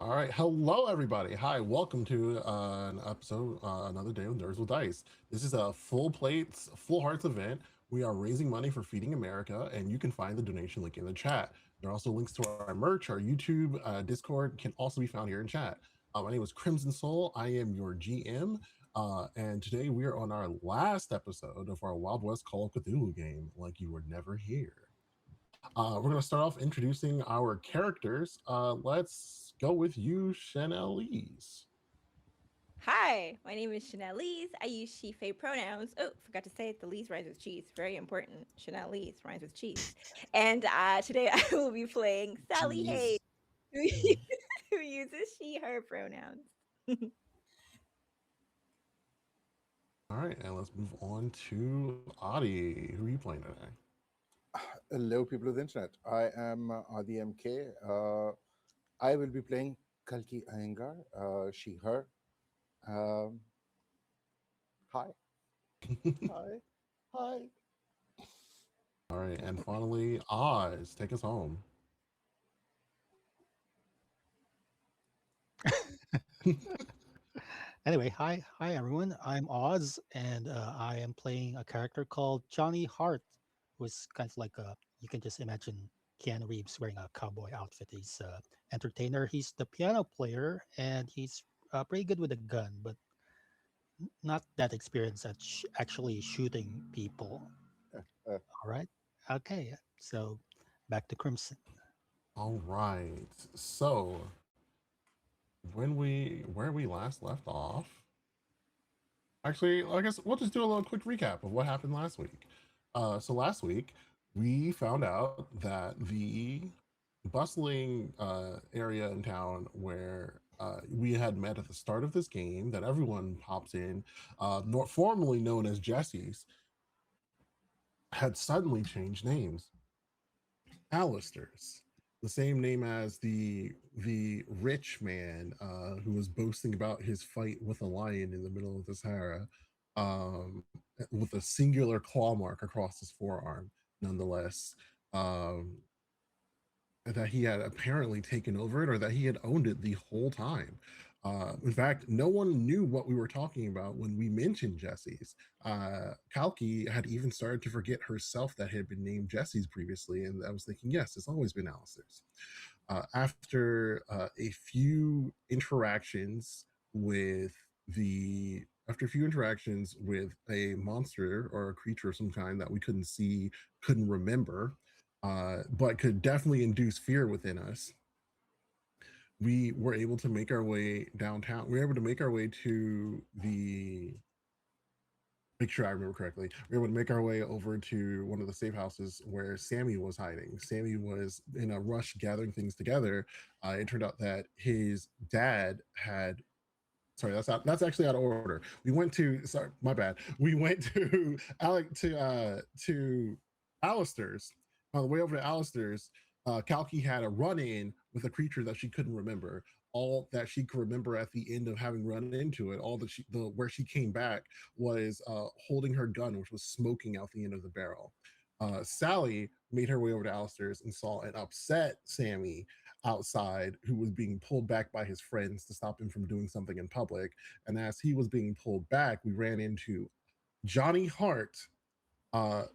All right, hello everybody. Hi, welcome to an episode, another day of Nerds with Dice. This is a full plates, full hearts event. We are raising money for Feeding America, and you can find the donation link in the chat. There are also links to our merch, our YouTube, Discord can also be found here in chat. My name is Crimson Soul. I am your GM, and today we are on our last episode of our Wild West Call of Cthulhu game, like you were never here. We're going to start off introducing our characters. Let's go with you, Chanelise. Hi, my name is Chanelise. I use she, they pronouns. Oh, forgot to say it. The Lise rhymes with cheese. Very important. Chanelise rhymes with cheese. And today I will be playing Sally Hayes, Jeez. who, who uses she, her pronouns. All right, and let's move on to Adi. Who are you playing today? Hello, people of the internet. I am Adi MK. I will be playing Kalki Iyengar, she, her. Um, hi. Hi. Hi. All right, and finally, Oz. Take us home. Anyway, hi everyone. I'm Oz, and I am playing a character called Johnny Hart, who's kind of like a. You can just imagine Keanu Reeves wearing a cowboy outfit. He's entertainer. He's the piano player, and he's pretty good with a gun, but not that experienced at actually shooting people. Uh, All right. Okay. So back to Crimson. All right. So where we last left off. Actually, I guess we'll just do a little quick recap of what happened last week. So last week we found out that the bustling area in town where we had met at the start of this game that everyone pops in, formerly known as Jesse's, had suddenly changed names. Alistair's, the same name as the rich man who was boasting about his fight with a lion in the middle of the Sahara, um, with a singular claw mark across his forearm. Nonetheless, um, that he had apparently taken over it or that he had owned it the whole time. In fact, no one knew what we were talking about when we mentioned Jesse's. Kalki had even started to forget herself that had been named Jesse's previously, and I was thinking, yes, it's always been Alistair's. After a few interactions with after a few interactions with a monster or a creature of some kind that we couldn't see, couldn't remember, but could definitely induce fear within us, we were able to make our way downtown. We were able to make our way to the make sure I remember correctly. We were able to make our way over to one of the safe houses where Sammy was hiding. Sammy was in a rush gathering things together. It turned out that his dad had. Sorry, that's actually out of order. We went to. Sorry, my bad. We went to to Alistair's. On the way over to Alistair's, Kalki had a run-in with a creature that she couldn't remember. All that she could remember at the end of having run into it, all that where she came back was holding her gun, which was smoking out the end of the barrel. Sally made her way over to Alistair's and saw an upset Sammy outside who was being pulled back by his friends to stop him from doing something in public. And as he was being pulled back, we ran into Johnny Hart,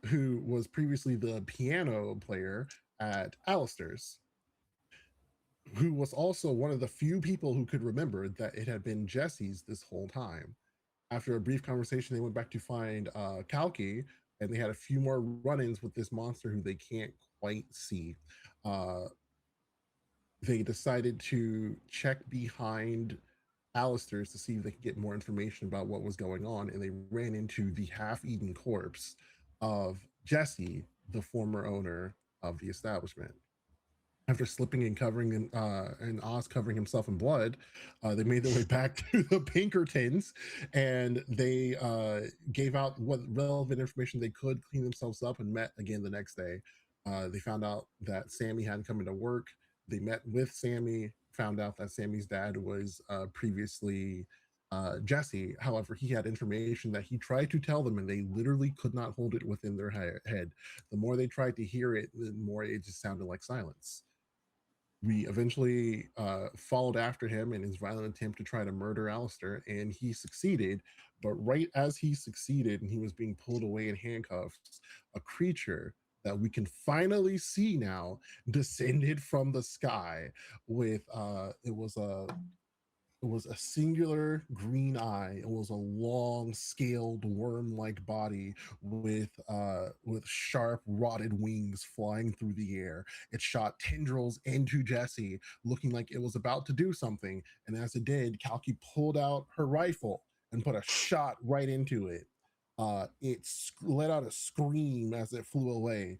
who was previously the piano player at Alistair's, who was also one of the few people who could remember that it had been Jesse's this whole time. After a brief conversation, they went back to find Kalki, and they had a few more run-ins with this monster who they can't quite see. Uh, they decided to check behind Alistair's to see if they could get more information about what was going on, and they ran into the half-eaten corpse of Jesse, the former owner of the establishment. After slipping and covering and Oz covering himself in blood, they made their way back to the Pinkertons, and they gave out what relevant information they could, clean themselves up, and met again the next day. They found out that Sammy hadn't come into work. They met with Sammy, found out that Sammy's dad was previously Jesse. However, he had information that he tried to tell them, and they literally could not hold it within their head. The more they tried to hear it, the more it just sounded like silence. We eventually followed after him in his violent attempt to try to murder Alistair, and he succeeded. But right as he succeeded and he was being pulled away in handcuffs, a creature that we can finally see now descended from the sky with it was a singular green eye. It was a long, scaled, worm-like body with sharp, rotted wings flying through the air. It shot tendrils into Jessie, looking like it was about to do something. And as it did, Kalki pulled out her rifle and put a shot right into it. It let out a scream as it flew away.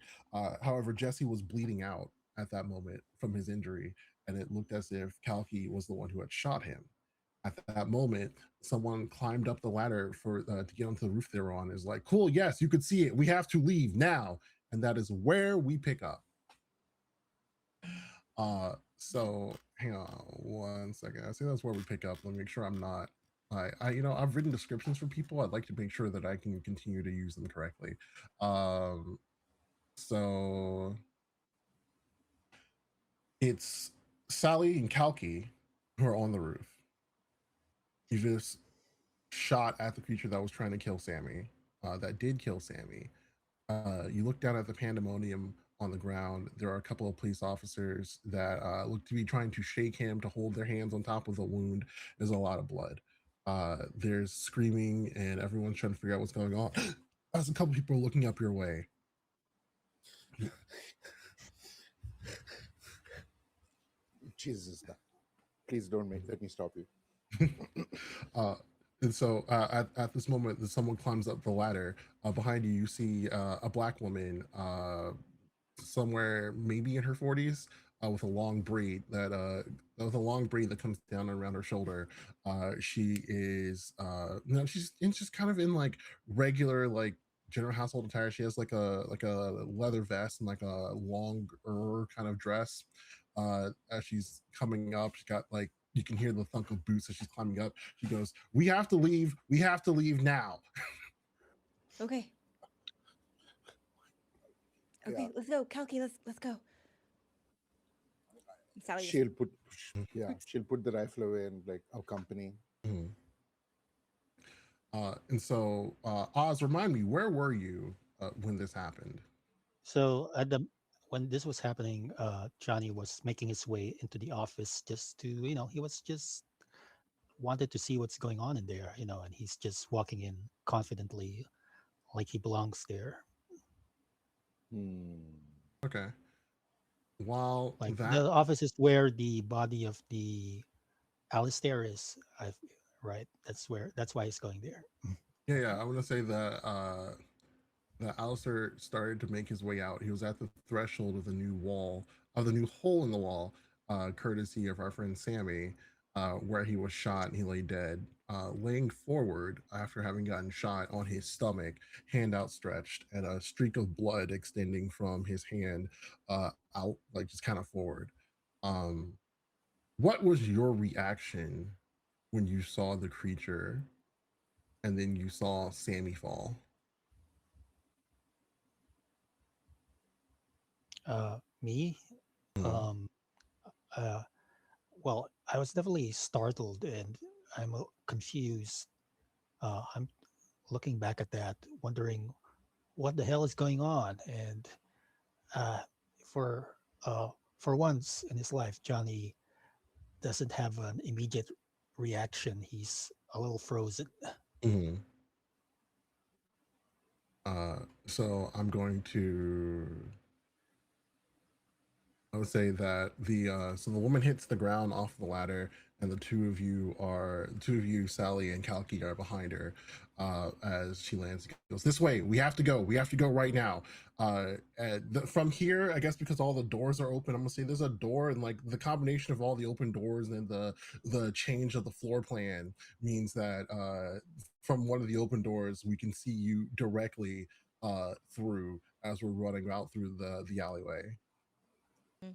However, Jesse was bleeding out at that moment from his injury, and it looked as if Kalki was the one who had shot him. At that moment, someone climbed up the ladder for to get onto the roof they were on. Is like, cool, yes, you could see it. We have to leave now, and that is where we pick up. So hang on 1 second. I think that's where we pick up. Let me make sure I'm not. I've written descriptions for people. I'd like to make sure that I can continue to use them correctly. So it's Sally and Kalki who are on the roof. You just shot at the creature that was trying to kill Sammy, that did kill Sammy. You look down at the pandemonium on the ground. There are a couple of police officers that look to be trying to shake him to hold their hands on top of the wound. There's a lot of blood. There's screaming, and everyone's trying to figure out what's going on. As a couple people looking up your way. Jesus, please don't let me stop you. And so at this moment, someone climbs up the ladder. Behind you, you see a black woman, somewhere maybe in her 40s, with a long braid that comes down around her shoulder. She is, she's just kind of in like regular like general household attire. She has like a leather vest and like a longer kind of dress. As she's coming up, she's got like, you can hear the thunk of boots as she's climbing up. She goes, "We have to leave. We have to leave now." Okay. Okay, Yeah. let's go, Kalki. Let's go. Sally. She'll put the rifle away and like accompany. Mhm. And so, Oz, remind me, where were you when this happened? So when this was happening, Johnny was making his way into the office just to, he was just wanted to see what's going on in there, and he's just walking in confidently, like he belongs there. Okay. While Like that, the office is where the body of the Alistair is. Right. That's why he's going there. yeah, I want to say that Alistair started to make his way out. He was at the threshold of the new wall, of the new hole in the wall, courtesy of our friend Sammy, where he was shot and he lay dead, laying forward after having gotten shot on his stomach, hand outstretched, and a streak of blood extending from his hand out, like just kind of forward. Um, what was your reaction when you saw the creature and then you saw Sammy fall? Me, Mm, um, uh, well, I was definitely startled and I'm confused. I'm looking back at that, wondering what the hell is going on. And uh, for for once in his life, Johnny doesn't have an immediate reaction. He's a little frozen. mhm. So I'm going to, I would say that so the woman hits the ground off the ladder, and the two of you, Sally and Kalki, are behind her as she lands. Goes, "This way. We have to go. We have to go right now." From here, I guess because all the doors are open, I'm gonna say there's a door, and like the combination of all the open doors and the change of the floor plan means that from one of the open doors we can see you directly through as we're running out through the alleyway. Mm.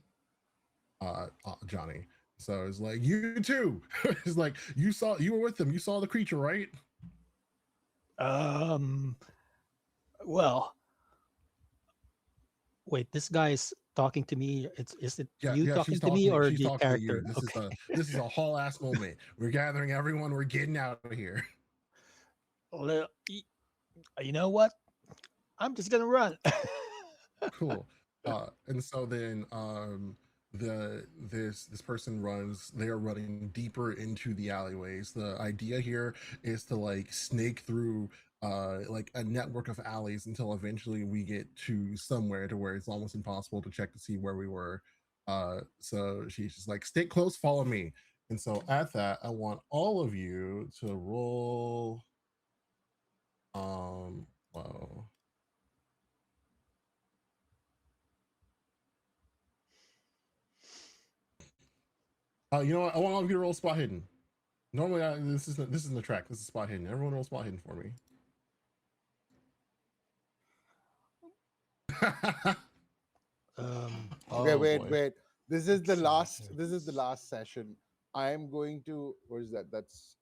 Johnny. So it's like, you too. It's like, you were with them. You saw the creature, right? Um, well, wait, this guy's talking to me? Is it Yeah, you yeah, talking to me or she's the talking to you. character? Okay. This is a whole ass moment. We're gathering everyone, we're getting out of here. Well, you know what? I'm just gonna run. Cool. And so then this person runs, they are running deeper into the alleyways. The idea here is to like snake through like a network of alleys until eventually we get to somewhere to where it's almost impossible to check to see where we were. So she's just like, stay close, follow me. And so at that, I want all of you to roll whoa. You know what? I want all of you to roll spot hidden. Normally, this isn't the track. This is spot hidden. Everyone roll spot hidden for me. Okay, Oh wait, boy. wait. This is the Excellent. last. This is the last session. I am going to. What is that? That's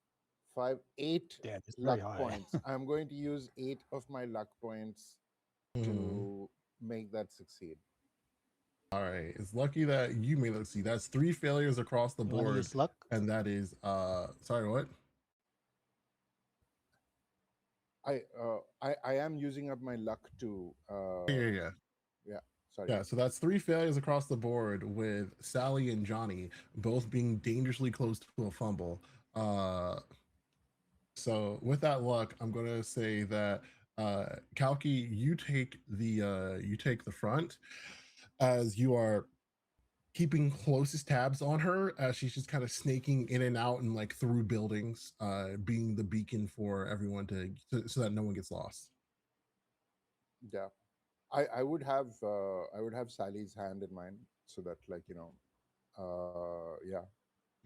five, eight Yeah, it's very luck high. points. I'm going to use 8 of my luck points Mhm. to make that succeed. All right. It's lucky that you made. Let's see. That's 3 failures across the You want to board, use luck? and that is Sorry, what? I am using up my luck to. Yeah. Yeah. Sorry. Yeah. So that's 3 failures across the board with Sally and Johnny both being dangerously close to a fumble. Uh, so with that luck, I'm gonna say that Kalki, you take the front as you are keeping closest tabs on her as she's just kind of snaking in and out and like through buildings, being the beacon for everyone so that no one gets lost. Yeah. I would have Sally's hand in mine so that like yeah.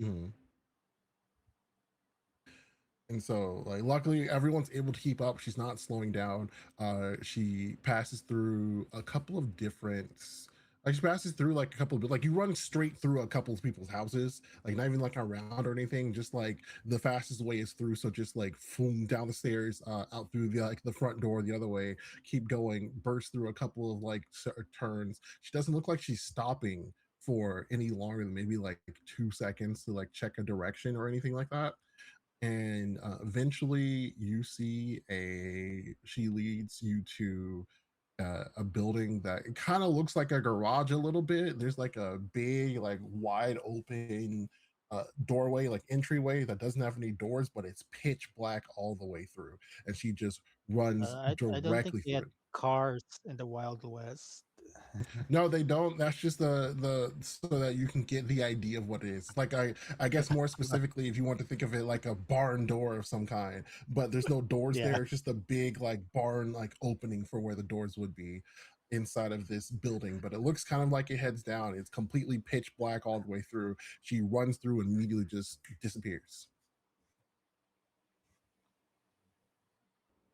Mhm. And so, like, luckily, everyone's able to keep up. She's not slowing down. She passes through a couple of different. Like she passes through like a couple of like you run straight through a couple of people's houses, like not even like around or anything. Just like the fastest way is through. So just like boom down the stairs, out through the like the front door the other way. Keep going, burst through a couple of like turns. She doesn't look like she's stopping for any longer than maybe like 2 seconds to like check a direction or anything like that. And eventually you see she leads you to a building that it kind of looks like a garage a little bit. There's like a big like wide open doorway, like entryway that doesn't have any doors, but it's pitch black all the way through, and she just runs I don't think directly they through had it. cars in the Wild West. No, they don't. That's just the so that you can get the idea of what it is. Like I guess more specifically, if you want to think of it like a barn door of some kind, but there's no doors Yeah. there. It's just a big like barn like opening for where the doors would be inside of this building. But it looks kind of like it heads down. It's completely pitch black all the way through. She runs through and immediately just disappears.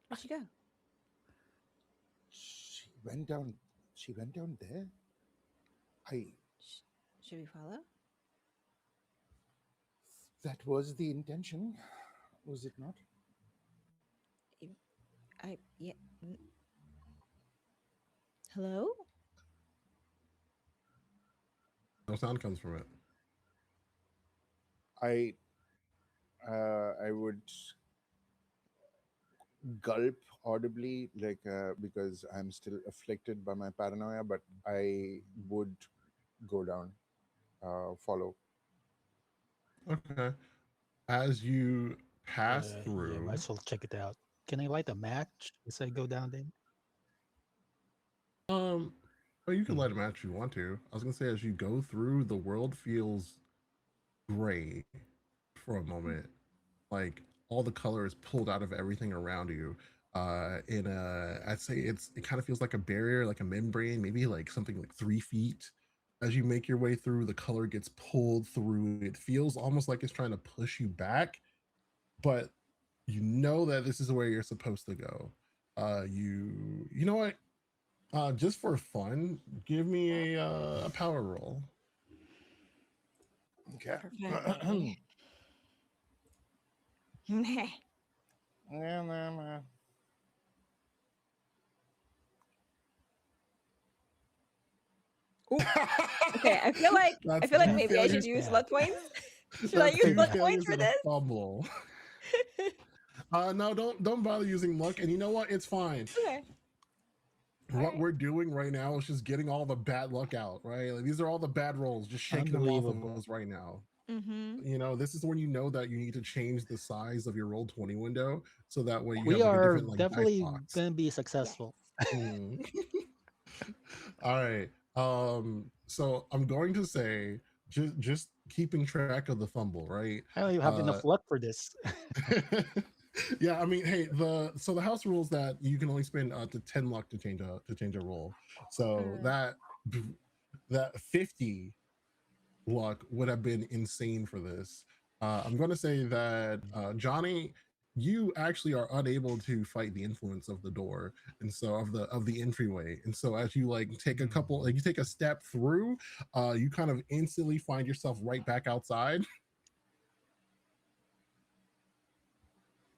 Where'd she go? She went down. She went down there. I. Should we follow? That was the intention, was it not? Yeah. Hello? No sound comes from it. I would gulp audibly, like because I'm still afflicted by my paranoia, but I would go down, follow. Okay. As you pass Yeah, might through, as well check it out. Can I light a match as I go down there? um, well, you can Hmm. light a match if you want to. I was gonna say as you go through, the world feels gray for a moment. Like all the color is pulled out of everything around you. I'd say it kind of feels like a barrier, like a membrane, maybe like something like 3 feet. As you make your way through, the color gets pulled through. It feels almost like it's trying to push you back, but you know that this is where you're supposed to go. You know what? Just for fun, give me a power roll. Okay. Perfect. Yeah, man. Ooh, okay, I That's feel like two maybe I should failures. use bad. luck points. Should I That's use two luck Bad. points failures for and a this? fumble. No, don't bother using luck. And you know what? It's fine. Okay. All What right. we're doing right now is just getting all the bad luck out, right? Like, these are all the bad rolls. Just shake them off of Unbelievable. us right now. Mm-hmm. You know, this is when you know that you need to change the size of your roll 20 window so that way you We have like a are different like dice definitely box. gonna be Yes. successful. Mhm. All right. So I'm going to say just keeping track of the fumble, right? I don't even have Uh enough luck for this. yeah, I mean, hey, the house rules that you can only spend to 10 luck to change a roll. So Mm. that 50 luck would have been insane for this. I'm going to say that Johnny, you actually are unable to fight the influence of the door, and so of the entryway. And so as you like take a couple, like you take a step through, you kind of instantly find yourself right back outside.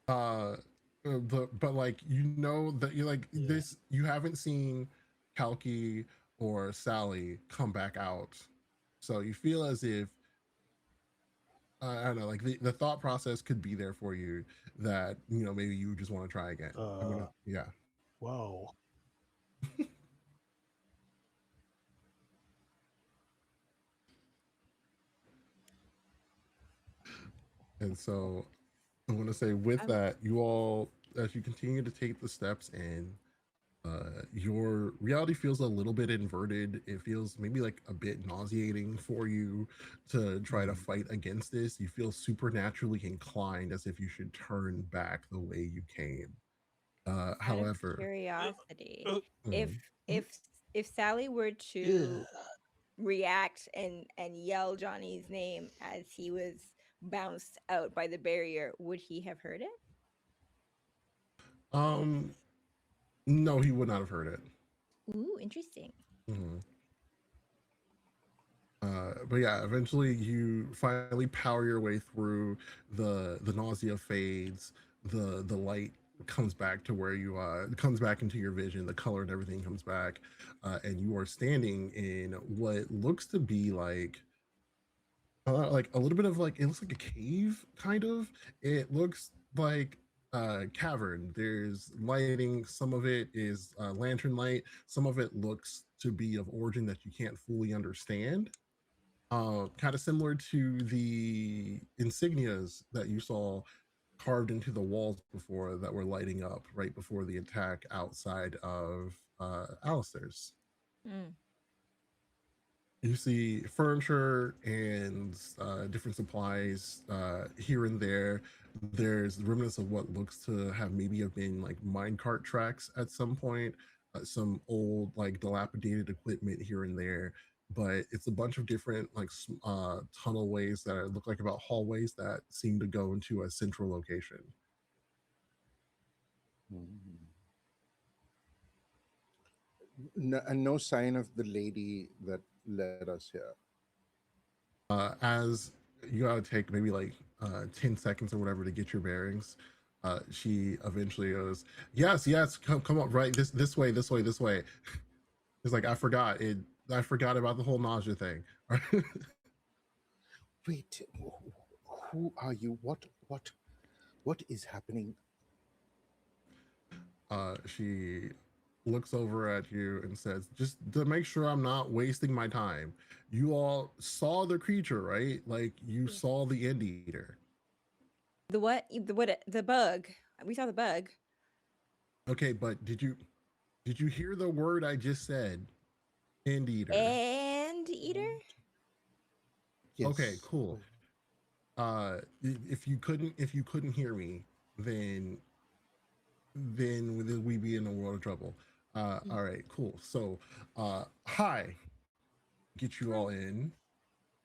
Uh, but like you know that you like Yeah. this, you haven't seen Kalki or Sally come back out, so you feel as if I don't know, like the thought process could be there for you that you know maybe you just want to try again. I'm gonna yeah. Whoa. And so I'm gonna say with I'm that, you all as you continue to take the steps in, your reality feels a little bit inverted. It feels maybe like a bit nauseating for you to try to Mm. fight against this. You feel supernaturally inclined as if you should turn back the way you came. out of However, curiosity. If mhm. if if Sally were Ugh. to react and yell Johnny's name as he was bounced out by the barrier, would he have heard it? um, no, he would not have heard it. Ooh, interesting. Mhm. But yeah, eventually you finally power your way through. The nausea fades. The light comes back to where you comes back into your vision. The color and everything comes back, and you are standing in what looks to be like a little bit of like it looks like a cave kind of. It looks like cavern. There's lighting. Some of it is lantern light. Some of it looks to be of origin that you can't fully understand, kind of similar to the insignias that you saw carved into the walls before that were lighting up right before the attack outside of Alistair's. Mm. You see furniture and different supplies here and there. There's remnants of what looks to have maybe have been like minecart tracks at some point, some old like dilapidated equipment here and there. But it's a bunch of different like tunnel ways that look like about hallways that seem to go into a central location. Mhm. No, and no sign of the lady that led us here. As you gotta take maybe like 10 seconds or whatever to get your bearings, she eventually goes, yes, yes, come on, right, this way, this way, this way. It's like I forgot about the whole nausea thing. Wait, who are you? What is happening? She looks over at you and says, just to make sure I'm not wasting my time, you all saw the creature, right? Like you Yeah. saw the end eater. The what? The what? The bug. We saw the bug. Okay, but did you hear the word I just said? End eater. And eater. And Okay, yes. cool. If you couldn't hear me, then we'd be in a world of trouble. Mm. All right, cool. So, hi, get you all Hi. in,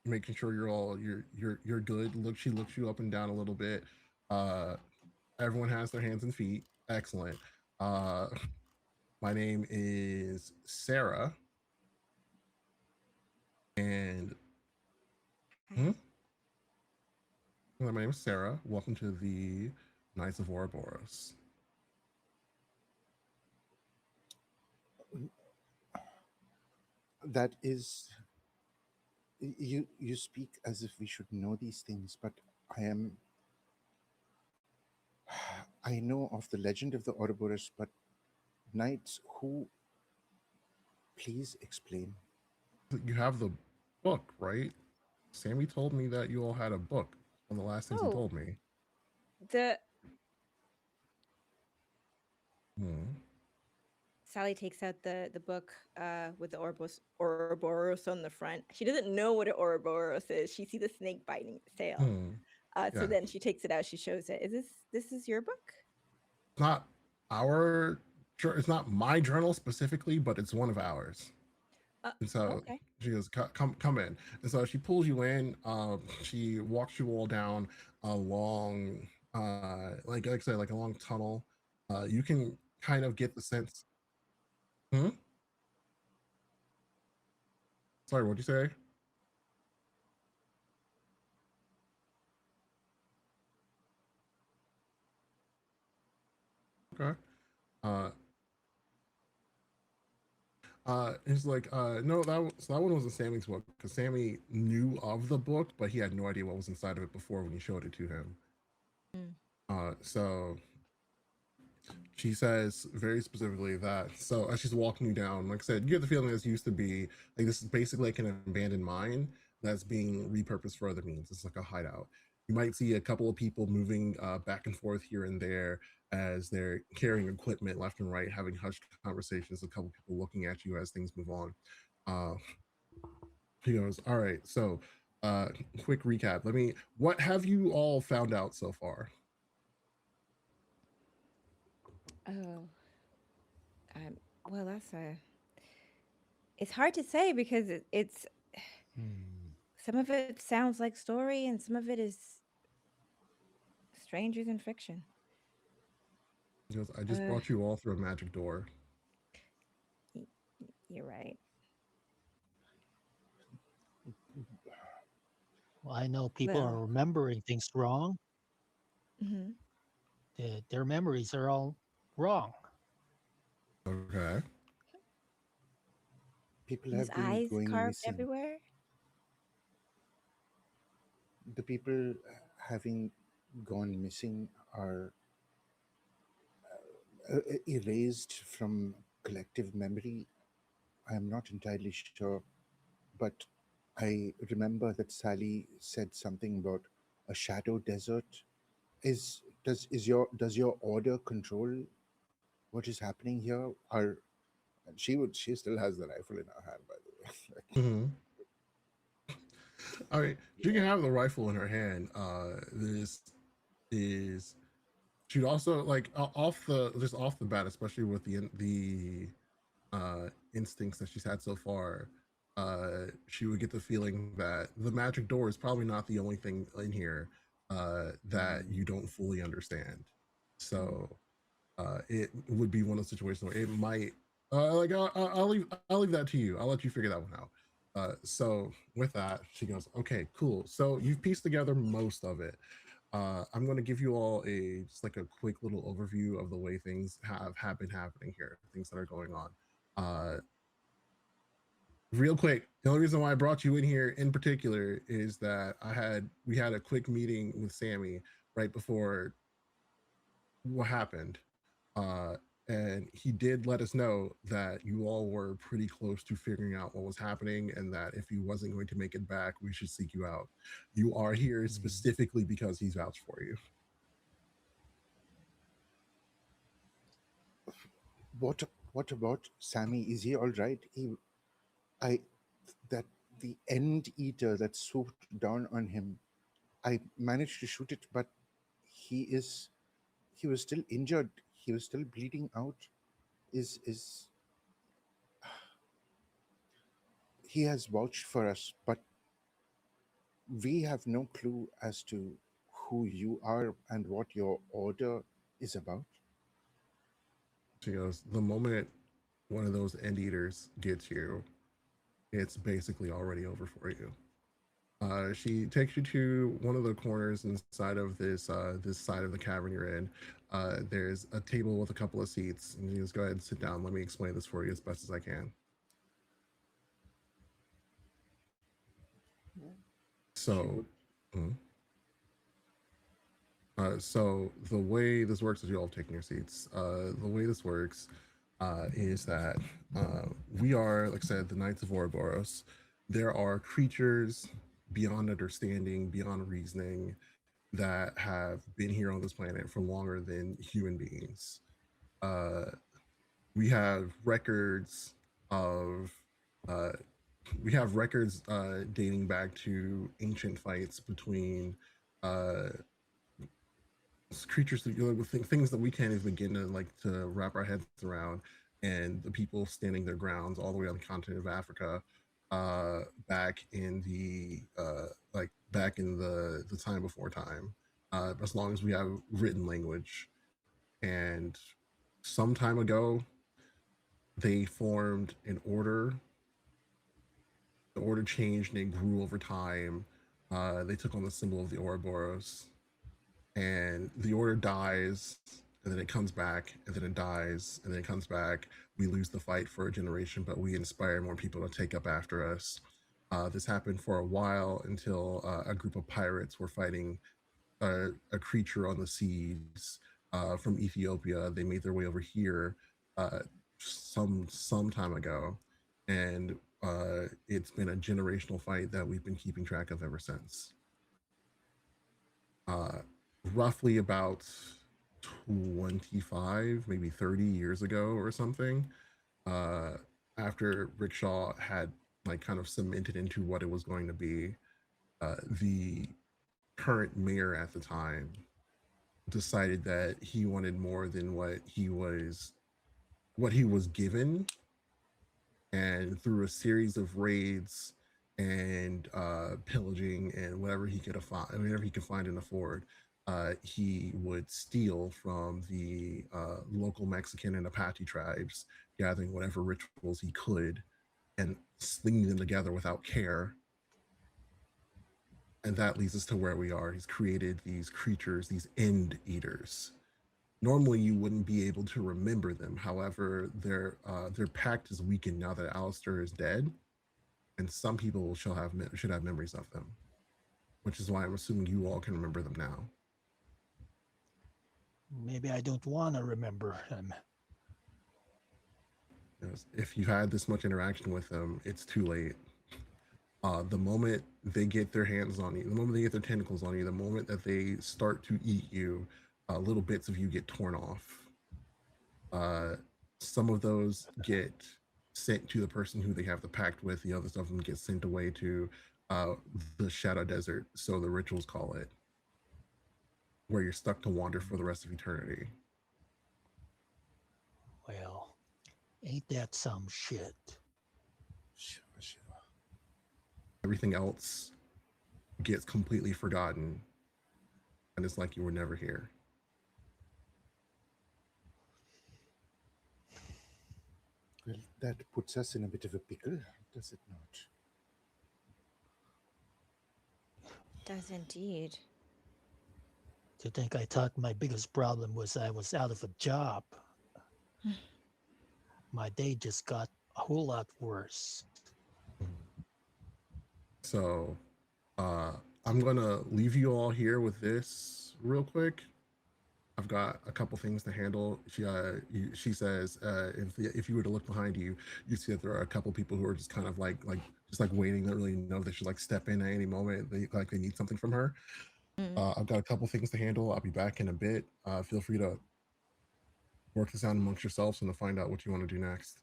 making sure you're good. She looks you up and down a little bit. Uh, everyone has their hands and feet. Excellent. Uh, my name is Sarah, and hmm? Hi. My name is Sarah. Welcome to the Knights of Ouroboros. That is, you speak as if we should know these things, but I am. I know of the legend of the Ouroboros, but knights who. Please explain. You have the book, right? Sammy told me that you all had a book. One of the last things he Oh, told me. the Hmm. Sally takes out the book with the Ouroboros on the front. She doesn't know what an Ouroboros is. She sees the snake biting its tail. Hmm. So Yeah. then she takes it out. She shows it. Is this is your book? It's not our. It's not my journal specifically, but it's one of ours. Uh, And so okay. she goes, come in. And so she pulls you in. She walks you all down a long, like I said, like a long tunnel. You can kind of get the sense. Hmm? Sorry, what'd you say? Okay. Uh, he's like, no, so that one wasn't Sammy's book because Sammy knew of the book, but he had no idea what was inside of it before when you showed it to him. Mm. So she says very specifically that. So as she's walking you down, like I said, you get the feeling this used to be like this is basically like an abandoned mine that's being repurposed for other means. It's like a hideout. You might see a couple of people moving back and forth here and there as they're carrying equipment left and right, having hushed conversations. A couple people looking at you as things move on. Uh, he goes, "All right, so uh, quick recap. What have you all found out so far?" Oh, well, that's a. It's hard to say because it's Hmm. some of it sounds like story and some of it is strangers in fiction. He goes, "I just Uh, brought you all through a magic door." y- you're right. Well, I know people Well, are remembering things wrong. hmm Their memories are all wrong. Okay. People his have been eyes going carved missing. everywhere. The people having gone missing are erased from collective memory. I am not entirely sure, but I remember that Sally said something about a shadow desert. Does your order control what is happening here? Or and she still has the rifle in her hand, by the way. Mm-hmm. I mean, she Yeah. can have the rifle in her hand. This is she'd also like off the just off the bat, especially with the instincts that she's had so far. She would get the feeling that the magic door is probably not the only thing in here that Mm. you don't fully understand. Mm. So it would be one of those situations where it might like I'll leave that to you. I'll let you figure that one out. So with that, she goes, okay, cool. So you've pieced together most of it. I'm going to give you all a just like a quick little overview of the way things have been happening here, things that are going on. Uh, Real quick, the only reason why I brought you in here in particular is that we had a quick meeting with Sammy right before what happened. Uh, and he did let us know that you all were pretty close to figuring out what was happening and that if he wasn't going to make it back, we should seek you out. You are here Hmm. specifically because he's vouched for you. What about Sammy? Is he all right? I that the end eater that swooped down on him. I managed to shoot it, but he is he was still injured. He was still bleeding out. Is he has vouched for us, but we have no clue as to who you are and what your order is about. She goes, the moment one of those end eaters gets you, it's basically already over for you. She takes you to one of the corners inside of this side of the cavern you're in. There's a table with a couple of seats, and you just go ahead and sit down. Let me explain this for you as best as I can. She So, would. mm, so the way this works is you all taking your seats. The way this works is that we are, like I said, the Knights of Ouroboros. There are creatures beyond understanding, beyond reasoning, that have been here on this planet for longer than human beings. Uh, we have records of uh, dating back to ancient fights between uh, creatures that things that we can't even begin to wrap our heads around, and the people standing their grounds all the way on the continent of Africa, back in the back in the time before time, as long as we have written language. And some time ago, they formed an order. The order changed and it grew over time. They took on the symbol of the Ouroboros, and the order dies, and then it comes back, and then it dies, and then it comes back. We lose the fight for a generation, but we inspire more people to take up after us. This happened for a while until a group of pirates were fighting a creature on the seas from Ethiopia. They made their way over here uh, some time ago, and it's been a generational fight that we've been keeping track of ever since. Uh, Roughly about 25, maybe 30 years ago or something, uh, after Rickshaw had kind of cemented into what it was going to be, the current mayor at the time decided that he wanted more than what he was given, and through a series of raids and pillaging and whatever he could find and afford, he would steal from the local Mexican and Apache tribes, gathering whatever rituals he could and slinging them together without care. And that leads us to where we are. He's created these creatures, these end eaters. Normally, you wouldn't be able to remember them. However, their pact is weakened now that Alistair is dead, and some people should have memories of them, which is why I'm assuming you all can remember them now. Maybe I don't want to remember him. Because if you've had this much interaction with them, it's too late. The moment they get their hands on you, the moment they get their tentacles on you, the moment that they start to eat you, little bits of you get torn off. Uh, some of those get sent to the person who they have the pact with. The others of them get sent away to the Shadow Desert, so the rituals call it, where you're stuck to wander for the rest of eternity. Well, ain't that some shit? Shiva, Shiva. Everything else gets completely forgotten, and it's like you were never here. Well, that puts us in a bit of a pickle, does it not? Does indeed. To think I thought my biggest problem was I was out of a job. My day just got a whole lot worse. So uh, I'm gonna leave you all here with this real quick. I've got a couple things to handle. She says if you were to look behind you, you see that there are a couple people who are just kind of just waiting. They don't really know if they should step in at any moment. They need something from her. Mm. I've got a couple things to handle. I'll be back in a bit. Feel free to work this out amongst yourselves and to find out what you want to do next.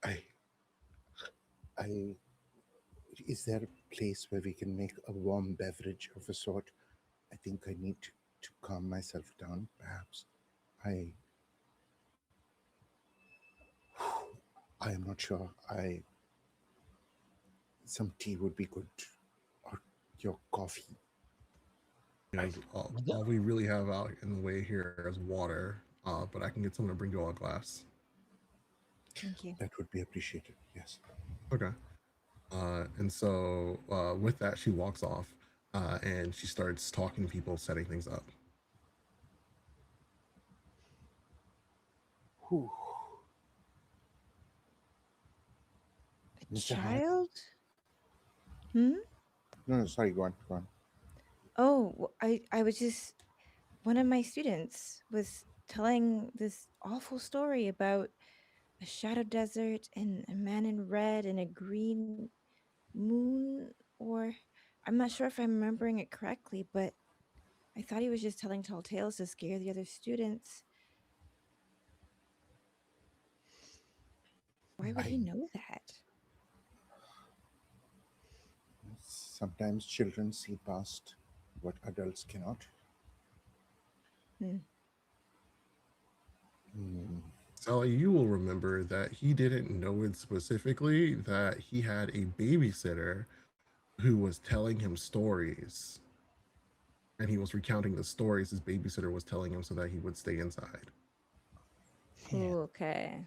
I, I, is there a place where we can make a warm beverage of a sort? I think I need to calm myself down, perhaps. I am not sure. Some tea would be good, or your coffee. Because all we really have out in the way here is water, but I can get someone to bring you all a glass. Thank you. That would be appreciated. Yes. Okay. And so with that, she walks off and she starts talking to people, setting things up. Whew. A Mr. Hart? child? Hmm? No, sorry, go on, go on. Oh, I was just one of my students was telling this awful story about a shadow desert and a man in red and a green moon, or I'm not sure if I'm remembering it correctly, but I thought he was just telling tall tales to scare the other students. Why would he I know that? Sometimes children see past what adults cannot. Hmm. Hmm. Sally, you will remember that he didn't know it specifically, that he had a babysitter who was telling him stories, and he was recounting the stories his babysitter was telling him so that he would stay inside. Yeah. Okay.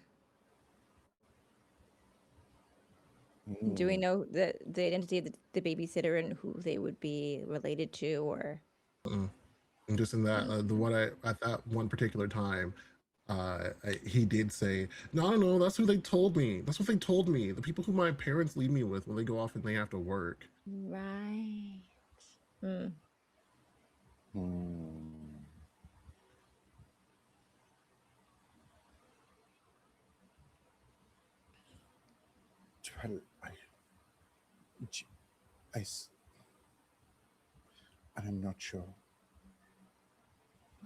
Do we Hmm. know the identity of the babysitter and who they would be related to, or? Mm. And just in that, the Mm. what I at that one particular time, he did say, "No, no, no, that's who they told me. That's what they told me. The people who my parents leave me with when they go off and they have to work." Right. Mm. Hmm. Well, j- I s- I'm not sure.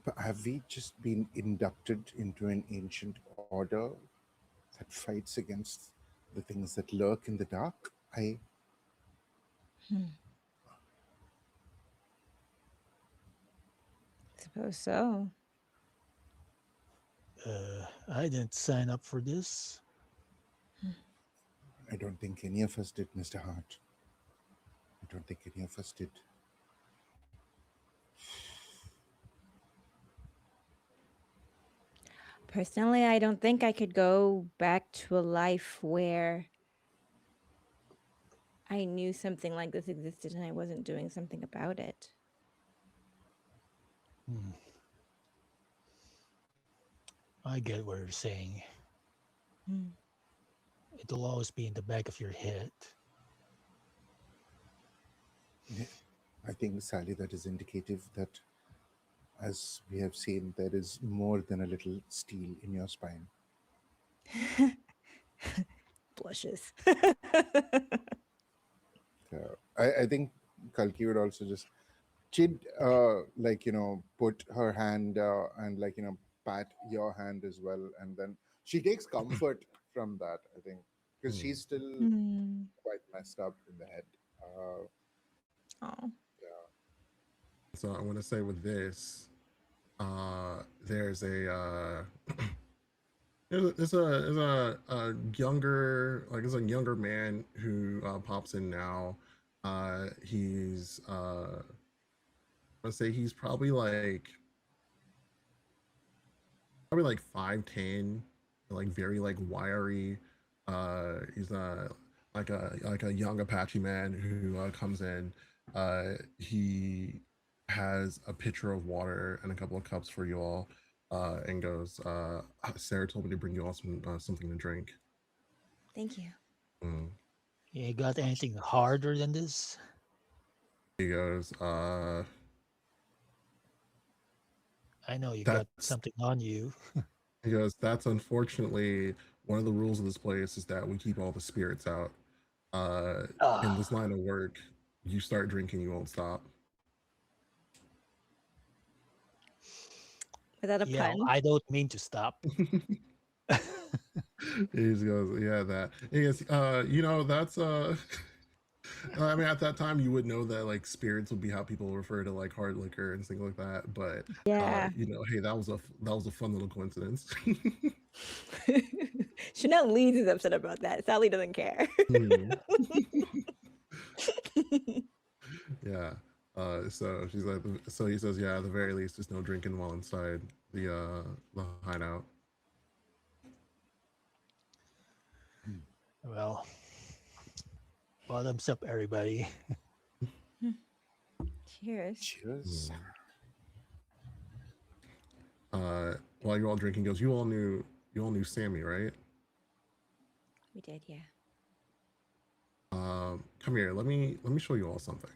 But have we just been inducted into an ancient order that fights against the things that lurk in the dark? Hmm. Suppose so. I didn't sign up for this. Hmm. I don't think any of us did, Mr. Hart. I don't think any of us did. Personally, I don't think I could go back to a life where I knew something like this existed and I wasn't doing something about it. Hmm. I get what you're saying. Hmm. It'll always be in the back of your head. Yeah, I think, Sally, that is indicative that, as we have seen, there is more than a little steel in your spine. Blushes. So I think Kalki would also just she'd like put her hand and pat your hand as well, and then she takes comfort from that. I think because Hmm. she's still Hmm. quite messed up in the head. Oh. Yeah. So I want to say with this, there's a there's a younger there's a younger man who pops in now. He's let's say he's probably like 5'10", like very like wiry. He's like a young Apache man who comes in. He has a pitcher of water and a couple of cups for you all, and goes, "Sarah told me to bring you all something to drink." Thank you. Mm. You got anything harder than this? He goes, I know you got "That's," something on you. he goes, "That's unfortunately one of the rules of this place is that we keep all the spirits out. Uh, in this Ah, line of work, you start drinking, you won't stop." Was that a yeah, pun? I don't mean to stop. He just goes, "Yeah, that." He goes, that's I mean, at that time, you would know that like spirits would be how people refer to like hard liquor and things like that. But Yeah. hey, that was a fun little coincidence. Chanel Leeds is upset about that. Sally doesn't care. Hmm. Yeah. So she's like, so he says, yeah, at the very least, there's no drinking while inside the hideout. Hmm. Well, bottoms up, everybody. Cheers. Cheers. Hmm. While you're all drinking, goes, you all knew Sammy, right? We did, yeah. Come here. Let me show you all something.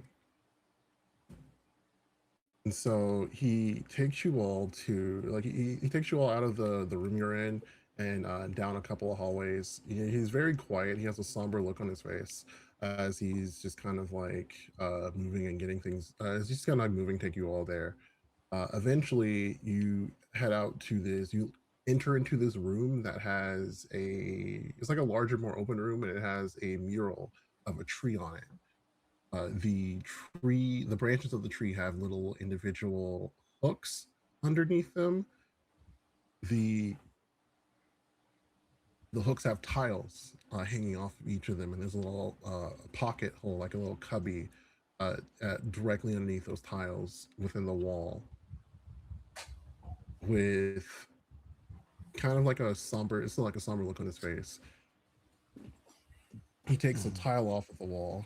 And so he takes you all to like he takes you all out of the room you're in and down a couple of hallways. He's very quiet. He has a somber look on his face as he's just kind of like moving and getting things. He's just kind of like moving, take you all there. Eventually, you head out to this. You enter into this room that has a. It's like a larger, more open room, and it has a mural of a tree on it. The tree, the branches of the tree have little individual hooks underneath them. The the hooks have tiles hanging off of each of them, and there's a little pocket hole, like a little cubby, directly underneath those tiles within the wall, with kind of like a somber. It's not like a somber look on his face. He takes a tile off of the wall,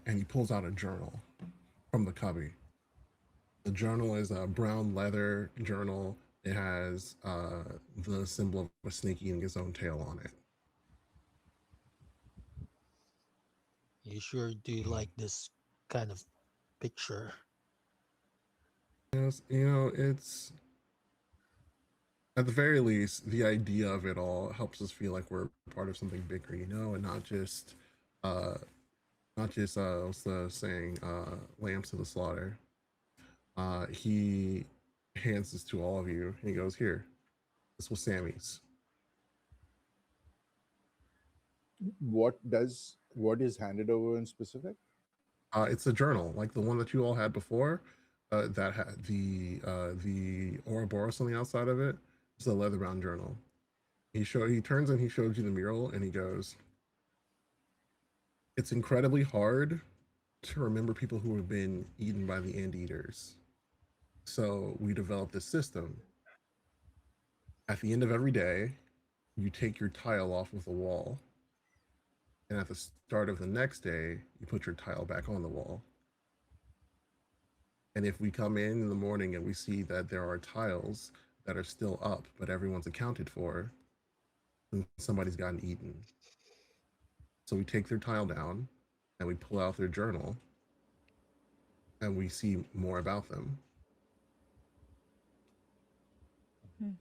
and he pulls out a journal from the cubby. The journal is a brown leather journal. It has the symbol of a snake eating its own tail on it. You sure do like this kind of picture? Yes, it's at the very least the idea of it all helps us feel like we're part of something bigger, and uh, not just what's the saying, lambs to the slaughter. He hands this to all of you, and he goes, "Here, this was Sammy's." What is handed over in specific? It's a journal, like the one that you all had before, that had the Ouroboros on the outside of it. It's a leather bound journal. He turns and he shows you the mural, and he goes, "It's incredibly hard to remember people who have been eaten by the anteaters. So we developed this system. At the end of every day, you take your tile off of the wall, and at the start of the next day, you put your tile back on the wall. And if we come in the morning and we see that there are tiles that are still up, but everyone's accounted for, then somebody's gotten eaten. So we take their tile down and we pull out their journal and we see more about them." Hmm.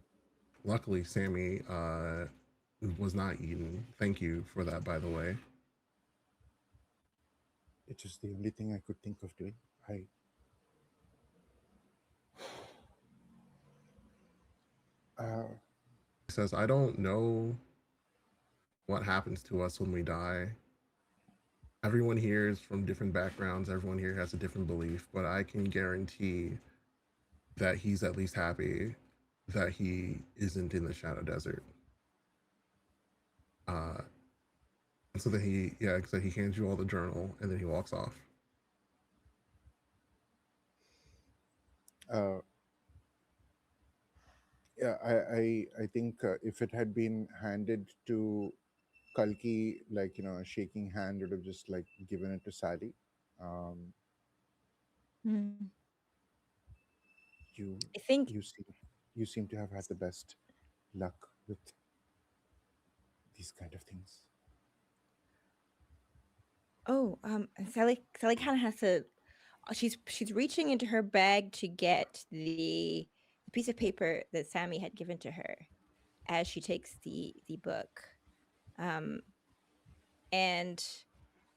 Luckily, Sammy was not eaten. Thank you for that, by the way. It was the only thing I could think of doing. I He says, "I don't know what happens to us when we die. Everyone here is from different backgrounds. Everyone here has a different belief, but I can guarantee that he's at least happy that he isn't in the Shadow Desert." Uh, and so then so he hands you all the journal and then he walks off. uh, yeah, I think if it had been handed to Kalki, like a shaking hand would have just like given it to Sally. Um, Hmm. you I think. you seem you seem to have had the best luck with these kind of things. Oh, Sally kind of has to. She's reaching into her bag to get the piece of paper that Sammy had given to her as she takes the book, um, and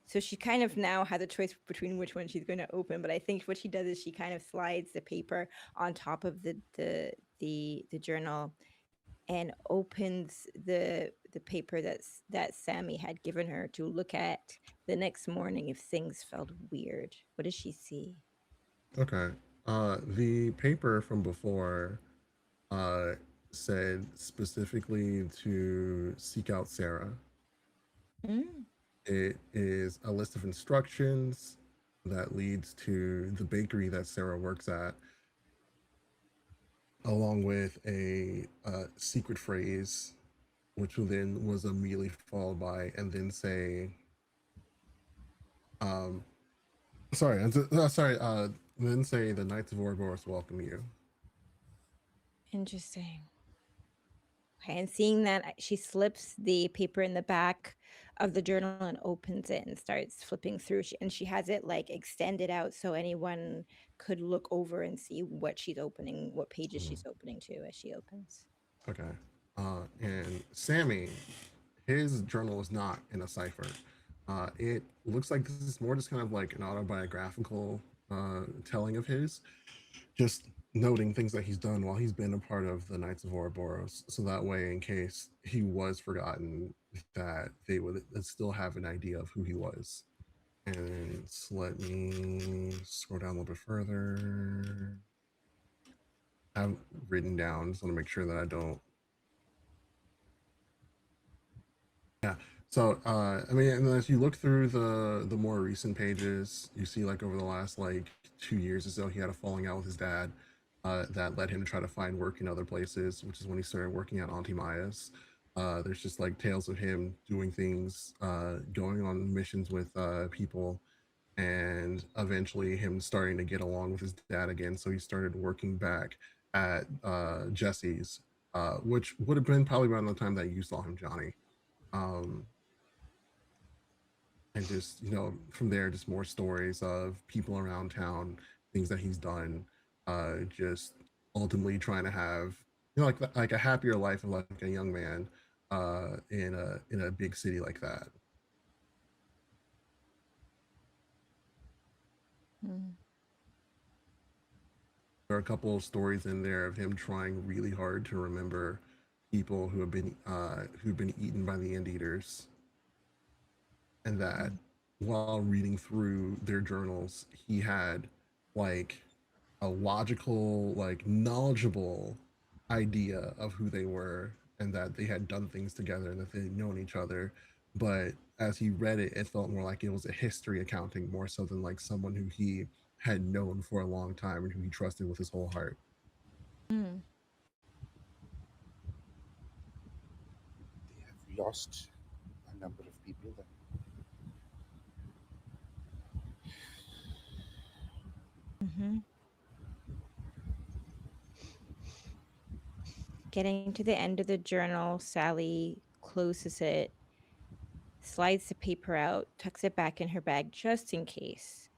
so she kind of now has a choice between which one she's going to open. But I think what she does is she kind of slides the paper on top of the journal and opens the paper that Sammy had given her to look at the next morning if things felt weird. What does she see? Okay. The paper from before uh, said specifically to seek out Sarah. Mm. It is a list of instructions that leads to the bakery that Sarah works at, along with a secret phrase, which then was immediately followed by, and then say, um, sorry, then say, "The Knights of Ouroboros welcome you." Interesting. Okay, and seeing that, she slips the paper in the back of the journal and opens it and starts flipping through. And she has it like extended out so anyone could look over and see what she's opening, what pages Mhm. she's opening to as she opens. Okay. And Sammy, his journal is not in a cipher. It looks like this is more just kind of like an autobiographical telling of his, just noting things that he's done while he's been a part of the Knights of Ouroboros. So that way, in case he was forgotten, that they would still have an idea of who he was. And so let me scroll down a little bit further. I've written down, just want to make sure that I don't. Yeah. So I mean, and as you look through the more recent pages, you see like over the last like 2 years or so, he had a falling out with his dad that led him to try to find work in other places, which is when he started working at Auntie Maya's. There's just like tales of him doing things, going on missions with people, and eventually him starting to get along with his dad again. So he started working back at Jesse's, which would have been probably around the time that you saw him, Johnny. Um, and just from there, just more stories of people around town, things that he's done, just ultimately trying to have like a happier life of like a young man in a big city like that. Mm. There are a couple of stories in there of him trying really hard to remember people who've been eaten by the end eaters, and that Mm. while reading through their journals, he had like a logical, like knowledgeable idea of who they were and that they had done things together and that they'd known each other. But as he read it, it felt more like it was a history accounting more so than like someone who he had known for a long time and who he trusted with his whole heart. Mm. They have lost a number of people then. Mm-hmm. Getting to the end of the journal, Sally closes it, slides the paper out, tucks it back in her bag just in case.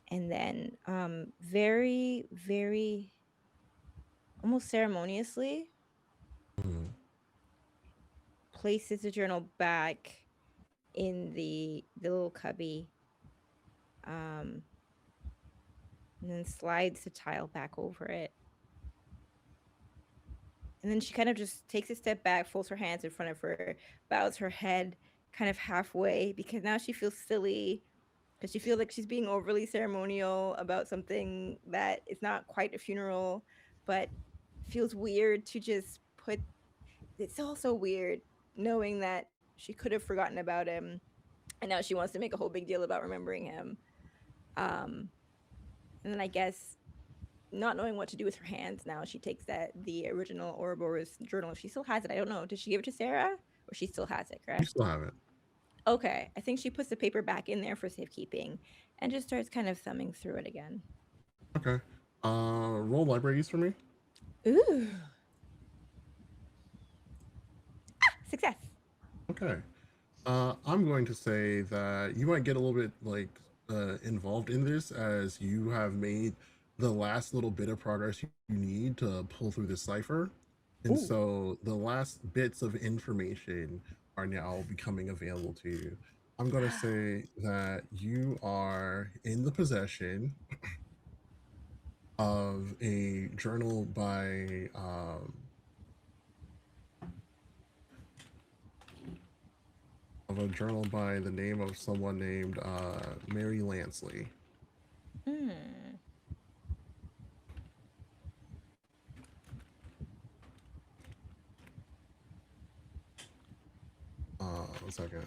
And then very, very almost ceremoniously Mhm. places the journal back in the little cubby, um, and then slides the tile back over it. And then she kind of just takes a step back, folds her hands in front of her, bows her head kind of halfway because now she feels silly because she feels like she's being overly ceremonial about something that is not quite a funeral, but feels weird to just put. It's also weird knowing that she could have forgotten about him and now she wants to make a whole big deal about remembering him. Um, and then I guess not knowing what to do with her hands now, she takes that the original Ouroboros journal. If she still has it, I don't know. Did she give it to Sarah, or she still has it? You Correct. still have it. Okay, I think she puts the paper back in there for safekeeping, and just starts kind of thumbing through it again. Okay. Roll libraries for me. Ooh, success. Okay. I'm going to say that you might get a little bit like involved in this as you have made the last little bit of progress you need to pull through this cipher. And Ooh. so the last bits of information are now becoming available to you. I'm going to say that you are in the possession of a journal by the name of someone named Mary Lansley. Hmm. One second.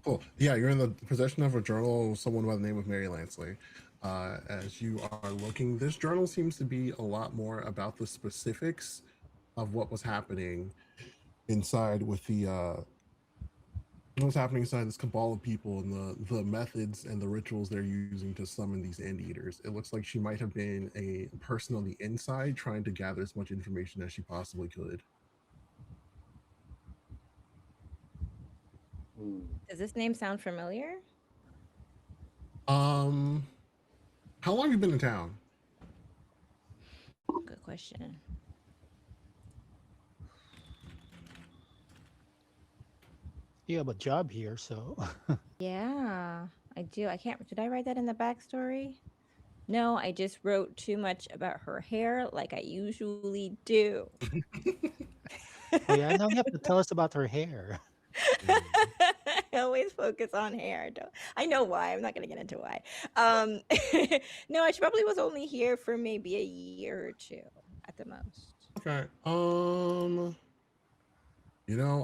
Cool. Yeah, you're in the possession of a journal of someone by the name of Mary Lansley. As you are looking, this journal seems to be a lot more about the specifics of what was happening inside with the what's happening inside this cabal of people and the methods and the rituals they're using to summon these end eaters. It looks like she might have been a person on the inside trying to gather as much information as she possibly could. Hmm. Does this name sound familiar? Um, how long have you been in town? Good question. You have a job here, so Yeah, I do. I can't. Did I write that in the backstory? No, I just wrote too much about her hair, like I usually do. oh yeah, now you have to tell us about her hair. Mm, I always focus on hair. I know why. I'm not gonna get into why. No, I probably was only here for maybe a year or two at the most. okay.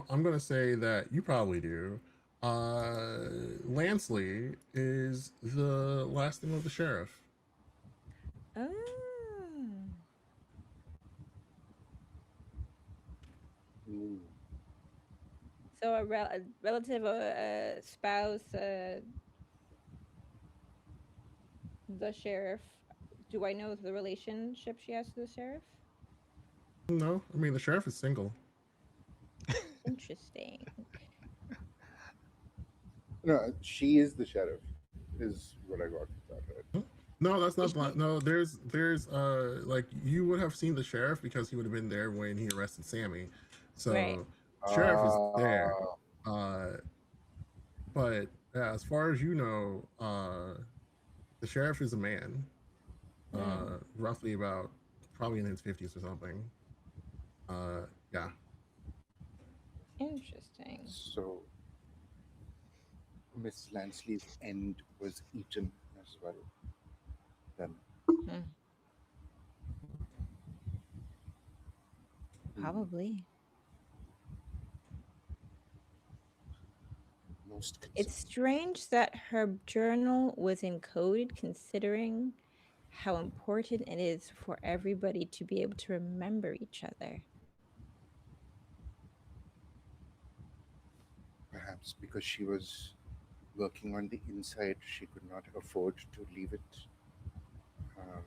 I'm gonna say that you probably do. Uh, Lansley is the last name of the sheriff. Oh, Hmm. so a relative, a spouse, the sheriff. Do I know the relationship she has to the sheriff? No, I mean the sheriff is single. Interesting. No, she is the sheriff. Is what I got that right. Hmm? No, that's Is not she? black. No, there's like you would have seen the sheriff because he would have been there when he arrested Sammy. Right. So sheriff is there. Ah, Uh, but yeah, as far as you know, the sheriff is a man, Hmm. roughly about probably in his 50s or something. Yeah. Interesting. so Miss Lansley's end was eaten as well. Then Hmm. hmm, Probably. most It's concerning. strange that her journal was encoded considering how important it is for everybody to be able to remember each other. Perhaps because she was working on the inside, she could not afford to leave it uh,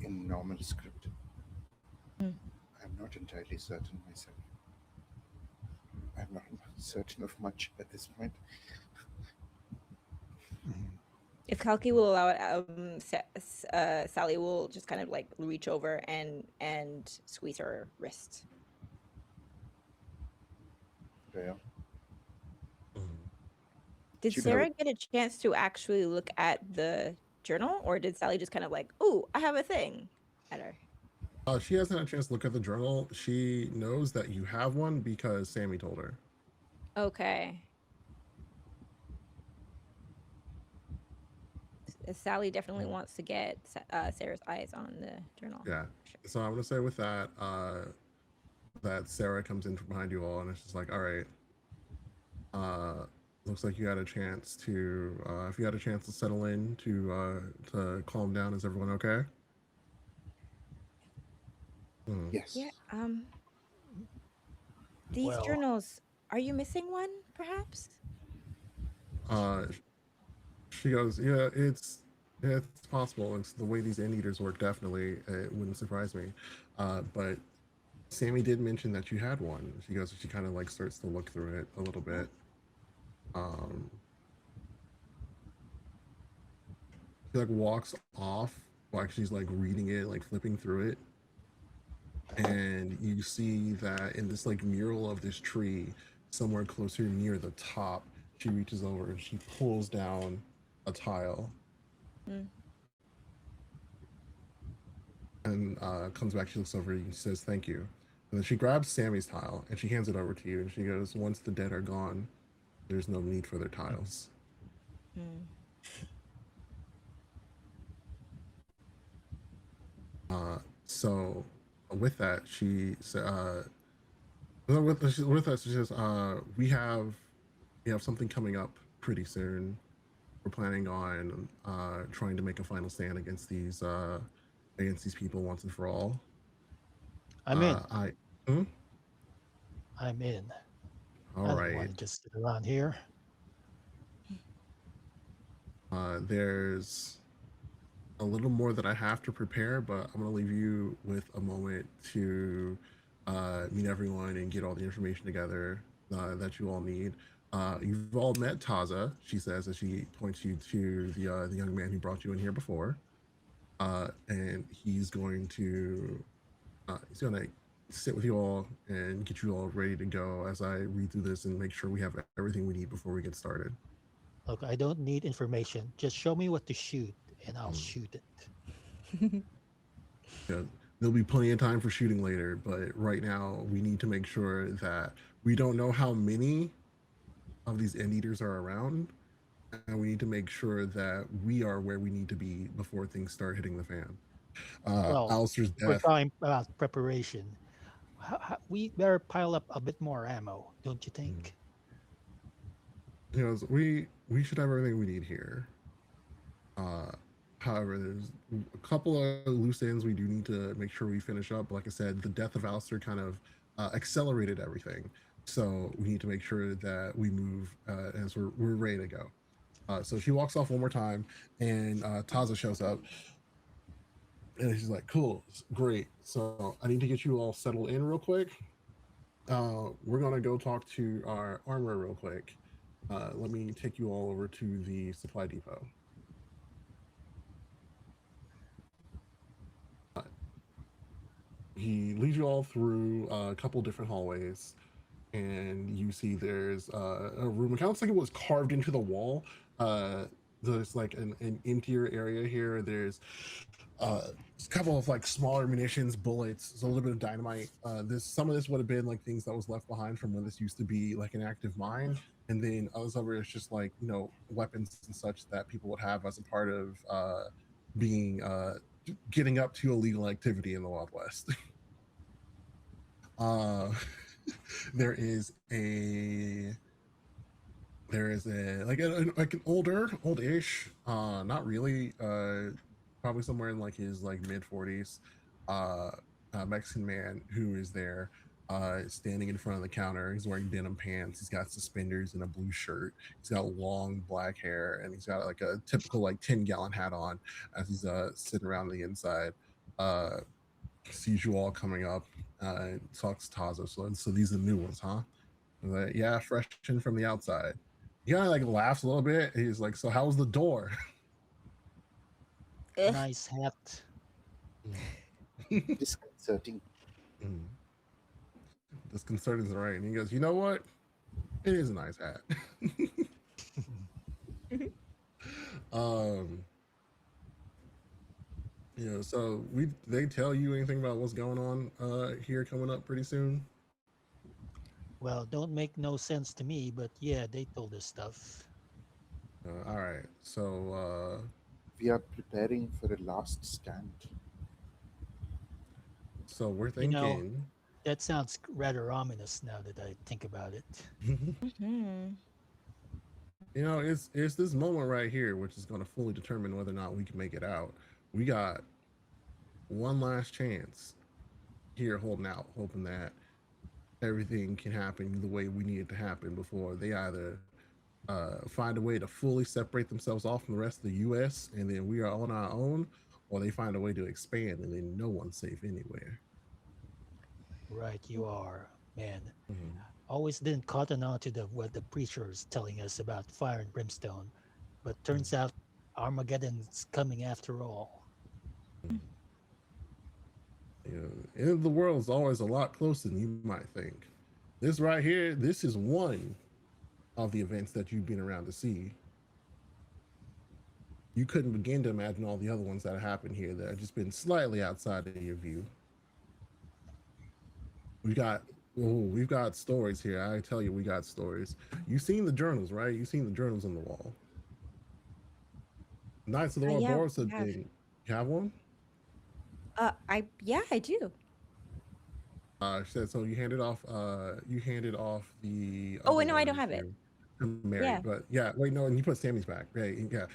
in normal script. Hmm. I'm not entirely certain myself. I'm not certain of much at this point. Mhm. If Kalki will allow it, Sally will just kind of like reach over and squeeze her wrist. Yeah. Mhm. Did She probably Sarah get a chance to actually look at the journal, or did Sally just kind of like, "Ooh, I have a thing," at her? She hasn't had a chance to look at the journal. She knows that you have one because Sammy told her. Okay. Sally definitely Mhm. wants to get Sarah's eyes on the journal. Yeah. For sure. So I'm gonna say with that, that Sarah comes in from behind you all and it's just like, all right, uh, looks like you had a chance to, if you had a chance to settle in to calm down, is everyone okay? Hmm. Yeah. yes. These Well, journals. Are you missing one, perhaps? Uh, she goes, yeah, it's possible. It's the way these end eaters work. Definitely, it wouldn't surprise me. But Sammy did mention that you had one. She goes, she kind of like starts to look through it a little bit. Um, she like walks off while she's like reading it, like flipping through it, and you see that in this like mural of this tree, somewhere closer near the top, she reaches over and she pulls down a tile Mm. and comes back. She looks over and says, "Thank you." And then she grabs Sammy's tile and she hands it over to you. And she goes, "Once the dead are gone, there's no need for their tiles." Mm. So with that, with us, she says, we have something coming up pretty soon. We're planning on trying to make a final stand against these people once and for all. I'm in. I hmm? I'm in. All I don't want right. to just sit around here. There's a little more that I have to prepare, but I'm gonna leave you with a moment to meet everyone and get all the information together that you all need. You've all met Taza, she says as she points you to the young man who brought you in here before, and he's gonna sit with you all and get you all ready to go as I read through this and make sure we have everything we need before we get started. Look, I don't need information. Just show me what to shoot, and I'll Mm. shoot it. Yeah, there'll be plenty of time for shooting later, but right now we need to make sure that we don't know how many of these end eaters are around, and we need to make sure that we are where we need to be before things start hitting the fan. Well, Alistair's we're death. talking about preparation. We better pile up a bit more ammo, don't you Mm. think? We should have everything we need here. Uh, However, there's a couple of loose ends we do need to make sure we finish up. Like I said, the death of Alistair kind of accelerated everything. So we need to make sure that we move as we're ready to go. So she walks off one more time, and Taza shows up, and she's like, "Cool, great. So I need to get you all settled in real quick. We're gonna go talk to our armor real quick. Let me take you all over to the supply depot." Uh, he leads you all through a couple different hallways, and you see there's a room. It kind of looks like it was carved into the wall. Uh, there's like an interior area here. There's a couple of like smaller munitions, bullets, there's a little bit of dynamite. This some of this would have been like things that was left behind from when this used to be like an active mine, and then others of it is just like weapons and such that people would have as a part of being getting up to illegal activity in the Wild West. uh, there is a like an oldish, not really, probably somewhere in like his like mid 40s, uh, Mexican man who is there, standing in front of the counter. He's wearing denim pants. He's got suspenders and a blue shirt. He's got long black hair, and he's got like a typical like 10-gallon hat on as he's sitting around the inside. Uh, Sees you all coming up, and talks to Tazo. So these are the new ones, huh? Like, yeah, fresh in from the outside. He kind of like laughs a little bit. He's like, "So how was the door?" Ugh. Nice hat. Disconcerting. Mm. Disconcerting is right. And he goes, "You know what? It is a nice hat." um, so they tell you anything about what's going on here coming up pretty soon? Well, don't make no sense to me, but yeah, they told us stuff. All right. We are preparing for a last stand. So we're You know, thinking. that sounds rather ominous now that I think about it. Mhm. It's this moment right here which is going to fully determine whether or not we can make it out. We got one last chance here, holding out, hoping that everything can happen the way we need it to happen before they either find a way to fully separate themselves off from the rest of the U.S. and then we are on our own, or they find a way to expand and then no one's safe anywhere. Right, you are, man. Mhm. Always didn't cotton on to the what the preacher is telling us about fire and brimstone, but turns out Armageddon's coming after all. End of the world is always a lot closer than you might think. This right here, this is one of the events that you've been around to see. You couldn't begin to imagine all the other ones that have happened here that have just been slightly outside of your view. We got we've got stories here. I tell you, we got stories. You've seen the journals, right? You've seen the journals on the wall. Knights of the Yeah, Ouroboros we have have. been. You have one? I do. She said so. You handed off the Oh other wait, no, I one don't have it. to Mary, Yeah. but yeah, wait, no, and you put Sammy's back, right? Yeah.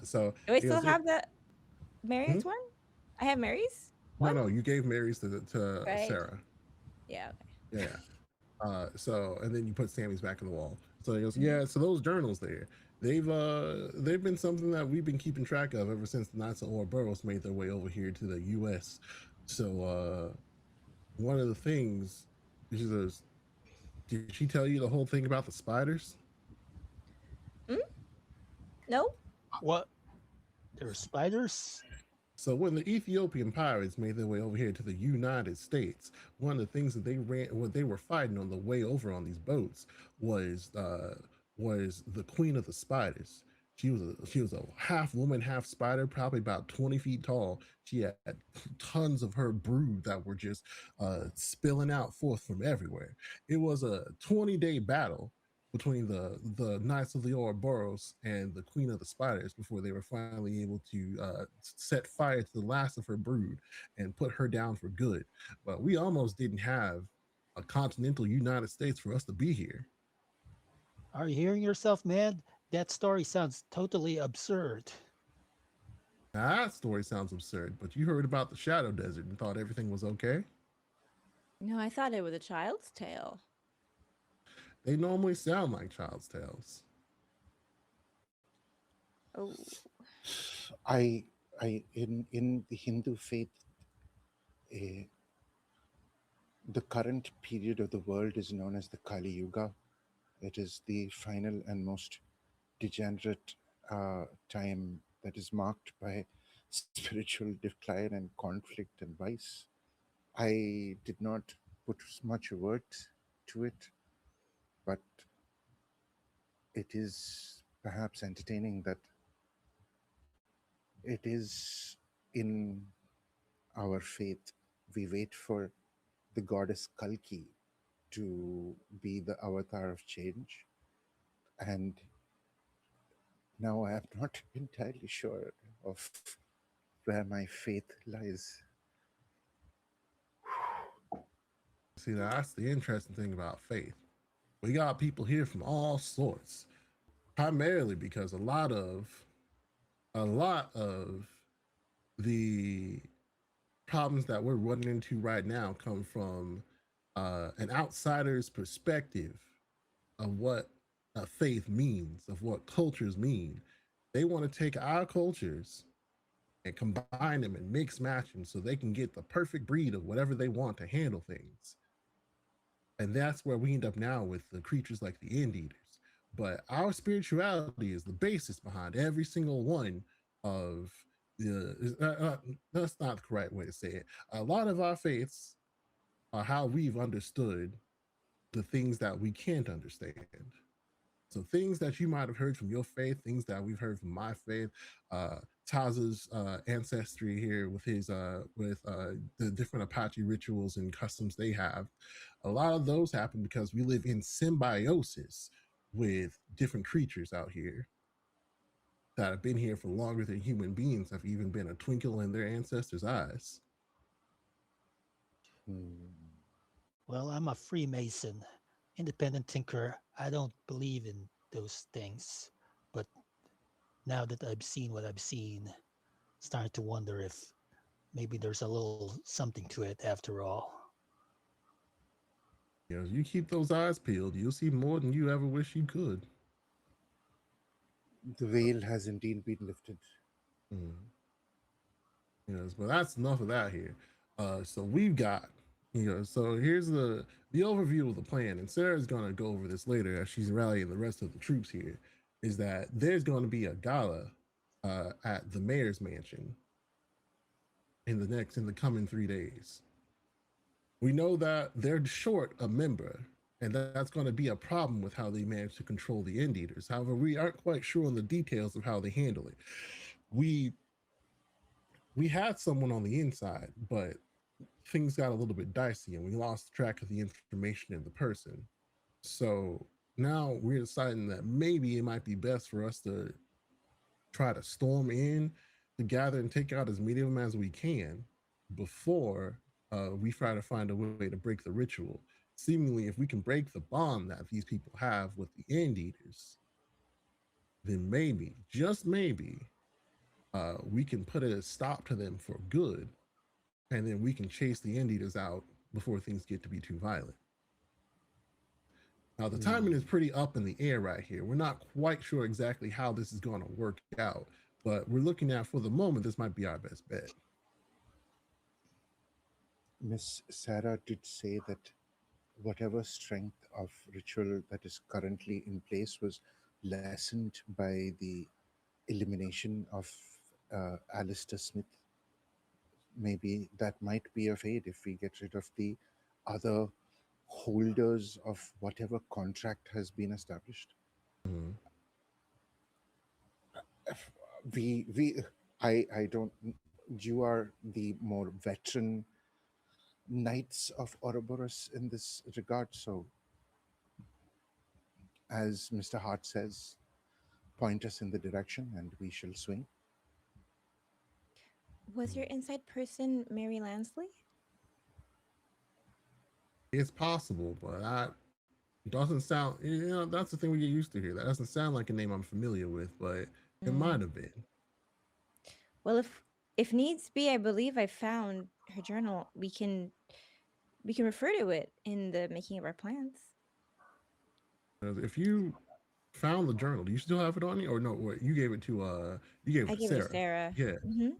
So Do I he still goes, "Yep." have the Hmm? Mary's one? I have Mary's No, one, no, you gave Mary's to right? Sarah. Yeah. Yeah. So and then you put Sammy's back in the wall. So he goes, yeah. So those journals there, they've been something that we've been keeping track of ever since the Knights of Ouroboros made their way over here to the U.S. So one of the things, she says, did she tell you the whole thing about the spiders? Mm? No? What? There are spiders? So when the Ethiopian pirates made their way over here to the United States, one of the things that what they were fighting on the way over on these boats was the queen of the spiders. She was a half woman, half spider, probably about 20 feet tall. She had tons of her brood that were just spilling out forth from everywhere. It was a 20-day battle between the Knights of the Ouroboros and the Queen of the Spiders before they were finally able to set fire to the last of her brood and put her down for good. But we almost didn't have a continental United States for us to be here. Are you hearing yourself, man? That story sounds totally absurd. Now, that story sounds absurd, but you heard about the Shadow Desert and thought everything was okay. No, I thought it was a child's tale. They normally sound like child's tales. Oh. In the Hindu faith, uh, the current period of the world is known as the Kali Yuga. It is the final and most degenerate time that is marked by spiritual decline and conflict and vice. I did not put much words to it, but it is perhaps entertaining that it is in our faith. We wait for the goddess Kalki to be the avatar of change. And now I am not entirely sure of where my faith lies. See, that's the interesting thing about faith. We got people here from all sorts, primarily because a lot of the problems that we're running into right now come from an outsider's perspective of what faith means, of what cultures mean. They want to take our cultures and combine them and mix match them so they can get the perfect breed of whatever they want to handle things. And that's where we end up now with the creatures like the end eaters. But our spirituality is the basis behind every single one of that's not the correct way to say it. A lot of our faiths are how we've understood the things that we can't understand. So things that you might have heard from your faith, things that we've heard from my faith, uh, Taza's ancestry here with his the different Apache rituals and customs they have. A lot of those happen because we live in symbiosis with different creatures out here that have been here for longer than human beings have even been a twinkle in their ancestors' eyes. Hmm. Well, I'm a Freemason, independent thinker. I don't believe in those things. But now that I've seen what I've seen, starting to wonder if maybe there's a little something to it after all. You know, you keep those eyes peeled, you'll see more than you ever wish you could. The veil has indeed been lifted. Mm. Yes, but that's enough of that here. So we've got, so here's the overview of the plan, and Sarah's gonna go over this later as she's rallying the rest of the troops here. Is that there's going to be a gala at the mayor's mansion in the coming 3 days. We know that they're short a member, and that's going to be a problem with how they manage to control the end eaters. However, we aren't quite sure on the details of how they handle it. We we had someone on the inside, but things got a little bit dicey and we lost track of the information and the person. So now we're deciding that maybe it might be best for us to try to storm in to gather and take out as many of them as we can before we try to find a way to break the ritual. Seemingly, if we can break the bond that these people have with the end eaters, then maybe, just maybe, we can put a stop to them for good, and then we can chase the end eaters out before things get to be too violent. Now, the timing is pretty up in the air right here. We're not quite sure exactly how this is going to work out, but we're looking at, for the moment, this might be our best bet. Miss Sarah did say that whatever strength of ritual that is currently in place was lessened by the elimination of Alistair Smith. Maybe that might be a fade if we get rid of the other holders of whatever contract has been established. Mhm. We I don't, you are the more veteran knights of Ouroboros in this regard, so as Mr. Hart says, point us in the direction and we shall swing. Was your inside person Mary Lansley? It's possible, but I doesn't sound. That's the thing we get used to here. That doesn't sound like a name I'm familiar with, but it Mm. might have been. Well, if needs be, I believe I found her journal. We can refer to it in the making of our plans. If you found the journal, do you still have it on you, or no? What you gave it to? You gave it I to gave it to Sarah. Sarah. Yeah, Hmm.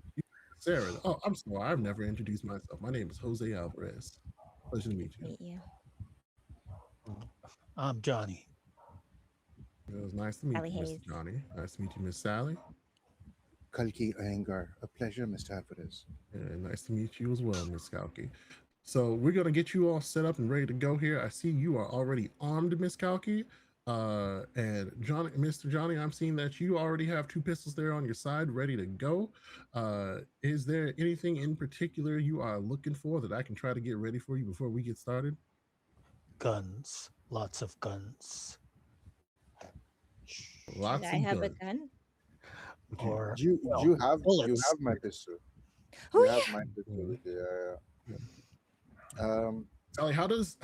Sarah. Oh, I'm sorry. I've never introduced myself. My name is Jose Alvarez. Pleasure to meet you. Meet you, I'm Johnny. It was nice to meet Sally you, Mr. Hayes. Johnny. Nice to meet you, Miss Sally. Kalki Iyengar, a pleasure, Mr. Alvarez. And nice to meet you as well, Miss Kalki. So we're gonna get you all set up and ready to go here. I see you are already armed, Miss Kalki. And Johnny, Mr. Johnny, I'm seeing that you already have two pistols there on your side, ready to go. Is there anything in particular you are looking for that I can try to get ready for you before we get started? Guns. Lots of guns. Should Lots I of have a guns. gun? Okay. Or, You well, you bullets. have my pistol. Oh You have yeah. my pistol Mhm. with you. Yeah. Um, Sally, how does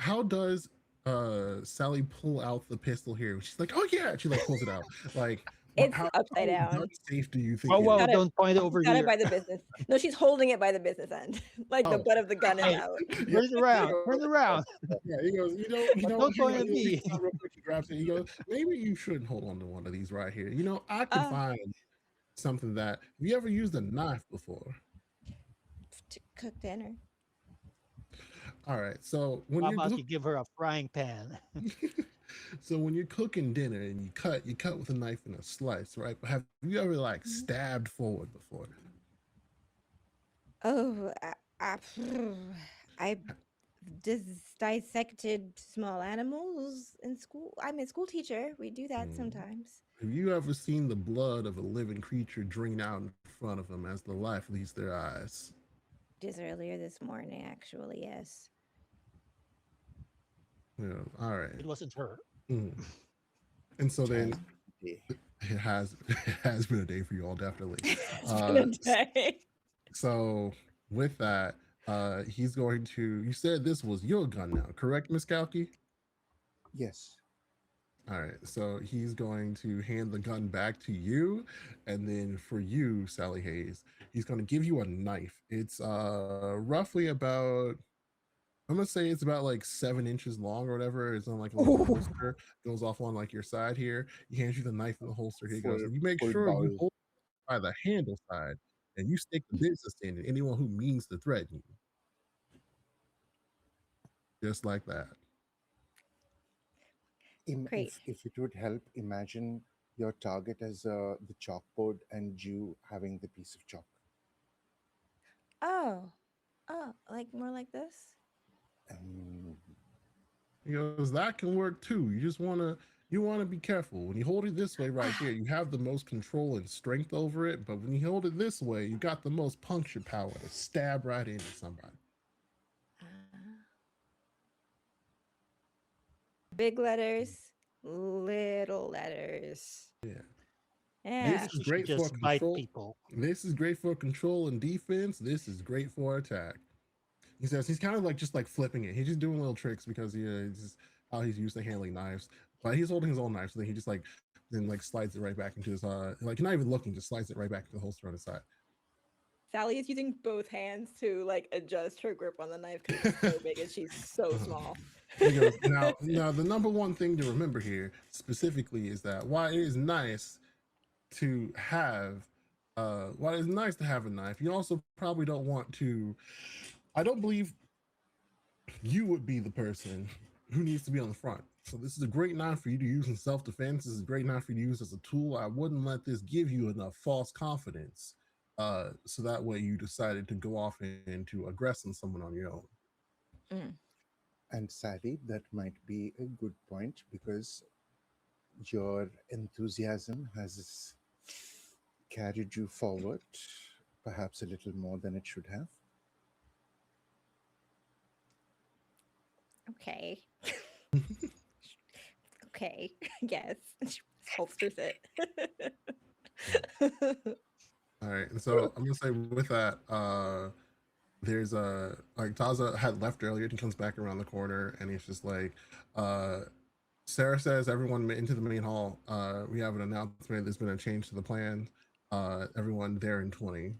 Sally pull out the pistol here? She's like, oh yeah, she like pulls it out. Like, It's how upside gun down. safe do you think Whoa, it whoa, is? Got it. don't point over Got it here. by the business. No, she's holding it by the business end. Like the Oh, butt of the gun is Hey, out. yeah, turn it around. Turn it around. yeah. He goes, But don't hang point on, at he reaches me. out real quick, he grabs it. He goes, maybe you shouldn't hold on to one of these right here. I could Uh, find something that. Have you ever used a knife before? to cook dinner. All right, so when How you're about you give her a frying pan? so when you're cooking dinner and you cut with a knife and a slice, right? But have you ever like Mhm. stabbed forward before? Oh, I dissected small animals in school. I'm a school teacher. We do that Hmm. sometimes. Have you ever seen the blood of a living creature drain out in front of them as the life leaves their eyes? Just earlier this morning, actually, yes. Yeah, all right. It wasn't her. Mhm. And so it then has day. it has been a day for you all, definitely. It's been a day. So with that, he's going to. You said this was your gun now, correct, Miss Kalki? Yes. All right, so he's going to hand the gun back to you, and then for you, Sally Hayes, he's going to give you a knife. It's roughly about, I'm gonna say it's about like 7 inches long or whatever. It's on like a little Ooh. holster, goes off on like your side here. He hands you the knife in the holster. Here he goes, Full and you make full sure you bowl. hold it by the handle side, and you stick the business in it. Anyone who means to threaten you, just like that. Great. If it would help, imagine your target as the chalkboard and you having the piece of chalk. Oh, like more like this? Um, He goes, that can work too. You want to be careful. When you hold it this way right here, you have the most control and strength over it. But when you hold it this way, you got the most puncture power to stab right into somebody. Uh, Big letters, little letters. Yeah. Yeah. This Maybe is she should great for just bite control. people. This is great for control and defense. This is great for attack. He says he's kind of like just like flipping it. He's just doing little tricks because it's just how he's used to handling knives. But he's holding his own knife, so then he just like then like slides it right back into his like not even looking, just slides it right back into the holster on his side. Sally is using both hands to like adjust her grip on the knife because it's so big and she's so small. He goes, now the number one thing to remember here specifically is that while it is nice to have while it's nice to have a knife, you also probably don't want to. I don't believe you would be the person who needs to be on the front. So this is a great knife for you to use in self-defense. This is a great knife for you to use as a tool. I wouldn't let this give you enough false confidence. So that way you decided to go off and to aggress on someone on your own. Mm. And sadly, that might be a good point because your enthusiasm has carried you forward, perhaps a little more than it should have. Okay. Okay. Yes. Holsters it. All right, and so I'm gonna say with that, there's a like Taza had left earlier. He comes back around the corner and he's just like, uh, Sarah says, everyone into the main hall. We have an announcement. There's been a change to the plan. Everyone there in 20.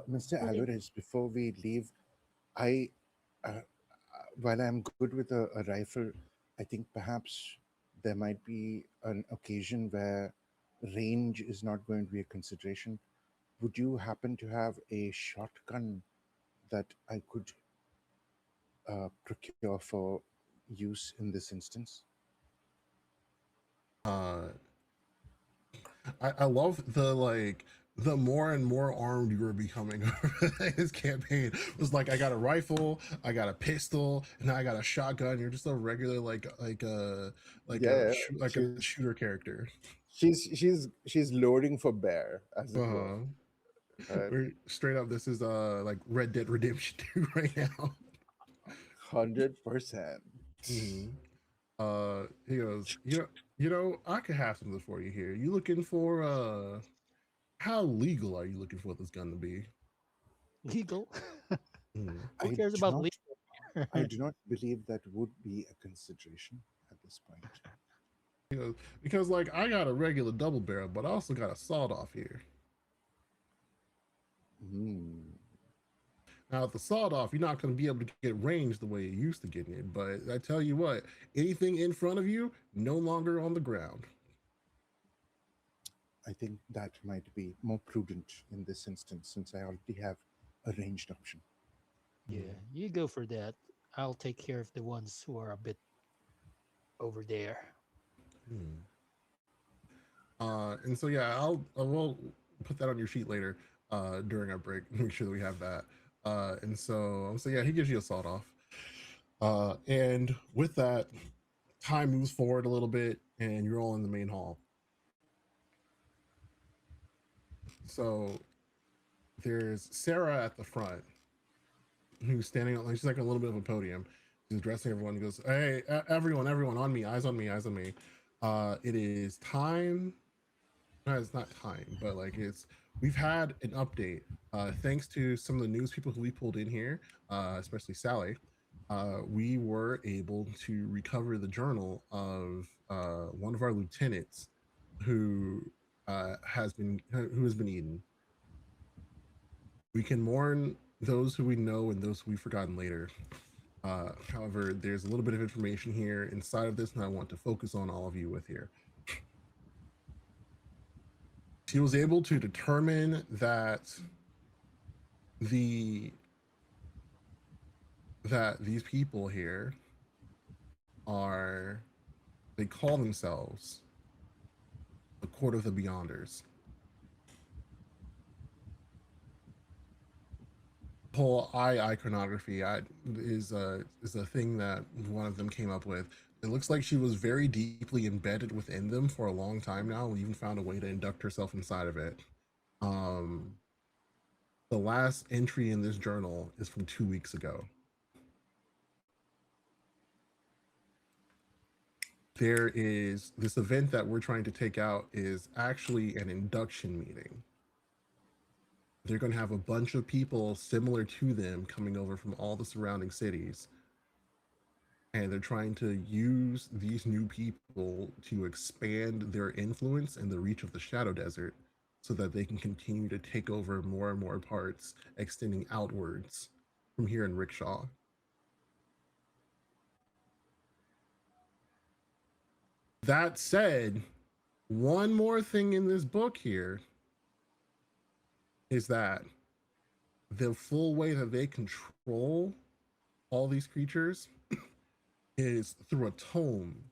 Mr. Really? Alvarez, before we leave, I, while I'm good with a rifle, I think perhaps there might be an occasion where range is not going to be a consideration. Would you happen to have a shotgun that I could procure for use in this instance? Uh, I love the like the more and more armed you were becoming. His campaign was like, I got a rifle, I got a pistol, and now I got a shotgun. You're just a regular Yeah, like a shooter character. she's loading for bear, as it were. Uh-huh. Right? We're straight up. This is like Red Dead Redemption 2 right now. 100%. Mhm. He goes, I could have something for you here. You looking for how legal are you looking for this gun to be? Legal? Mhm. Who I cares do about not I legal? do not believe that would be a consideration at this point. He goes, because like I got a regular double barrel, but I also got a sawed off here. Hmm. Now, with the sawed off, you're not going to be able to get range the way you used to getting it. But I tell you what, anything in front of you, no longer on the ground. I think that might be more prudent in this instance since I already have a ranged option. Yeah, you go for that. I'll take care of the ones who are a bit over there. Hmm. And so yeah, I will put that on your sheet later during our break. Make sure that we have that. And so yeah, he gives you a sawed off. And with that, time moves forward a little bit, and you're all in the main hall. So there's Sarah at the front, who's standing on, like, she's like a little bit of a podium. She's addressing everyone. He goes, "Hey, everyone, on me, eyes on me, eyes on me. It is time. No, it's not time, but like we've had an update. Thanks to some of the news people who we pulled in here, especially Sally. We were able to recover the journal of one of our lieutenants who who has been eaten. We can mourn those who we know and those who we've forgotten later. However, there's a little bit of information here inside of this, and I want to focus on all of you with here. She was able to determine that the that these people here are they call themselves the Court of the Beyonders. Whole eye iconography is a thing that one of them came up with. It looks like she was very deeply embedded within them for a long time now, and even found a way to induct herself inside of it. Um, the last entry in this journal is from 2 weeks ago. There is this event that we're trying to take out is actually an induction meeting. They're going to have a bunch of people similar to them coming over from all the surrounding cities, and they're trying to use these new people to expand their influence and the reach of the Shadow Desert so that they can continue to take over more and more parts, extending outwards from here in Rickshaw. That said, one more thing in this book here is that the full way that they control all these creatures is through a tome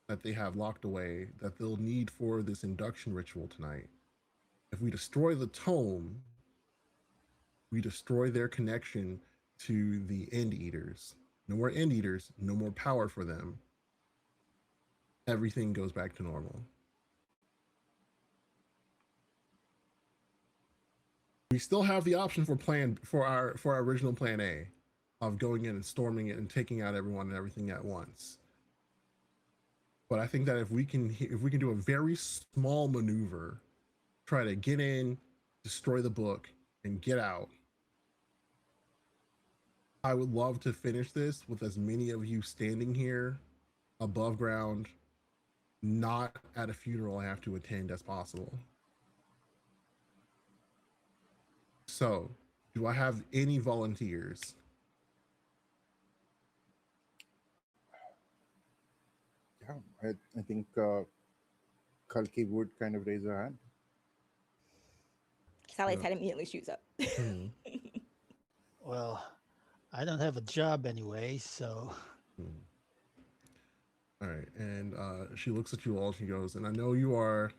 that they have locked away that they'll need for this induction ritual tonight. If we destroy the tome, we destroy their connection to the end eaters. No more end eaters, no more power for them. Everything goes back to normal. We still have the option for our original plan A of going in and storming it and taking out everyone and everything at once. But I think that if we can do a very small maneuver, try to get in, destroy the book, and get out, I would love to finish this with as many of you standing here above ground, not at a funeral I have to attend as possible. So, do I have any volunteers? Yeah, I think Kalki would kind of raise her hand. Sally's head immediately shoots up. Mhm. Well, I don't have a job anyway, so All right, and she looks at you all. She goes, "And I know you are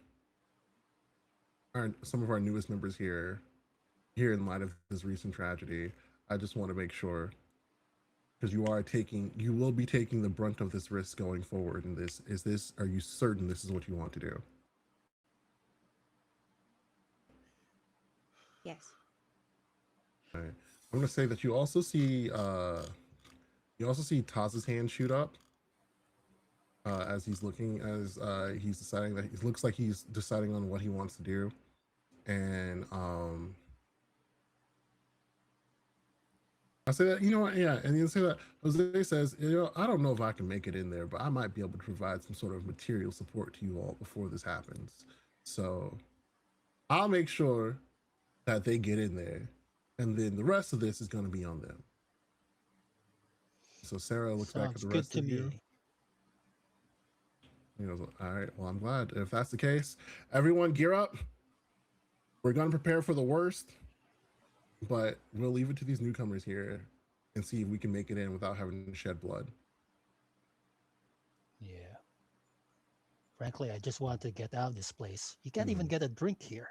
some of our newest members here in light of this recent tragedy. I just want to make sure, because you will be taking the brunt of this risk going forward. And are you certain this is what you want to do?" Yes. All right. I'm going to say that you also see Taz's hand shoot up as he's he's deciding that it looks like he's deciding on what he wants to do, and I say that, you know what, yeah, and you say that Jose says, I don't know if I can make it in there, but I might be able to provide some sort of material support to you all before this happens. So I'll make sure that they get in there, and then the rest of this is going to be on them. So Sarah looks back at sounds the good rest to of you. me. He goes, all right, well, I'm glad. If that's the case, everyone gear up. We're going to prepare for the worst, but we'll leave it to these newcomers here and see if we can make it in without having to shed blood. Yeah. Frankly, I just want to get out of this place. You can't even get a drink here.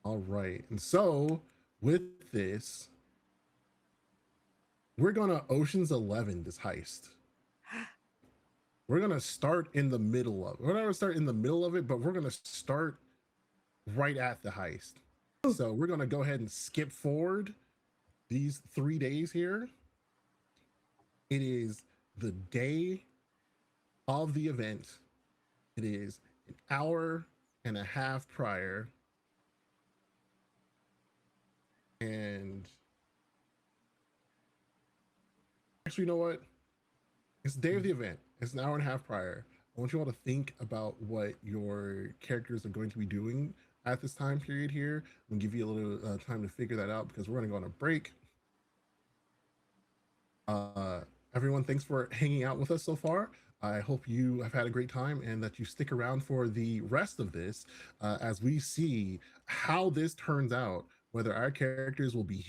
All right. And so with this, we're going to Ocean's 11 this heist. We're going to start in the middle of it. We're not going to start in the middle of it, but we're going to start right at the heist. So we're going to go ahead and skip forward these 3 days here. It is the day of the event. It is an hour and a half prior. And actually, you know what? It's the day of the event. It's an hour and a half prior. I want you all to think about what your characters are going to be doing at this time period here. I'm going to give you a little time to figure that out because we're going to go on a break. Everyone, thanks for hanging out with us so far. I hope you have had a great time and that you stick around for the rest of this as we see how this turns out, whether our characters will be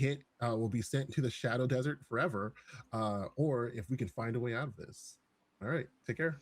sent to the Shadow Desert forever, or if we can find a way out of this. All right, take care.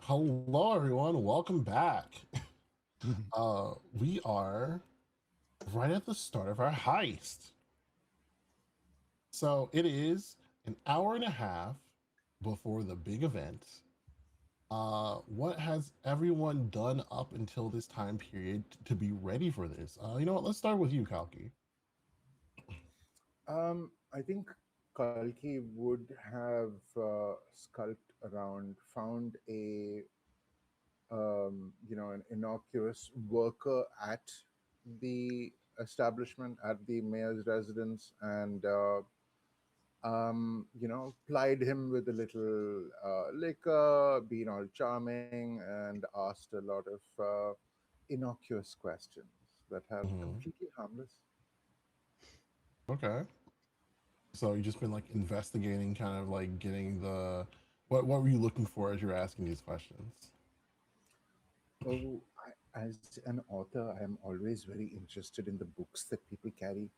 Hello, everyone. Welcome back. We are right at the start of our heist. So it is an hour and a half before the big event. What has everyone done up until this time period to be ready for this? You know what? Let's start with you, Kalki. I think Kalki would have skulked around, found an innocuous worker at the establishment, at the mayor's residence, and plied him with a little liquor, been all charming, and asked a lot of innocuous questions that have Mhm. completely harmless. Okay. So you just been like investigating, kind of like getting the what were you looking for as you're asking these questions? Oh, as an author, I am always very interested in the books that people carry.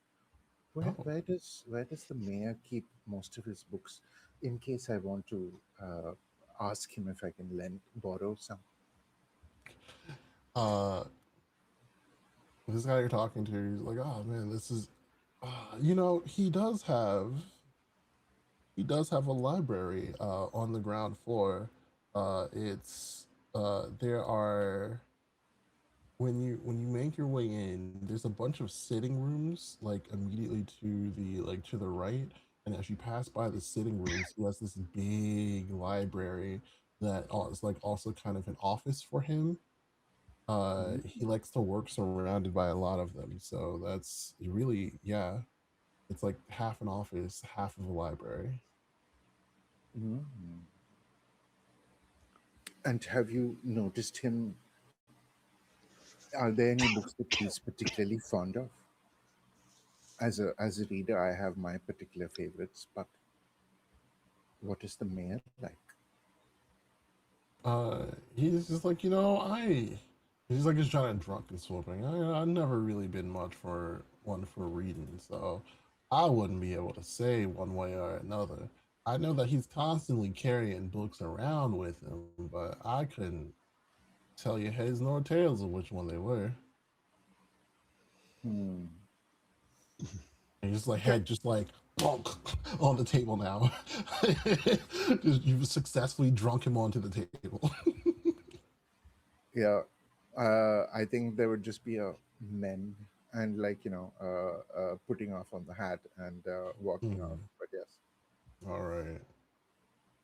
Where, Oh. where does where does the mayor keep most of his books? In case I want to ask him if I can borrow some. Uh this guy you're talking to, he's like, oh man, this is he does have a library on the ground floor. It's there are when you make your way in, there's a bunch of sitting rooms like immediately to the right, and as you pass by the sitting rooms, he has this big library that is like also kind of an office for him. He Mm-hmm. likes to work surrounded by a lot of them, so that's really, yeah, it's like half an office, half of a library. Mm-hmm. And have you noticed him? Are there any books that he's particularly fond of? As a reader, I have my particular favorites, but what is the mayor like? uh he's just like, he's like just trying to drunk and swooping. I've never really been much for one for reading, so I wouldn't be able to say one way or another. I know that he's constantly carrying books around with him, but I couldn't tell you heads nor tails of which one they were. Hmm. And just like Okay. head just like bonk on the table now. You've successfully drunk him onto the table. Yeah. I think there would just be a men and putting off on the hat and walking off. Hmm. But yes. All right.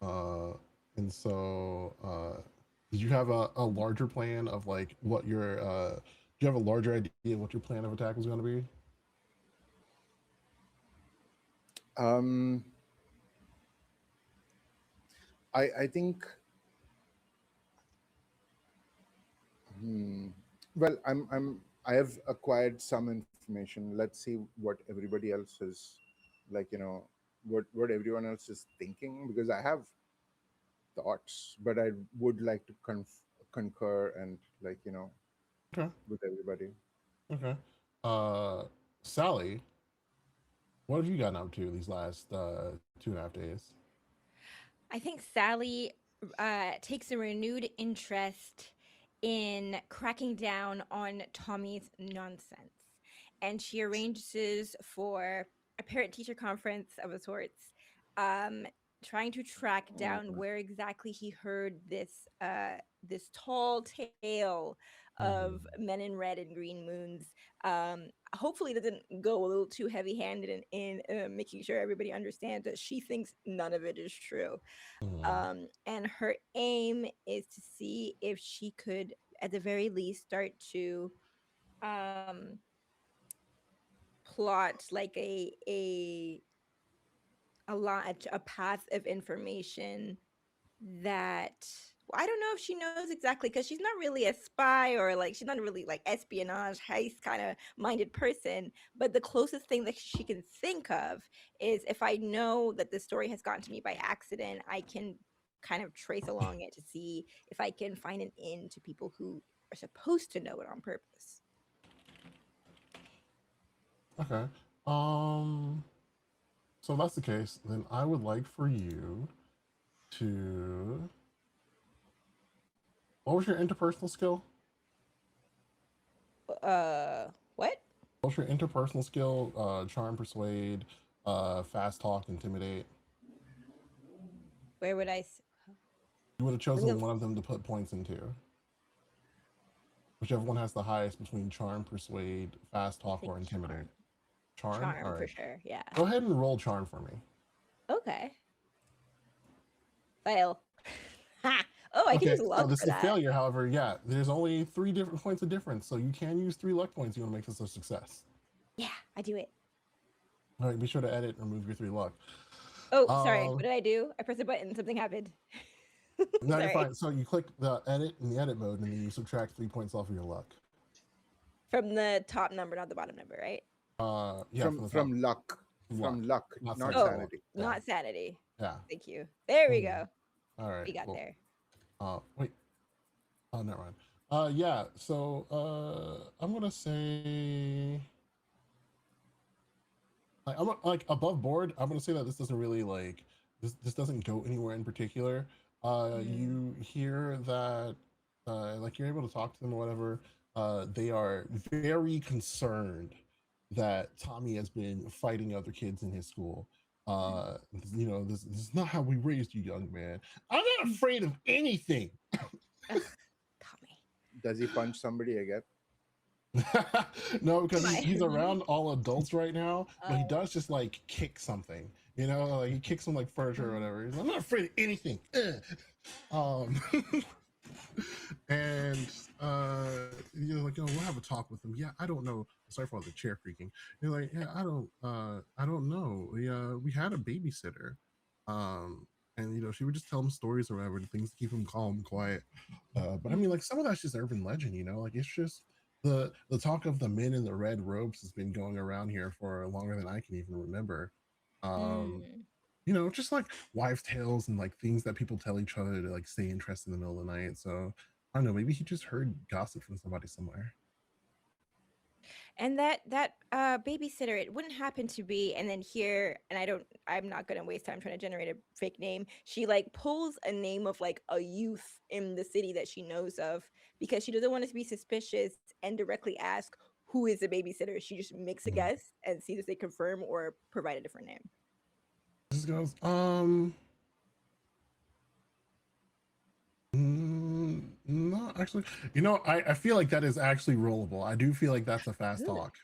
Uh, and so, did you have a larger plan of like what your do you have a larger idea of what your plan of attack was going to be? Um, I think. Hmm, well, I have acquired some information. Let's see what everybody else is like. What everyone else is thinking because I have thoughts, but I would like to concur and Okay. with everybody. Okay. Uh, Sally, what have you gotten up to these last 2.5 days? I think Sally takes a renewed interest in cracking down on Tommy's nonsense. And she arranges for a parent teacher conference of a sorts, um, trying to track down where exactly he heard this tall tale of Hmm. men in red and green moons. Hopefully, it doesn't go a little too heavy handed in making sure everybody understands that she thinks none of it is true. Hmm. And her aim is to see if she could, at the very least, start to um, plot like a path of information that, well, I don't know if she knows exactly because she's not really a spy or like she's not really like espionage heist kind of minded person, but the closest thing that she can think of is if I know that the story has gotten to me by accident, I can kind of trace along it to see if I can find an in to people who are supposed to know it on purpose. Okay. Um. So if that's the case, then I would like for you to What was your interpersonal skill? What? What's your interpersonal skill? Charm, persuade, fast talk, intimidate. Where would I? You would have Let me chosen look. one of them to put points into. Whichever one has the highest between charm, persuade, fast I talk, think or intimidate. charm. Charm. All Charm for right. sure. Yeah. Go ahead and roll charm for me. Okay. Fail. Ha! Oh, I can Okay, use so luck this for is a that. failure. However, yeah, there's only 3 different points of difference, so you can use 3 luck points. You want to make this a success. Yeah, I do it. All right, be sure to edit and remove your 3 luck. Oh, sorry. What Um, did I do? I pressed a button. Something happened. no, you're Sorry. fine. So you click the edit in the edit mode, and then you subtract 3 points off of your luck. From the top number, not the bottom number, right? Yeah, from the top. From luck, Luck, not sanity. Oh, sanity. Yeah. not sanity. Yeah. Thank you. There we Mhm. go. All right. We got Cool. there. Wait. Oh, never mind. Yeah. So, I'm gonna say, I'm like above board. I'm gonna say that this doesn't really like this doesn't go anywhere in particular. Mm. You hear that, like you're able to talk to them or whatever. They are very concerned that Tommy has been fighting other kids in his school. Uh, this is not how we raised you, young man. I'm not afraid of anything. Ugh, Tommy. Does he punch somebody again? No, because Why? he's around all adults right now, but he Oh. does just like kick something, like he kicks some like furniture or whatever. He's like, I'm not afraid of anything. Um, and like, we'll have a talk with him. Yeah, I don't know. Sorry for all the chair creaking. You're like, yeah, I don't know. We had a babysitter, and she would just tell him stories or whatever, things to keep him calm, quiet. But I mean, like some of that's just urban legend, like it's just the talk of the men in the red robes has been going around here for longer than I can even remember. Um, Mm. just like wives' tales and like things that people tell each other to like stay interested in the middle of the night. So I don't know, maybe he just heard gossip from somebody somewhere. And that babysitter, it wouldn't happen to be, and then here, and I'm not gonna waste time trying to generate a fake name. She like pulls a name of like a youth in the city that she knows of because she doesn't want us to be suspicious and directly ask who is the babysitter. She just makes a Mhm. guess and sees if they confirm or provide a different name. Just goes, no, actually, I feel like that is actually rollable. I do feel like that's a fast Ooh. talk.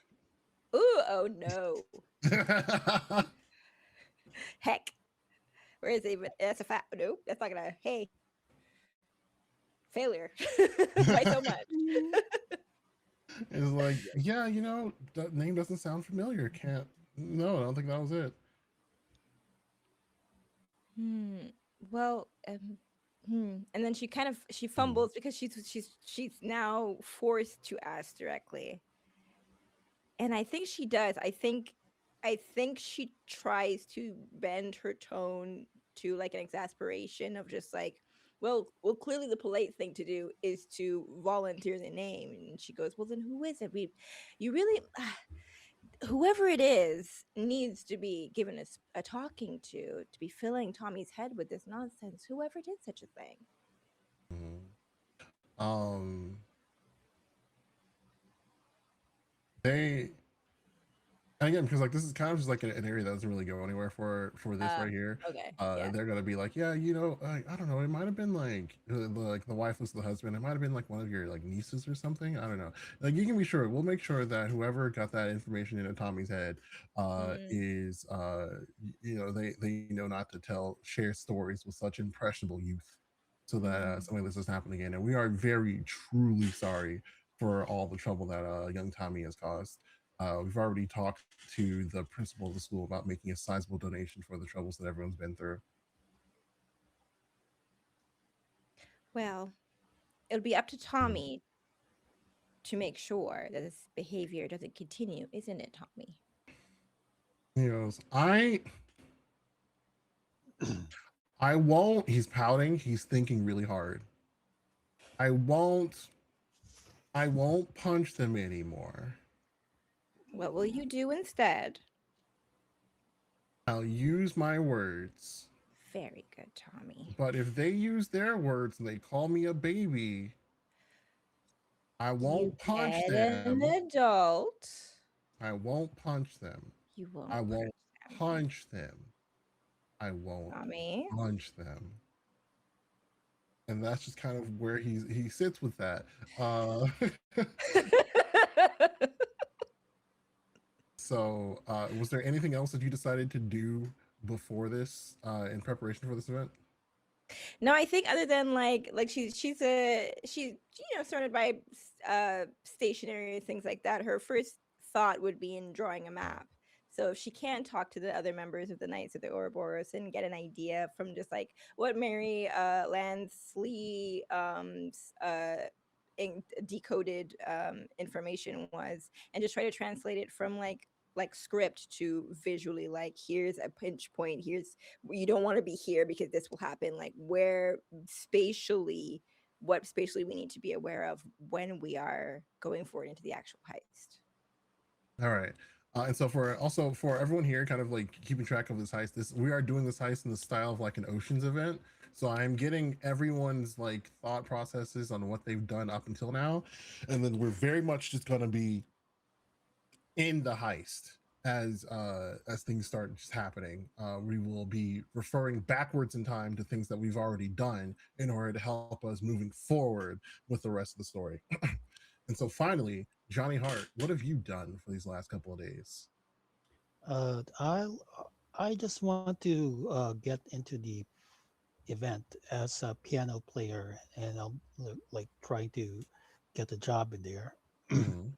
Ooh, oh no. Heck. Where is it even? That's a fat. Nope, that's not gonna. Hey. Failure. By so much. It's like, yeah, that name doesn't sound familiar. Can't, no, I don't think that was it. Hmm. Well, and then she fumbles because she's now forced to ask directly. And I think she does. I think she tries to bend her tone to like an exasperation of just like, well, clearly the polite thing to do is to volunteer the name. And she goes, well, then who is it? You really, whoever it is needs to be given a talking to be filling Tommy's head with this nonsense. Whoever did such a thing. Mhm. Um, they again, because like this is kind of just like an area that doesn't really go anywhere for this right here. Okay. Yeah. They're gonna be like, yeah, I don't know, it might have been like the wife was the husband. It might have been like one of your like nieces or something. I don't know. Like you can be sure. We'll make sure that whoever got that information into Tommy's head Mm, is they know not to share stories with such impressionable youth, so that mm. something like this doesn't happen again. And we are very truly sorry for all the trouble that young Tommy has caused. We've already talked to the principal of the school about making a sizable donation for the troubles that everyone's been through. Well, it'll be up to Mm. Tommy to make sure that this behavior doesn't continue, isn't it, Tommy? He goes, I won't. He's pouting. He's thinking really hard. I won't. I won't punch them anymore. What will you do instead? I'll use my words. Very good, Tommy. But if they use their words and they call me a baby, I You won't punch get them. an adult. I won't punch them. You won't I punch won't them, punch them. I won't Tommy. punch them. And that's just kind of where he sits with that. So, was there anything else that you decided to do before this, in preparation for this event? No, I think other than like she's surrounded by stationery things like that. Her first thought would be in drawing a map. So if she can talk to the other members of the Knights of the Ouroboros and get an idea from just like what Mary Lansley decoded information was, and just try to translate it from like script to visually, like here's a pinch point, here's you don't want to be here because this will happen, like where spatially, what spatially we need to be aware of when we are going forward into the actual heist. All right. And so for everyone here, kind of like keeping track of this heist, we are doing this heist in the style of like an Oceans event. So I'm getting everyone's like thought processes on what they've done up until now, and then we're very much just gonna be in the heist as things start just happening. We will be referring backwards in time to things that we've already done in order to help us moving forward with the rest of the story. And so finally, Johnny Hart, what have you done for these last couple of days? Uh, I I just want to get into the event as a piano player, and I'm like trying to get a job in there. Mhm.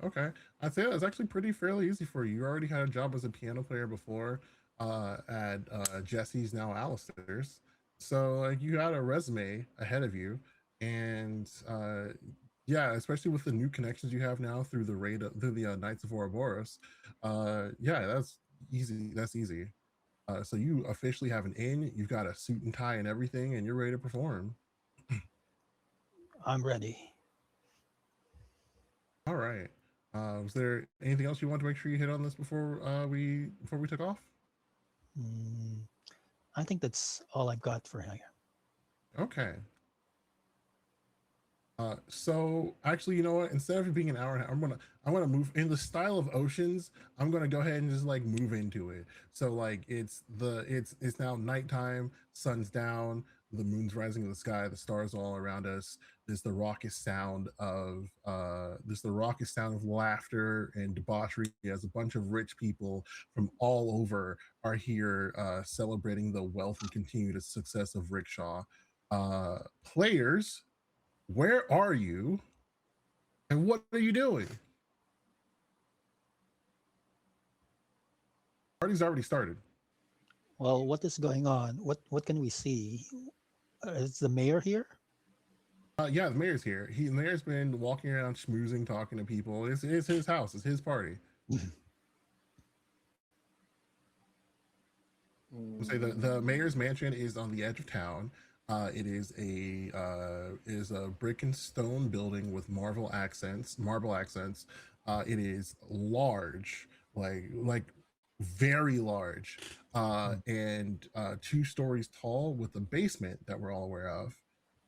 Okay, I'd say that's actually pretty fairly easy for you. You already had a job as a piano player before at Jesse's, now Alistair's. So like you had a resume ahead of you, and yeah, especially with the new connections you have now through the Knights of Ouroboros. Yeah, that's easy. That's easy. So you officially have an in. You've got a suit and tie and everything, and you're ready to perform. I'm ready. All right. Was there anything else you want to make sure you hit on this before we took off? Mm, I think that's all I've got for now. Okay. So actually, you know what? Instead of it being an hour and a half, I'm gonna move in the style of Oceans. I'm gonna go ahead and just like move into it. So like it's now nighttime, sun's down, the moon's rising in the sky, the stars all around us. There's the raucous sound of laughter and debauchery as a bunch of rich people from all over are here celebrating the wealth and continued success of Rickshaw. Players, where are you and what are you doing? Party's already started. Well, what is going on? What can we see? Is the mayor here? Yeah, the mayor's here. The mayor's been walking around schmoozing, talking to people. It's his house. It's his party. I'll say the mayor's mansion is on the edge of town. It is a brick and stone building with marble accents. It is large, like very large, and 2 stories tall with a basement that we're all aware of.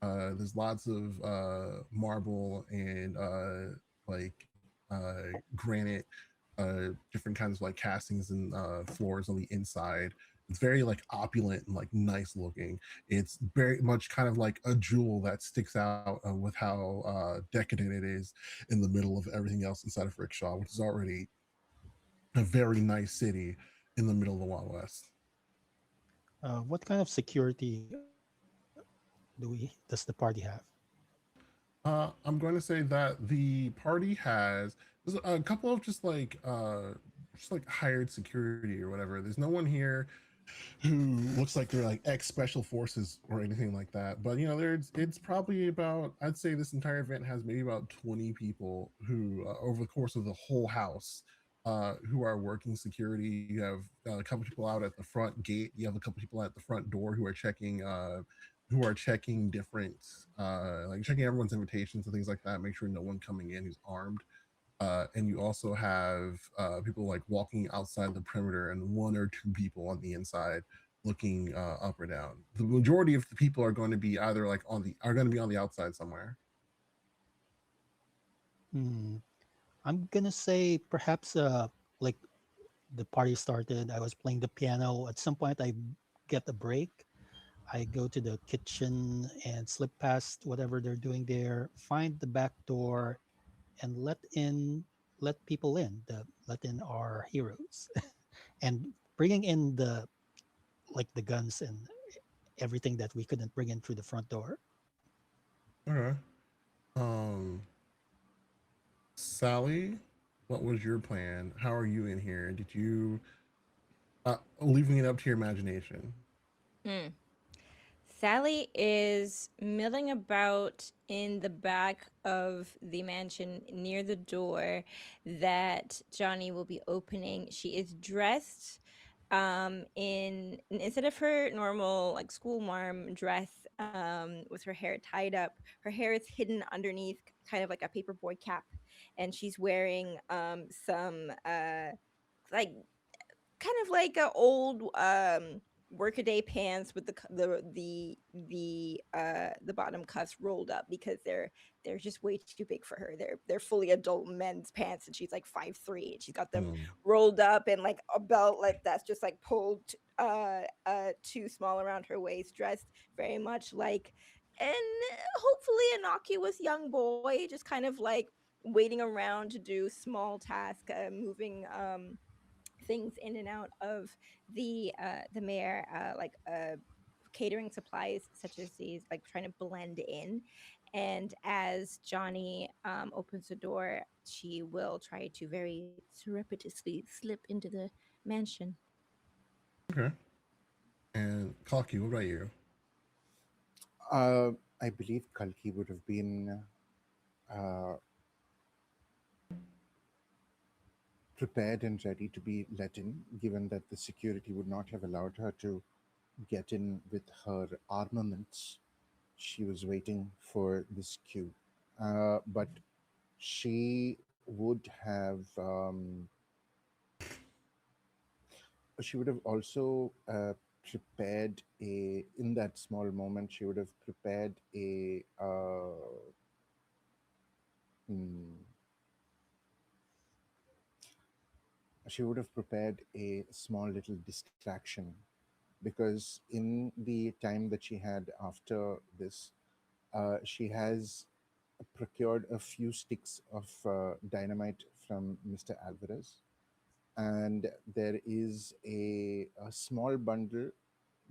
There's lots of marble and like granite, different kinds of like castings and floors on the inside. It's very like opulent and like nice looking. It's very much kind of like a jewel that sticks out with how decadent it is in the middle of everything else inside of Rickshaw, which is already a very nice city in the middle of the Wild West. What kind of security does the party have? I'm going to say that the party has there's a couple of just like hired security or whatever. There's no one here who looks like they're like ex special forces or anything like that. But you know, there's it's probably about I'd say this entire event has maybe about 20 people who over the course of the whole house who are working security. You have a couple people out at the front gate. You have a couple people at the front door who are checking different like checking everyone's invitations and things like that. Make sure no one coming in who's armed. And you also have people like walking outside the perimeter and 1 or 2 people on the inside looking up or down. The majority of the people are going to be either like are going to be on the outside somewhere. Hmm. I'm gonna say perhaps like the party started. I was playing the piano. At some point, I get a break. I go to the kitchen and slip past whatever they're doing there, find the back door, and let people in. Let in our heroes, and bringing in the guns and everything that we couldn't bring in through the front door. Okay. Um, Sally, what was your plan? How are you in here? Did you leaving it up to your imagination? Hmm. Sally is milling about in the back of the mansion near the door that Johnny will be opening. She is dressed in instead of her normal like school marm dress with her hair tied up, her hair is hidden underneath kind of like a paperboy cap, and she's wearing some like kind of like a old workaday pants with the bottom cuffs rolled up because they're just way too big for her. They're fully adult men's pants, and she's like 5'3", and she's got them Hmm. rolled up and like a belt like that's just like pulled too small around her waist, dressed very much like an hopefully innocuous young boy, just kind of like waiting around to do small tasks, moving things in and out of the mayor, catering supplies such as these, like trying to blend in. And as Johnny opens the door, she will try to very surreptitiously slip into the mansion. Okay. And Kalki, what about you? Uh, I believe Kalki would have been uh, prepared and ready to be let in, given that the security would not have allowed her to get in with her armaments. She was waiting for this cue. But she would have also prepared in that small moment, she would have prepared hmm, she would have prepared a small little distraction, because in the time that she had after this, she has procured a few sticks of dynamite from Mr. Alvarez, and there is a small bundle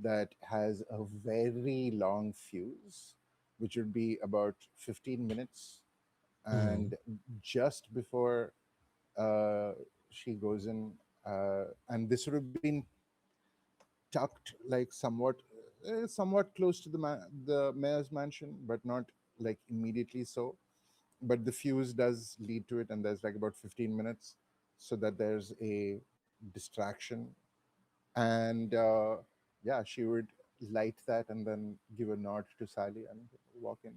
that has a very long fuse, which would be about 15 minutes. Hmm. And just before uh, she goes in, and this would have been tucked like somewhat close to the mayor's mansion, but not like immediately so. But the fuse does lead to it, and there's like about 15 minutes, so that there's a distraction. And yeah, she would light that and then give a nod to Sally and walk in.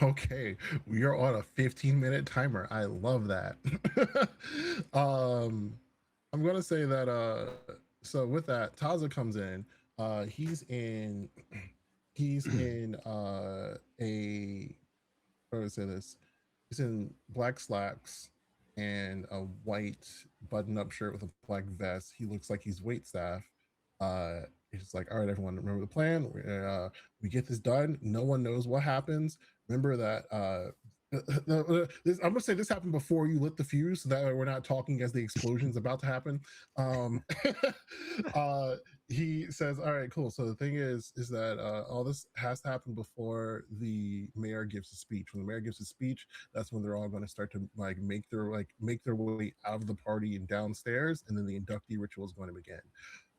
Okay, we are on a 15-minute timer. I love that. um, I'm gonna say that. So with that, Taza comes in. He's in. He's in a. How do I say this? He's in black slacks and a white button-up shirt with a black vest. He looks like he's wait staff. He's like, all right, everyone, remember the plan. We get this done. No one knows what happens. Remember that. I'm gonna say this happened before you lit the fuse, so that way we're not talking as the explosion's about to happen. Um, uh, he says, "All right, cool. So the thing is that all this has to happen before the mayor gives a speech. When the mayor gives a speech, that's when they're all going to start to make their way out of the party and downstairs, and then the inductee ritual is going to begin.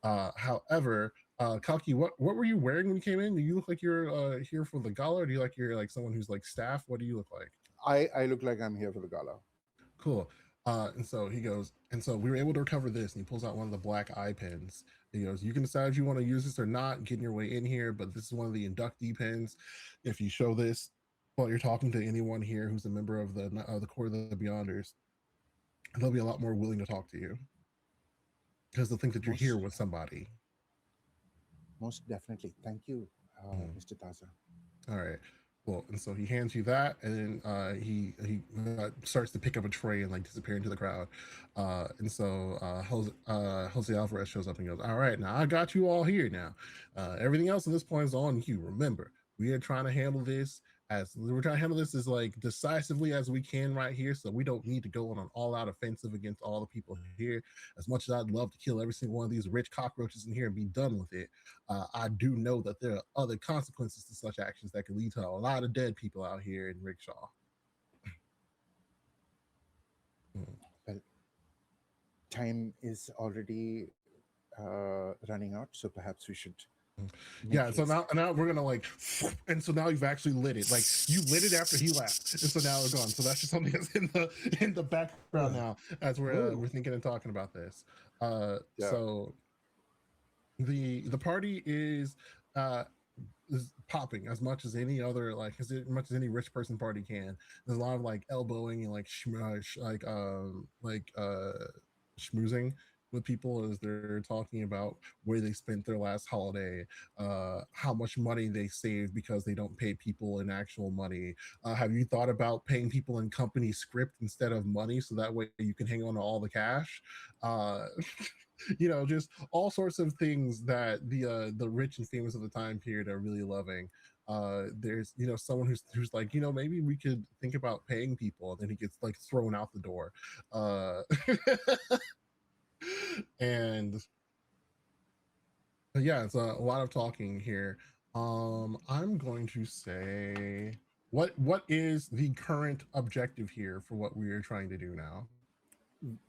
However, Kalki, what were you wearing when you came in? Do you look like you're here for the gala, or do you like you're like someone who's like staff? What do you look like? I look like I'm here for the gala. Cool. And so he goes, and so we were able to recover this. And he pulls out one of the black eye pins. He goes, you can decide if you want to use this or not, getting your way in here, but this is one of the inductee pins. If you show this while you're talking to anyone here who's a member of the core of the Beyonders, they'll be a lot more willing to talk to you because they'll think that you're here Most with somebody. most definitely. Thank you, Mm. Mr. Taza. All right. Well, and so he hands you that, and then he starts to pick up a tray and like disappear into the crowd. Jose Alvarez shows up and goes, "All right, now I got you all here. Now, everything else at this point is on you. Remember, we are trying to handle this as like decisively as we can right here. So we don't need to go on an all-out offensive against all the people here. As much as I'd love to kill every single one of these rich cockroaches in here and be done with it, I do know that there are other consequences to such actions that could lead to a lot of dead people out here in Rickshaw." Mm. Well, time is already running out, so perhaps we should make Yeah, and so haste. now we're gonna like, and so now you've actually lit it. Like you lit it after he left, and so now we're gone. So that's just something that's in the background now as we're Ooh, thinking and talking about this. yeah. So the party uh is popping as much as any other like as much as any rich person party can. There's a lot of like elbowing and like schmoozing with people as they're talking about where they spent their last holiday, how much money they saved because they don't pay people in actual money. Have you thought about paying people in company script instead of money so that way you can hang on to all the cash? Uh, just all sorts of things that the rich and famous of the time period are really loving. There's someone who's like, maybe we could think about paying people, and then he gets like thrown out the door. uh and yeah, it's a lot of talking here. I'm going to say, what is the current objective here for what we are trying to do now?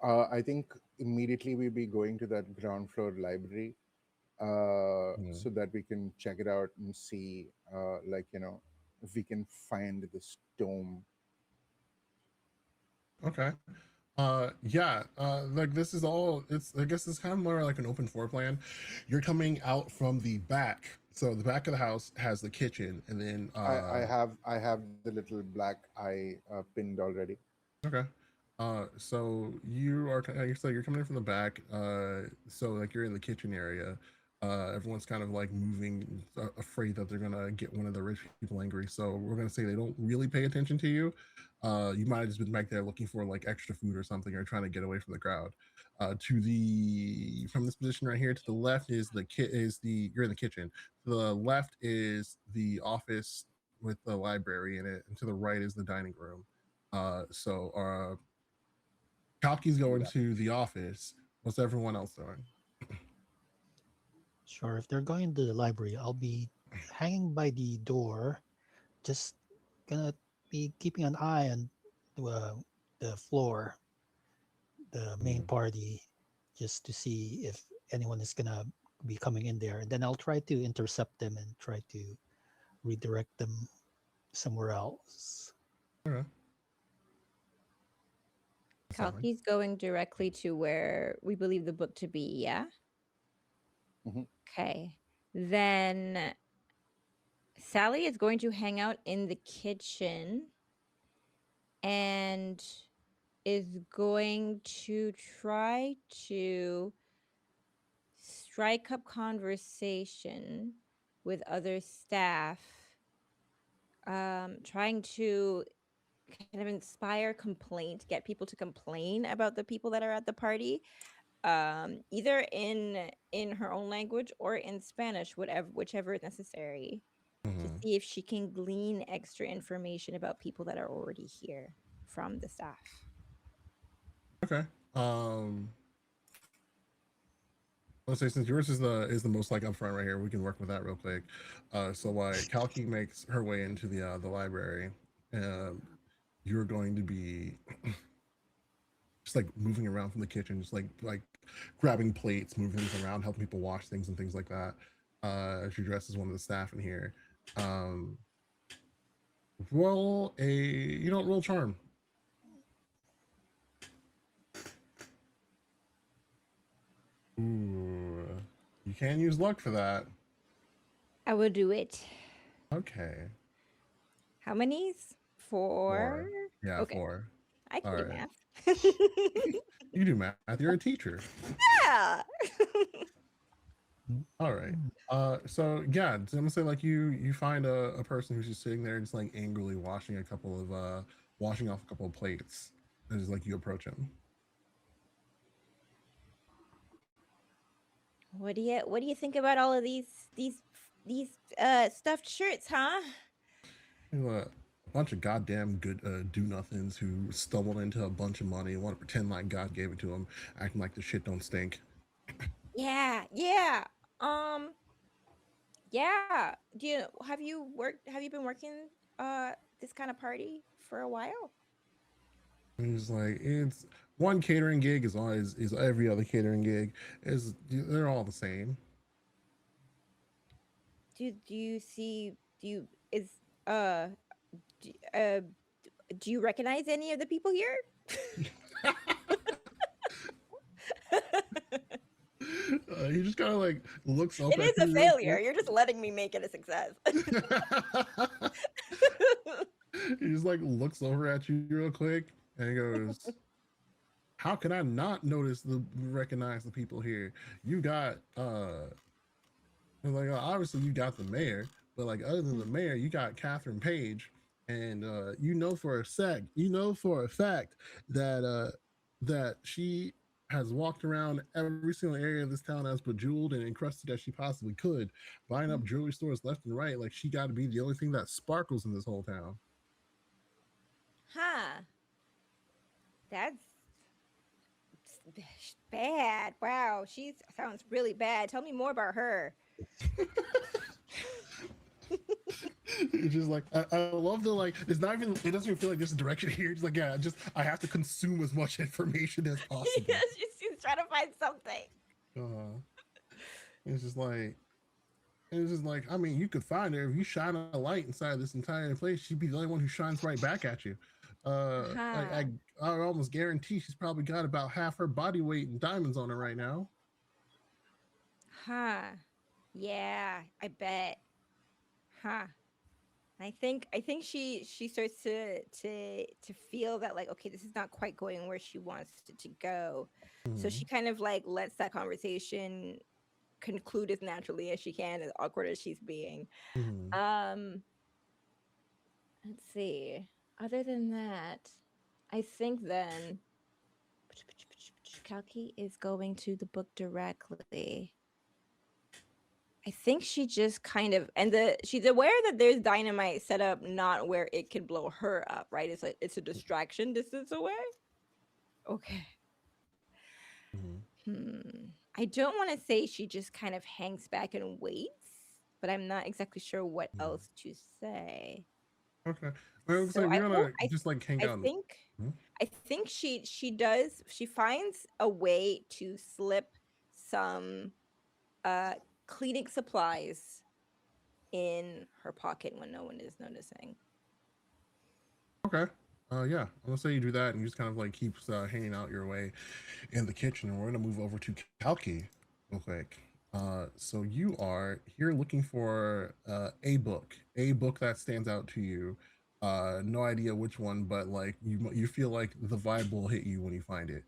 I think immediately we'll be going to that ground floor library Hmm. so that we can check it out and see, like, if we can find this tome. Okay. Yeah, like this is all, it's, I guess it's kind of more like an open floor plan. You're coming out from the back. So the back of the house has the kitchen, and then I have the little black eye pinned already. okay. So you're coming in from the back. So like you're in the kitchen area. Everyone's kind of like moving, afraid that they're gonna get one of the rich people angry. So we're gonna say they don't really pay attention to you. You might have just been back there looking for like extra food or something, or trying to get away from the crowd. From this position right here to the left is you're in the kitchen. To the left is the office with the library in it, and to the right is the dining room. Kalki's going Yeah. to the office. What's everyone else doing? Sure, if they're going to the library, I'll be hanging by the door, just gonna be keeping an eye on uh, the floor, the main Mm, party, just to see if anyone is gonna be coming in there. And then I'll try to intercept them and try to redirect them somewhere else. okay. Sally. Kalki's going directly to where we believe the book to be, yeah? Hmm. Okay. Then Sally is going to hang out in the kitchen and is going to try to strike up conversation with other staff, trying to kind of inspire complaint, get people to complain about the people that are at the party, either in her own language or in Spanish, whichever is necessary, to Hmm. see if she can glean extra information about people that are already here from the staff. Okay. Let's say since yours is the most like upfront right here, we can work with that real quick. So like Kalki makes her way into the library. Um, you're going to be just like moving around from the kitchen, just like grabbing plates, moving things around, helping people wash things and things like that. She dresses one of the staff in here. Um, roll charm. Ooh, you can use luck for that. I will do it. Okay, How many's? Four? 4. Yeah, Okay, 4. I can All do right. math. You do math. You're a teacher. Yeah. All right. So yeah, I'm gonna say like you find a person who's just sitting there, just like angrily washing off a couple of plates, and just like you approach him. What do you think about all of these stuffed shirts, huh? You a bunch of goddamn good do nothings who stumbled into a bunch of money and want to pretend like God gave it to them, acting like the shit don't stink. Yeah, yeah. Um, yeah. Have you been working this kind of party for a while? And he's like, it's one catering gig is always is every other catering gig is they're all the same. Do you see do you is uh do, uh do you recognize any of the people here? He just kind of like looks up It at is a you real failure. quick. You're just letting me make it a success. He just like looks over at you real quick and he goes, "How can I not recognize the people here? You got like obviously you got the mayor, but like other than the mayor, you got Catherine Page, and you know for a fact that that she has walked around every single area of this town as bejeweled and encrusted as she possibly could, buying up jewelry stores left and right. Like she got to be the only thing that sparkles in this whole town." Huh. That's bad. Wow. She sounds really bad. Tell me more about her. It's just like I love the like. It's not even. It doesn't even feel like there's a direction here. It's like yeah, just I have to consume as much information as possible. Yes, she's trying to find something. Uh, it's just like I mean, you could find her if you shine a light inside this entire place. She'd be the only one who shines right back at you. Uh, I, Huh. I I almost guarantee she's probably got about half her body weight in diamonds on her right now. Huh. Yeah, I bet. Huh. I think she starts to feel that like okay, this is not quite going where she wants it to go. So she Mhm, kind of like lets that conversation conclude as naturally as she can, as awkward as she's being. mhm. Um, let's see. Other than that, I think then Kalki is going to the book directly. I think she just kind of she's aware that there's dynamite set up not where it could blow her up, right? It's a distraction distance away. Okay. Mhm. I don't want to say she just kind of hangs back and waits, but I'm not exactly sure what Mhm. else to say. Okay, well, it looks So like we're gonna just like hang I out. think Mhm. I think she finds a way to slip some uh cleaning supplies in her pocket when no one is noticing. Okay. Yeah, I'm gonna say you do that, and you just kind of like keeps hanging out your way in the kitchen, and we're gonna move over to Kalki real quick. So you are here looking for a book that stands out to you. No idea which one, but like you feel like the vibe will hit you when you find it.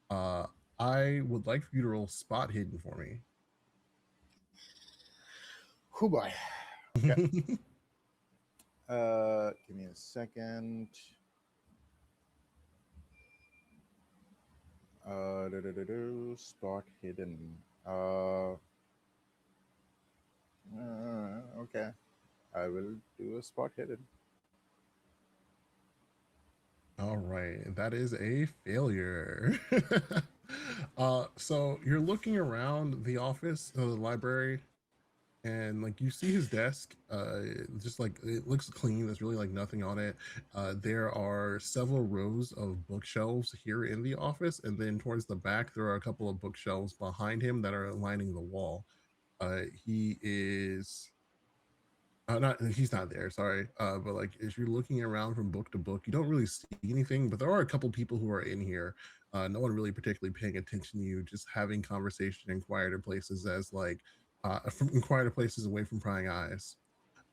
Uh, I would like for you to roll spot hidden for me. Oh boy. Okay. Give me a second. Spot hidden. Uh, okay. I will do a spot hidden. All right, that is a failure. So you're looking around the office, the library, and like you see his desk. Just like it looks clean. There's really like nothing on it. There are several rows of bookshelves here in the office, and then towards the back, there are a couple of bookshelves behind him that are lining the wall. He is not he's not there, sorry. But like as you're looking around from book to book, you don't really see anything, but there are a couple people who are in here. No one really particularly paying attention to you, just having conversation in quieter places as like from in quieter places away from prying eyes.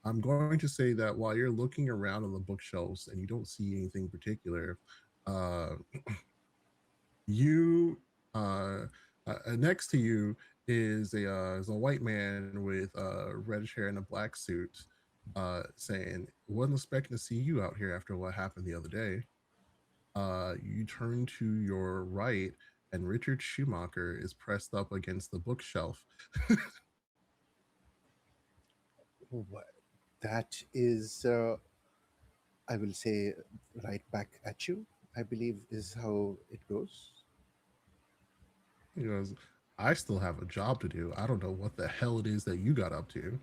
I'm going to say that while you're looking around on the bookshelves and you don't see anything particular, uh, you next to you is a white man with reddish hair and a black suit, saying, "Wasn't expecting to see you out here after what happened the other day." You turn to your right, and Richard Schumacher is pressed up against the bookshelf. Wha- That is, I will say, right back at you, I believe is how it goes. He goes, "I still have a job to do. I don't know what the hell it is that you got up to."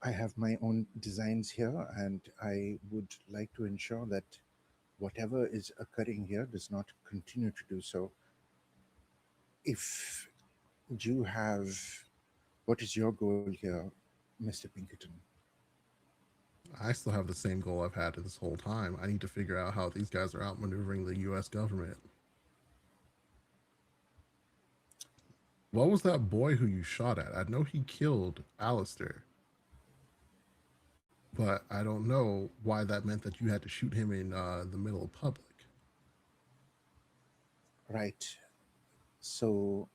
I have my own designs here, and I would like to ensure that whatever is occurring here does not continue to do so. If you have, what is your goal here, Mr. Pinkerton? I still have the same goal I've had this whole time. I need to figure out how these guys are outmaneuvering the US government. What was that boy who you shot at? I know he killed Alistair, but I don't know why that meant that you had to shoot him in the middle of public. Right. So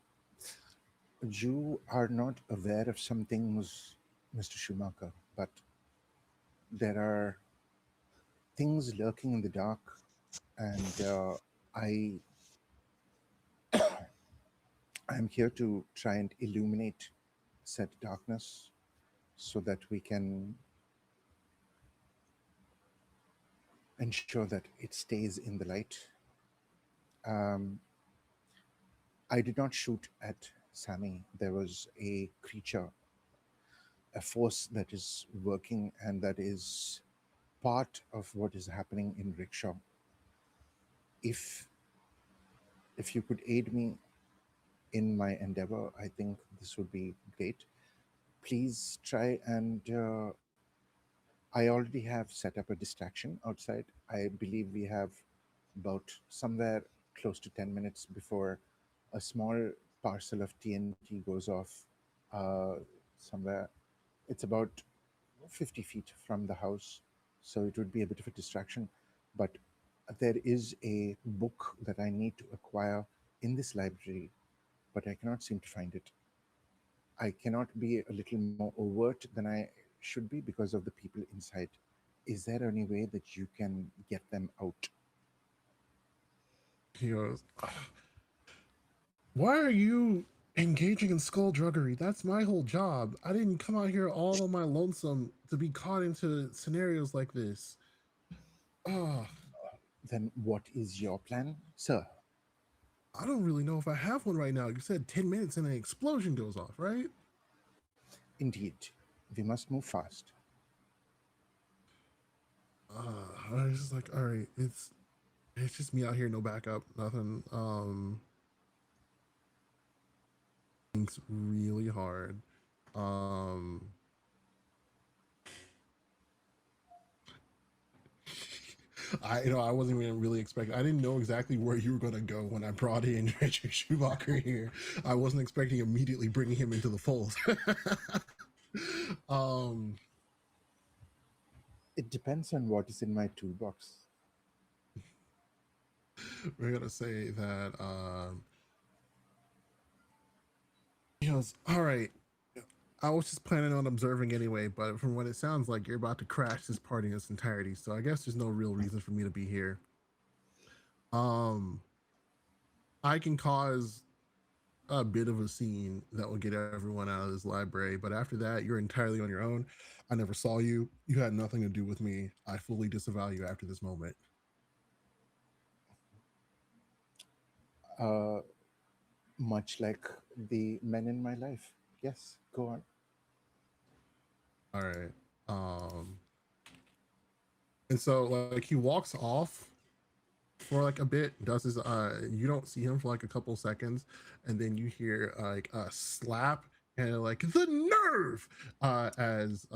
you are not aware of some things, Mr. Schumacher, but there are things lurking in the dark, and I I'm here to try and illuminate said darkness so that we can ensure that it stays in the light. Um, I did not shoot at Sammy. There was a creature, a force that is working and that is part of what is happening in Rickshaw. If if you could aid me in my endeavor, I think this would be great. Please try and I already have set up a distraction outside. I believe we have about somewhere close to 10 minutes before a small parcel of TNT goes off uh, somewhere. It's about 50 feet from the house, so it would be a bit of a distraction. But there is a book that I need to acquire in this library, but I cannot seem to find it. I cannot be a little more overt than I should be because of the people inside. Is there any way that you can get them out? He goes, "Why are you engaging in skullduggery? That's my whole job. I didn't come out here all on my lonesome to be caught into scenarios like this. Oh, Then what is your plan, sir? I don't really know if I have one right now. You said 10 minutes and an explosion goes off, right?" Indeed, we must move fast. I was just like, all right, it's just me out here, no backup, nothing. It's really hard. Um, I wasn't even really expecting. I didn't know exactly where you were gonna go when I brought in Richard Schumacher here. I wasn't expecting immediately bringing him into the fold. um, It depends on what is in my toolbox. we're gonna say that he goes, all right. I was just planning on observing anyway, but from what it sounds like, you're about to crash this party in its entirety. So I guess there's no real reason for me to be here. Um, I can cause a bit of a scene that will get everyone out of this library, but after that, you're entirely on your own. I never saw you. You had nothing to do with me. I fully disavow you after this moment. Uh, Much like the men in my life. Yes, go on. All right. Um, and so like he walks off for like a bit, does his you don't see him for like a couple seconds, and then you hear like a slap and like the nerve as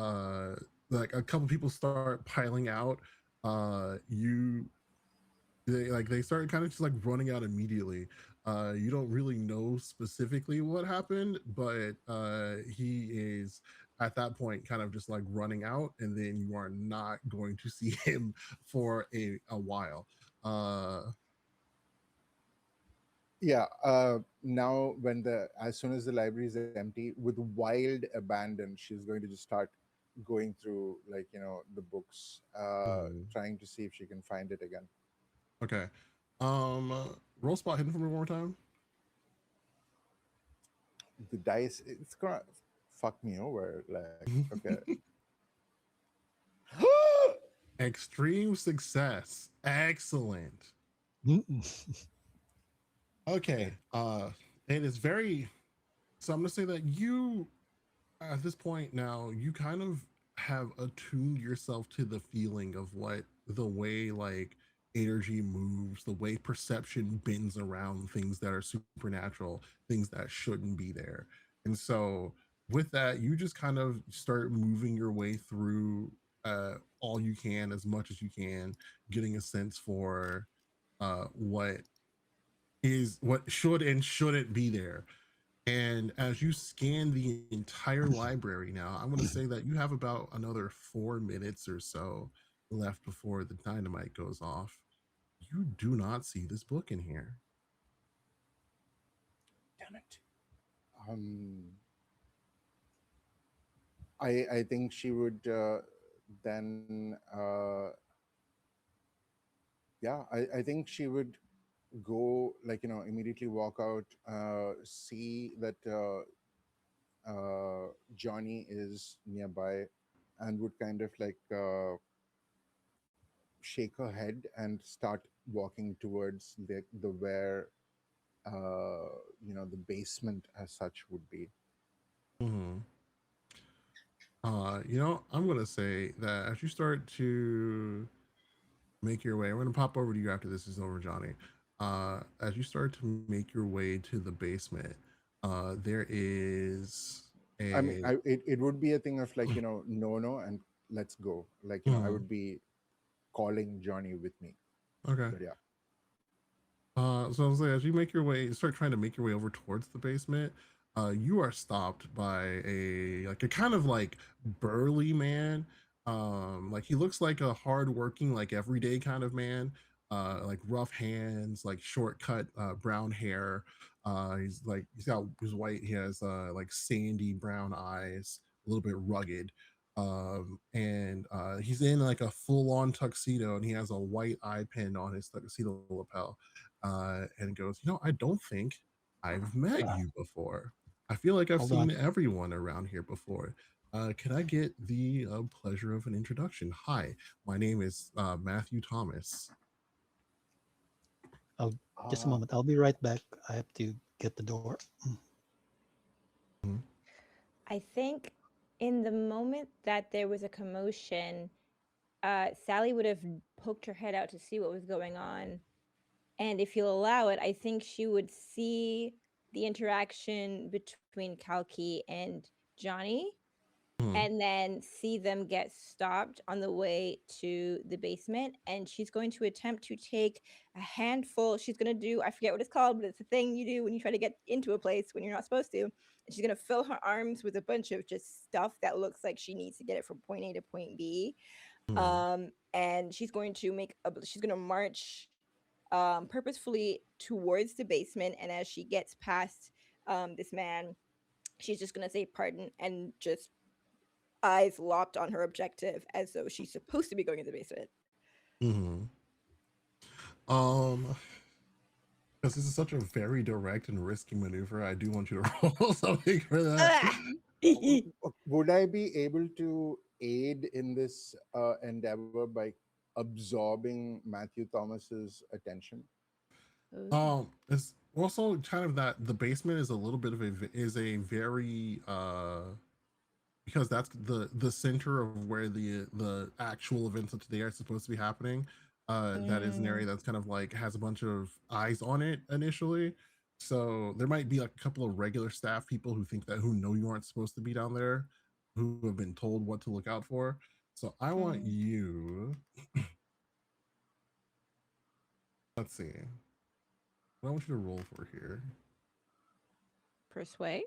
like a couple people start piling out. You they started kind of just like running out immediately. You don't really know specifically what happened, but he is at that point kind of just like running out, and then you are not going to see him for a while. uh Yeah. Now, as soon as the library is empty, with wild abandon, she's going to just start going through, like, the books, Mhm. trying to see if she can find it again. Okay. Roll spot hidden for me one more time. The dice, it's gonna fuck me over. Like, okay. Extreme success. Excellent. Okay. It is very. So I'm gonna say that you, at this point now, you kind of have attuned yourself to the feeling of what the way like energy moves, the way perception bends around things that are supernatural, things that shouldn't be there. And so with that, you just kind of start moving your way through all you can, as much as you can, getting a sense for what should and shouldn't be there. And as you scan the entire library now, I'm going to say that you have about another 4 minutes or so left before the dynamite goes off. You do not see this book in here. Damn it. Um, I think she would then yeah, I think she would go, like, immediately walk out, see that Johnny is nearby, and would kind of like shake her head and start walking towards the where the basement as such would be. Mm-hmm. I'm going to say that as you start to make your way, I'm going to pop over to you after this is over, Johnny. As you start to make your way to the basement, there is I mean, a. it would be a thing of, like, no, no, and let's go. Like, I Mhm. would be calling Johnny with me. Okay. But yeah. So I was like, as you make your way, start trying to make your way over towards the basement, you are stopped by a kind of like burly man. Like he looks like a hardworking, like everyday kind of man. Like rough hands, like shortcut brown hair. He's got his white. He has like sandy brown eyes, a little bit rugged. And he's in like a full on tuxedo, and he has a white eye pin on his tuxedo lapel, and goes, I don't think I've met Uh, you before. I feel like I've hold seen on. everyone around here before. Can I get the pleasure of an introduction? Hi, my name is Matthew Thomas. Oh, just a Ah, moment. I'll be right back. I have to get the door. Mhm. I think in the moment that there was a commotion, Sally would have poked her head out to see what was going on. And if you'll allow it, I think she would see the interaction between Kalki and Johnny, Mhm. and then see them get stopped on the way to the basement. And she's going to attempt to take a handful. She's going to do, I forget what it's called, but it's a thing you do when you try to get into a place when you're not supposed to. And she's going to fill her arms with a bunch of just stuff that looks like she needs to get it from point A to point B. Mhm. And she's going to march purposefully towards the basement. And as she gets past this man, she's just going to say pardon and just eyes locked on her objective as though she's supposed to be going in the basement. Mhm. Um, because this is such a very direct and risky maneuver, I do want you to roll something for that. Ah! would I be able to aid in this endeavor by absorbing Matthew Thomas's attention? Ooh. It's also kind of that the basement is a little bit of a very because that's the center of where the actual events of today are supposed to be happening. That is an area Mm, that's kind of like has a bunch of eyes on it initially. So there might be like a couple of regular staff people who know you aren't supposed to be down there, who have been told what to look out for. So I want mm. you. Let's see. What I want you to roll for here. Persuade?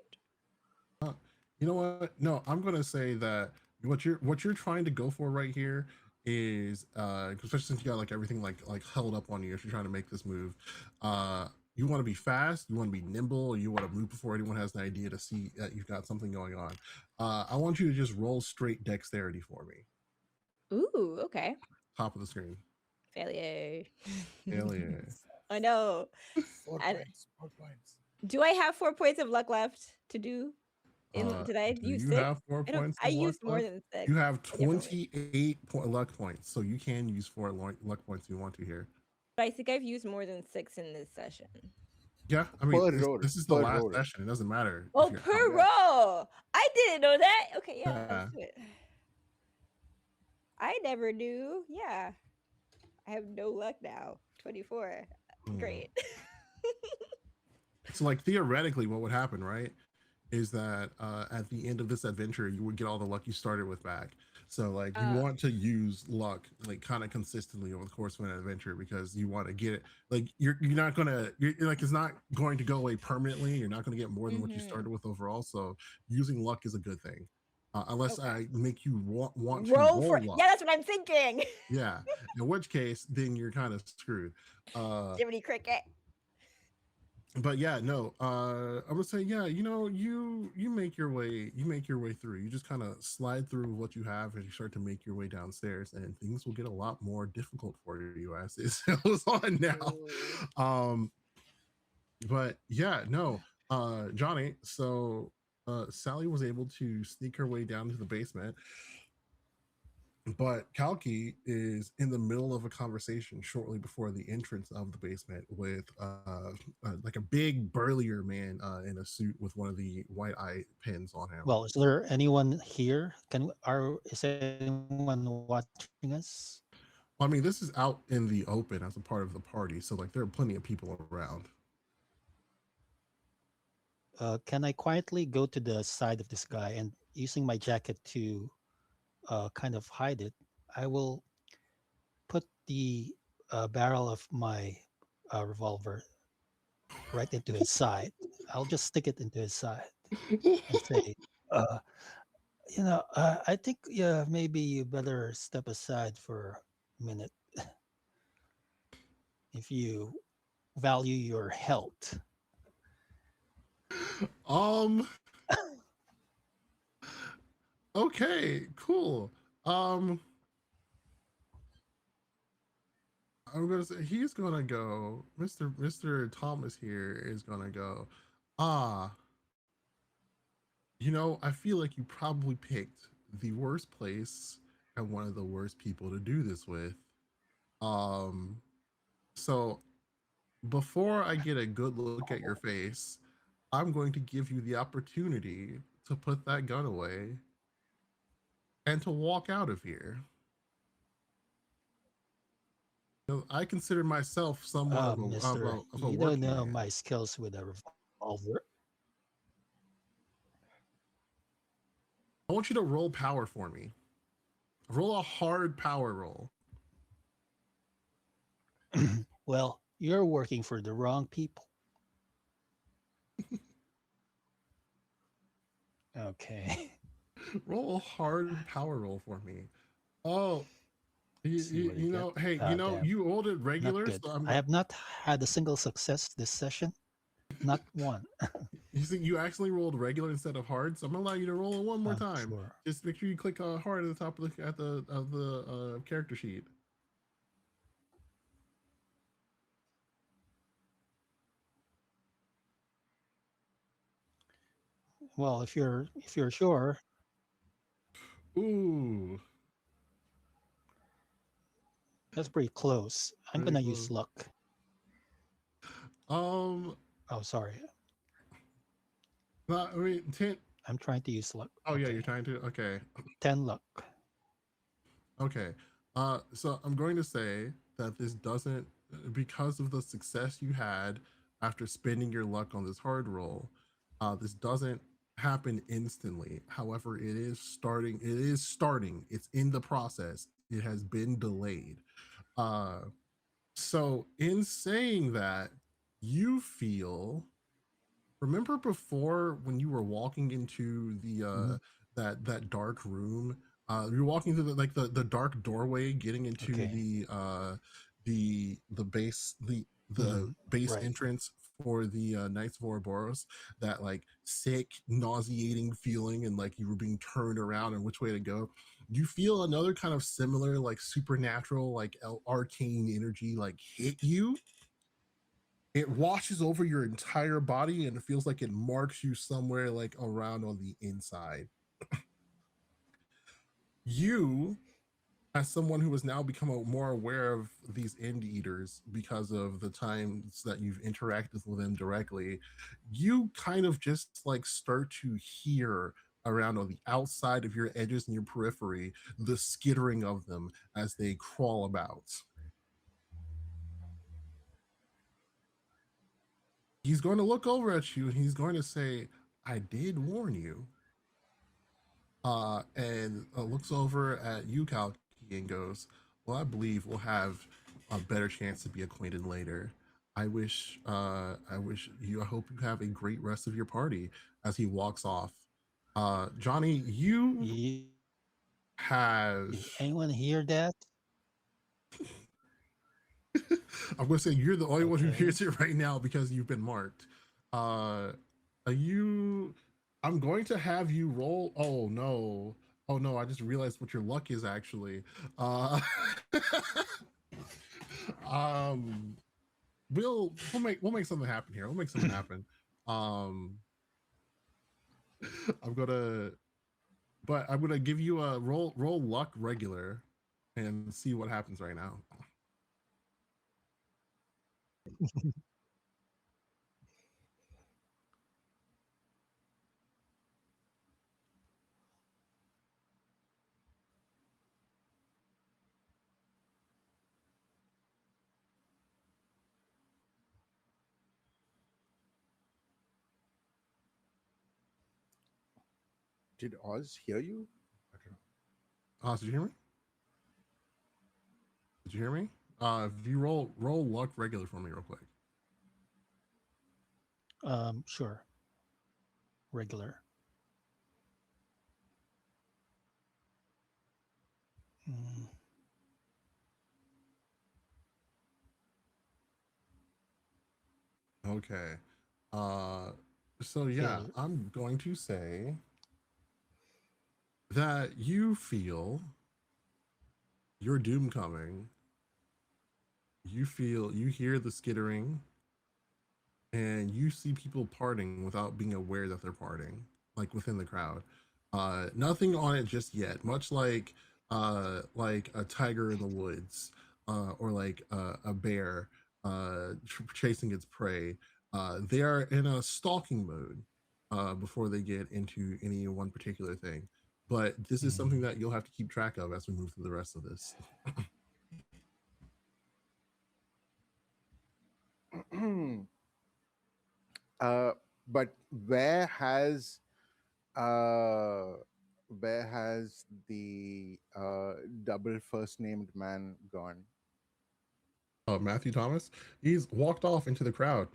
You know what? No, I'm gonna say that what you're trying to go for right here is especially since you got like everything like held up on you if you're trying to make this move. you want to be fast, you want to be nimble, or you want to move before anyone has an idea to see that you've got something going on. I want you to just roll straight dexterity for me. Ooh, okay. Top of the screen. Failure. Failure. I know. 4 points. 4 points. Do I have 4 points of luck left to do? Did I Do use you 6? have 4 points I of luck used more left? than 6. You have I definitely. 28 luck points, so you can use 4 luck points if you want to here. But I think I've used more than 6 in this session. Yeah, I mean, Per roll. this is the Per last roll. session. It doesn't matter. Oh, if you're per out. roll. I didn't know that. Okay, yeah, Yeah. let's do it. I never knew. Yeah. I have no luck now. 24. Hmm. Great. So, like, theoretically, what would happen, right, is that at the end of this adventure, you would get all the luck you started with back. So, like, you want to use luck, like, kind of consistently over the course of an adventure because you want to get it. Like, you're not gonna, like, it's not going to go away permanently. You're not going to get more than what you started with overall. So, using luck is a good thing, unless Okay. I make you want to Roll roll for luck. Yeah, that's what I'm thinking. Yeah, in which case, then you're kind of screwed. Jiminy Cricket. But yeah, no, I'm gonna say, yeah, you make your way through. You just kind of slide through what you have and you start to make your way downstairs, and things will get a lot more difficult for you as it goes on now. But yeah, no, Johnny, so Sally was able to sneak her way down to the basement, but Kalki is in the middle of a conversation shortly before the entrance of the basement with like a big burlier man in a suit with one of the white eye pins on him. Well, is there anyone here? Is anyone watching us? I mean, this is out in the open as a part of the party, so like there are plenty of people around. Can I quietly go to the side of this guy and using my jacket to kind of hide it? I will put the barrel of my revolver right into his side. I'll just stick it into his side and say, uh, I think maybe you better step aside for a minute if you value your health. Okay, cool. I'm gonna say he's gonna go. Mr. Thomas here is gonna go. Ah, I feel like you probably picked the worst place and one of the worst people to do this with. So before I get a good look at your face, I'm going to give you the opportunity to put that gun away and to walk out of here. I consider myself somewhat of Mister, a you don't working know man. my skills with a revolver. I want you to roll power for me. Roll a hard power roll. Well, you're working for the wrong people. Okay. Roll a hard power roll for me. Oh, See what you get. hey, Damn, you rolled it not regular, good. so I'm. I have not had a single success this session. Not one. You see, you actually rolled regular instead of hard, so I'm gonna allow you to roll it one more time. Sure. Just make sure you click hard at the top of the character sheet. Well, if you're sure, Ooh, that's pretty close. I'm pretty gonna close. use luck. Oh, sorry. I mean 10. I'm trying to use luck. Oh yeah, you're trying to. Okay. 10 luck. Okay. So I'm going to say that this doesn't, because of the success you had after spending your luck on this hard roll, this doesn't happen instantly. However, it is starting. It is starting. It's in the process. It has been delayed. So in saying that, you feel. Remember before when you were walking into the that dark room, you're walking through the dark doorway getting into the base base Right. entrance for the Knights of Ouroboros, that like sick, nauseating feeling, and like you were being turned around and which way to go, you feel another kind of similar, like supernatural, like arcane energy, like hit you. It washes over your entire body and it feels like it marks you somewhere like around on the inside. You, as someone who has now become more aware of these end eaters because of the times that you've interacted with them directly, you kind of just like start to hear around on the outside of your edges and your periphery the skittering of them as they crawl about. He's going to look over at you and he's going to say, I did warn you. And looks over at you, Kalki, and goes, well, I believe we'll have a better chance to be acquainted later. I hope you have a great rest of your party as he walks off. Johnny, you You, have, did anyone hear that? I'm going to say you're the only one who Okay. hears it right now because you've been marked. Uh, are you, I'm going to have you roll. Oh no. Oh no, I just realized what your luck is actually. Uh, um, we'll make something happen here. We'll make something happen. Um, I'm gonna, but I'm gonna give you a roll luck regular, and see what happens right now. Did Oz hear you? I don't Did you hear me? Did you hear me? If you roll luck regular for me real quick. Sure. Regular. Mm, Okay. Uh, so yeah, failure. I'm going to say that you feel your doom coming. You hear the skittering, and you see people parting without being aware that they're parting, like within the crowd. Nothing on it just yet, much like a tiger in the woods, or like a bear chasing its prey. They are in a stalking mode before they get into any one particular thing. But this is something Mm, that you'll have to keep track of as we move through the rest of this. know. uh, but uh, where has the double first named man gone? Matthew Thomas, he's walked off into the crowd,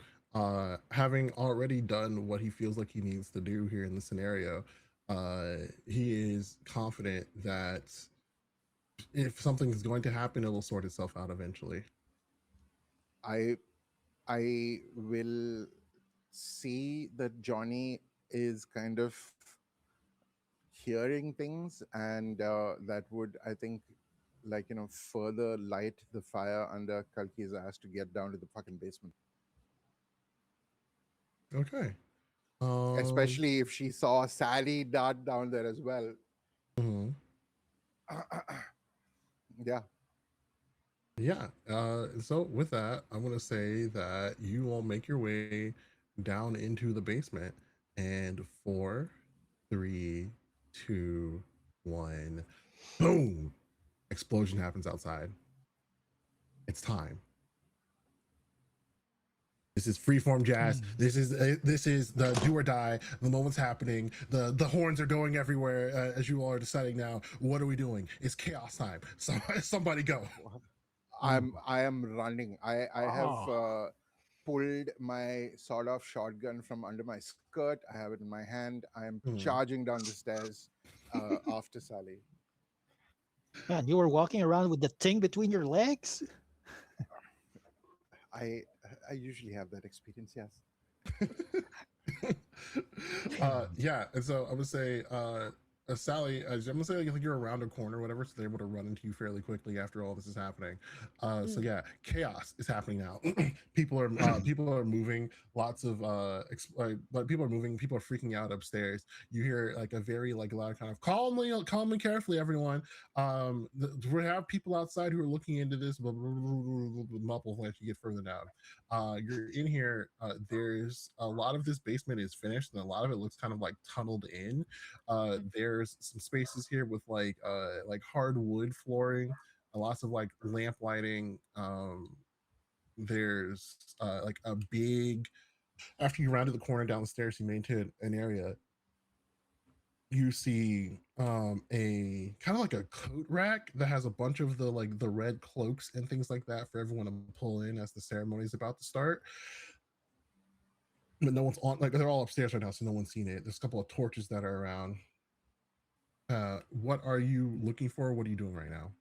having already done what he feels like he needs to do here in the scenario. He is confident that if something is going to happen, it will sort itself out eventually. I I will see that Johnny is kind of hearing things, and that would, I think, like, further light the fire under Kalki's ass to get down to the fucking basement. Okay. Um. Especially if she saw Sally dart down there as well. Mhm. Yeah. Yeah. So with that, I'm gonna say that you will make your way down into the basement, and four, three, two, one, boom! Explosion happens outside. It's time. This is freeform jazz. mm. This is the do or die. The moment's happening. The horns are going everywhere. As you all are deciding now, what are we doing? It's chaos time. So somebody go. I am running. I have Oh, pulled my sawed-off shotgun from under my skirt. I have it in my hand. I am Hmm. charging down the stairs after Sally. man, you were walking around with the thing between your legs? I I usually have that experience. Yes. Yeah, and so I would say, Sally, I'm gonna say like you're around a corner, or whatever, so they're able to run into you fairly quickly after all this is happening. So Mm, yeah, chaos is happening now. People are moving. Lots of like people are moving. People are freaking out upstairs. You hear like a very like loud kind of calmly, carefully, everyone. We have people outside who are looking into this. Muffle as you get further down. You're in here. There's a lot of this basement is finished, and a lot of it looks kind of like tunneled in. mm, There's some spaces here with like hardwood flooring, lots of like lamp lighting. There's like a big. After you rounded the corner down the stairs, you made into an area. You see a kind of like a coat rack that has a bunch of the like the red cloaks and things like that for everyone to pull in as the ceremony is about to start, but no one's on, like they're all upstairs right now, so no one's seen it. There's a couple of torches that are around. What are you looking for? What are you doing right now?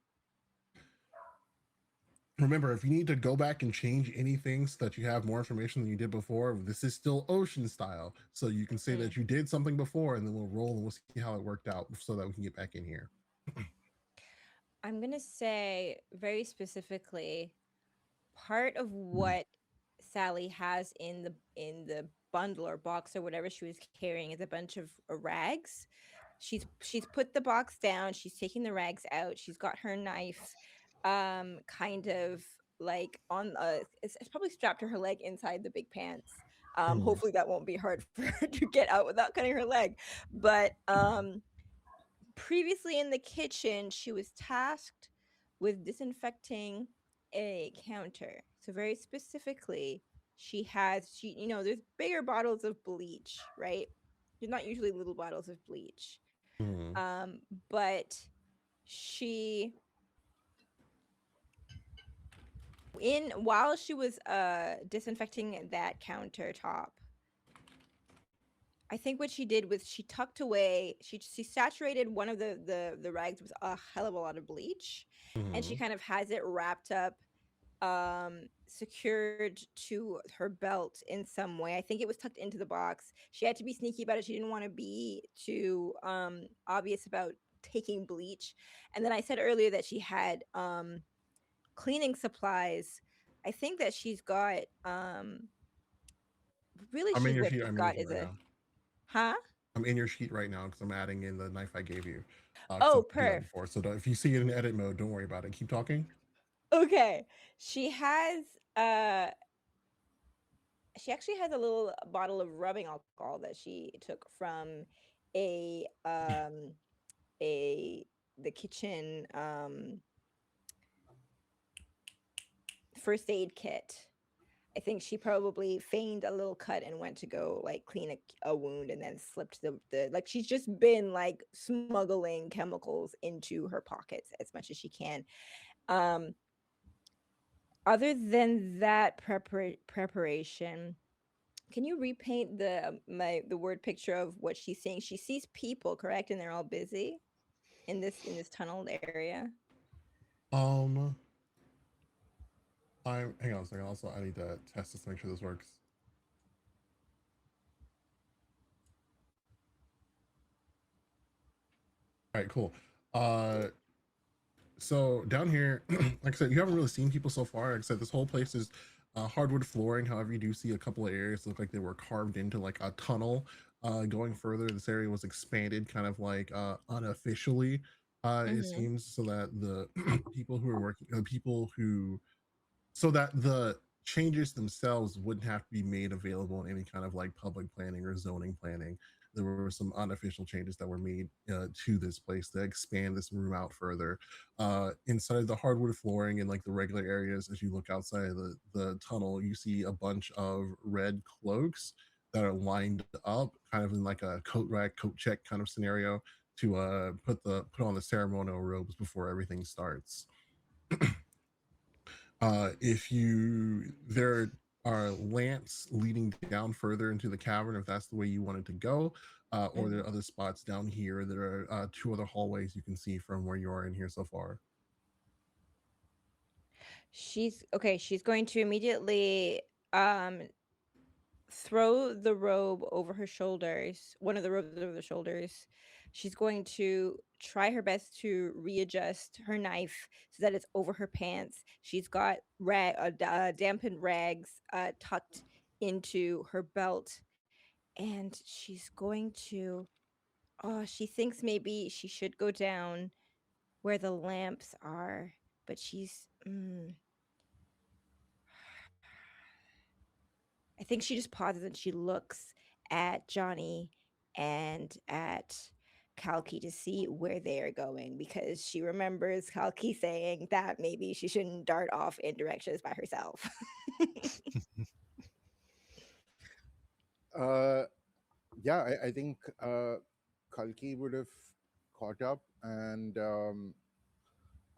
Remember, if you need to go back and change anything so that you have more information than you did before, this is still ocean style, so you can say mm. that you did something before, and then we'll roll and we'll see how it worked out so that we can get back in here. I'm gonna say very specifically, part of what Sally has in the bundle or box or whatever she was carrying is a bunch of rags. She's put the box down, she's taking the rags out, she's got her knife kind of like on it's probably strapped to her leg inside the big pants. Hmm. Hopefully that won't be hard for her to get out without cutting her leg. But previously in the kitchen, she was tasked with disinfecting a counter. So very specifically, there's bigger bottles of bleach, right? There's not usually little bottles of bleach. Hmm. But she in while she was disinfecting that countertop, I think what she did was she tucked away, she saturated one of the rags with a hell of a lot of bleach, and she Hmm. kind of has it wrapped up, secured to her belt in some way. I think it was tucked into the box. She had to be sneaky about it. She didn't want to be too obvious about taking bleach. And then I said earlier that she had cleaning supplies. I think that she's got really I'm in she's your what sheet. she's I'm in your got sheet is right a now. huh? I'm in your sheet right now because I'm adding in the knife I gave you. Because I Oh, didn't do that perf. before. So if you see it in edit mode, don't worry about it. Keep talking. Okay. She has uh she actually has a little bottle of rubbing alcohol that she took from a a the kitchen first aid kit. I think she probably feigned a little cut and went to go like clean a wound and then slipped the like she's just been like smuggling chemicals into her pockets as much as she can. Um Other than that preparation, can you repaint the word picture of what she's seeing? She sees people, correct? And they're all busy in this tunneled area. Um, I'm hang on a second. Also, I need to test this to make sure this works. All right, cool. Uh, so down here, like I said, you haven't really seen people so far. Like I said, this whole place is hardwood flooring. However, you do see a couple of areas look like they were carved into like a tunnel. Going further, this area was expanded, kind of like unofficially. It Mm-hmm. seems so that the people who are working, people who so that the changes themselves wouldn't have to be made available in any kind of like public planning or zoning planning. There were some unofficial changes that were made to this place to expand this room out further. Inside the hardwood flooring and like the regular areas, as you look outside of the tunnel, you see a bunch of red cloaks that are lined up, kind of in like a coat rack, coat check kind of scenario to put on the ceremonial robes before everything starts. If you there are lamps leading down further into the cavern if that's the way you wanted to go, or there Mm-hmm. are other spots down here. There are two other hallways you can see from where you are in here so far. She's okay. She's going to immediately. um throw the robe over her shoulders, one of the robes over the shoulders. She's going to try her best to readjust her knife so that it's over her pants. She's got dampened rags tucked into her belt, and she's going to. Oh, she thinks maybe she should go down where the lamps are, but I think she just pauses and she looks at Johnny and at Kalki to see where they are going because she remembers Kalki saying that maybe she shouldn't dart off in directions by herself. Uh, yeah, I think Kalki would have caught up, and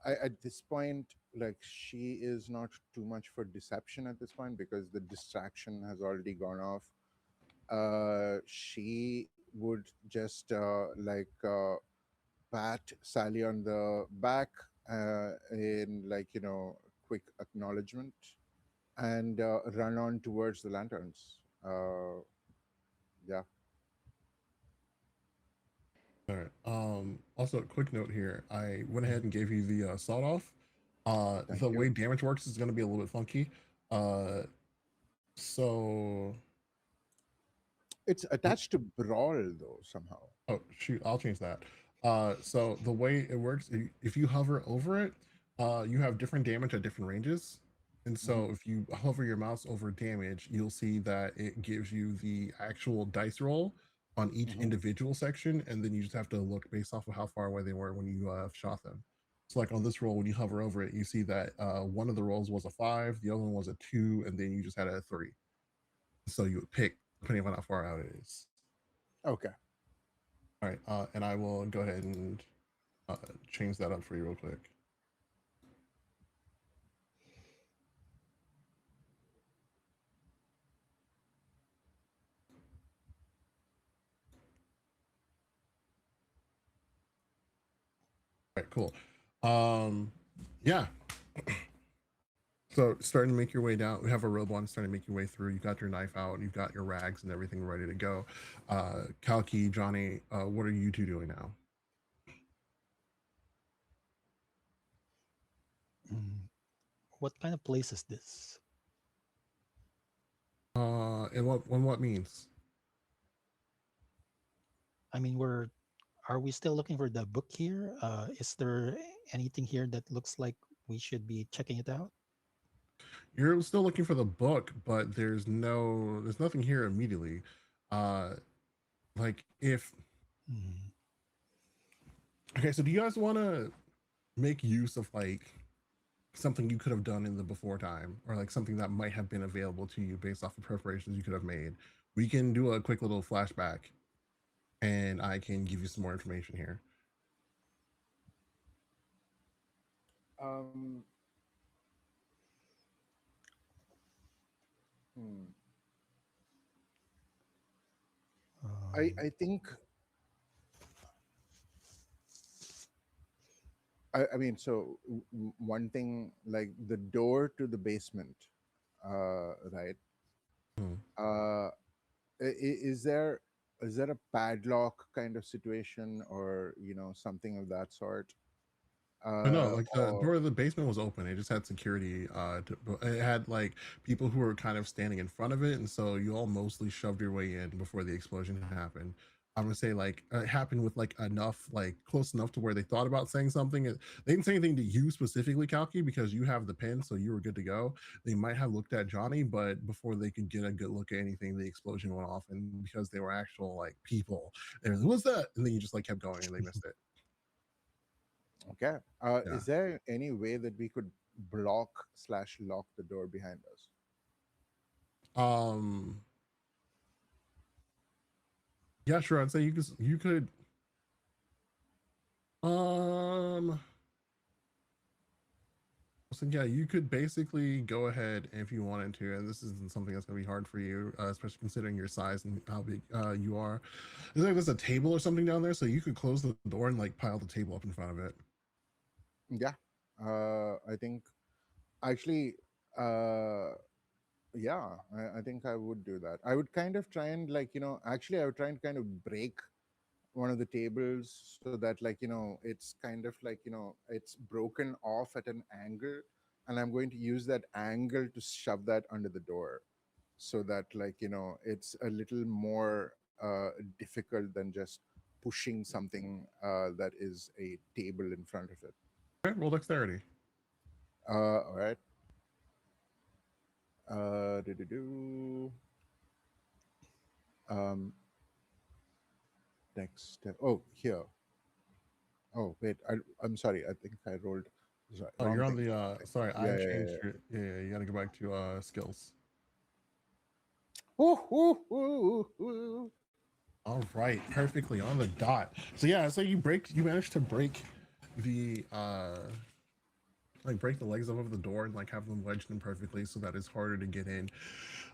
at this point, like she is not too much for deception at this point because the distraction has already gone off. She would just pat Sally on the back in quick acknowledgement and run on towards the lanterns. Yeah, All right. Also, a quick note here. I went ahead and gave you the sawed off. thank The you. way damage works is going to be a little bit funky. Uh, so It's attached to Brawl though somehow. Oh shoot, I'll change that. So the way it works, if you hover over it, you have different damage at different ranges. And Hmm. so if you hover your mouse over damage, you'll see that it gives you the actual dice roll on each Hmm. individual section, and then you just have to look based off of how far away they were when you shot them. So like on this roll, when you hover over it, you see that one of the rolls was a 5, the other one was a 2, and then you just had a 3. So you would pick depending on how far out it is. Okay. All right, and I will go ahead and uh, change that up for you real quick. All right, cool. Yeah. So starting to make your way down, we have a robe on, starting to make your way through. You got your knife out, you've got your rags and everything ready to go. Kalki, Johnny, what are you two doing now? Mm, what kind of place is this? And what means? I mean, are we still looking for the book here? Is there anything here that looks like we should be checking it out? You're still looking for the book, but there's nothing here immediately. Uh, like if Mm, okay, so do you guys want to make use of like something you could have done in the before time or like something that might have been available to you based off of preparations you could have made? We can do a quick little flashback and I can give you some more information here. Um, hmm. I um, think I mean so one thing like the door to the basement, right? Mhm. Uh, is there a padlock kind of situation or something of that sort? But no, like the Or door of the basement was open. It just had security. It had like people who were kind of standing in front of it, and so you all mostly shoved your way in before the explosion happened. I'm gonna say like it happened with like enough, like close enough to where they thought about saying something. They didn't say anything to you specifically, Kalki, because you have the pin, so you were good to go. They might have looked at Johnny, but before they could get a good look at anything, the explosion went off, and because they were actual like people, they were like, "What's that?" And then you just like kept going, and they missed it. okay, Yeah. is there any way that we could block/lock the door behind us? Um. Yeah, sure. I'd say you could um so yeah, you could basically go ahead if you wanted to, and this isn't something that's gonna be hard for you, especially considering your size and how big you are. Is like there's a table or something down there, so you could close the door and like pile the table up in front of it. Yeah, I think actually, uh, Yeah, I think I would do that. I would kind of try and like, actually I would try and kind of break one of the tables so that like, it's kind of like, it's broken off at an angle, and I'm going to use that angle to shove that under the door so that like, it's a little more difficult than just pushing something that is a table in front of it. Okay, roll dexterity. All right. Do. Um, next. Oh, here. Oh, wait. I'm sorry. I think I rolled Oh, wrong you're on thing. the Wrong thing. sorry, Yeah, I yeah, changed yeah. your you gotta go back to skills. Ooh, ooh, ooh, ooh. All right, perfectly on the dot. So yeah, so you managed to break the like break the legs of the door and like have them wedged in perfectly so that it's harder to get in.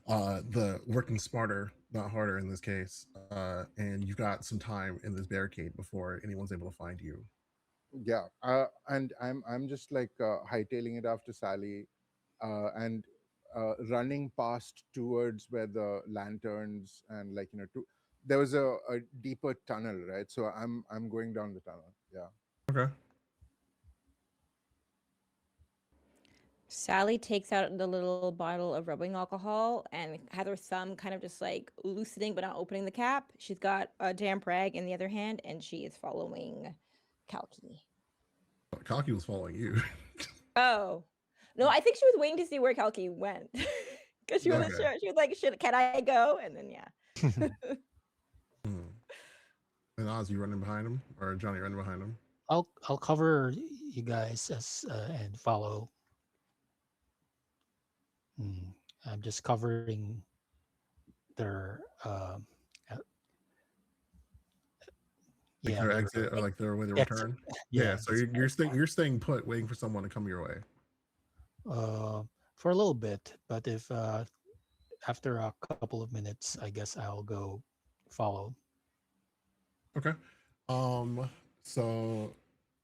The working smarter, not harder in this case. And you've got some time in this barricade before anyone's able to find you. Yeah. And I'm just like hightailing it after Sally, and running past towards where the lanterns and like there was a deeper tunnel, right? So I'm going down the tunnel. Yeah. Okay. Sally takes out the little bottle of rubbing alcohol and has her thumb kind of just like loosening but not opening the cap. She's got a damp rag in the other hand and she is following Kalki. Kalki was following you. Oh. No, I think she was waiting to see where Kalki went. Because she wasn't Okay. sure. She was like, can I go? And then, yeah. Hmm. And Oz, you running behind him, or Johnny running behind him? I'll cover you guys as and follow. Hmm, I'm just covering their uh, Like yeah, their their exit or like their way to exit. return? Yeah. Yeah, So that's you're staying put, waiting for someone to come your way. for a little bit. But if after a couple of minutes, I guess I'll go follow. Okay. So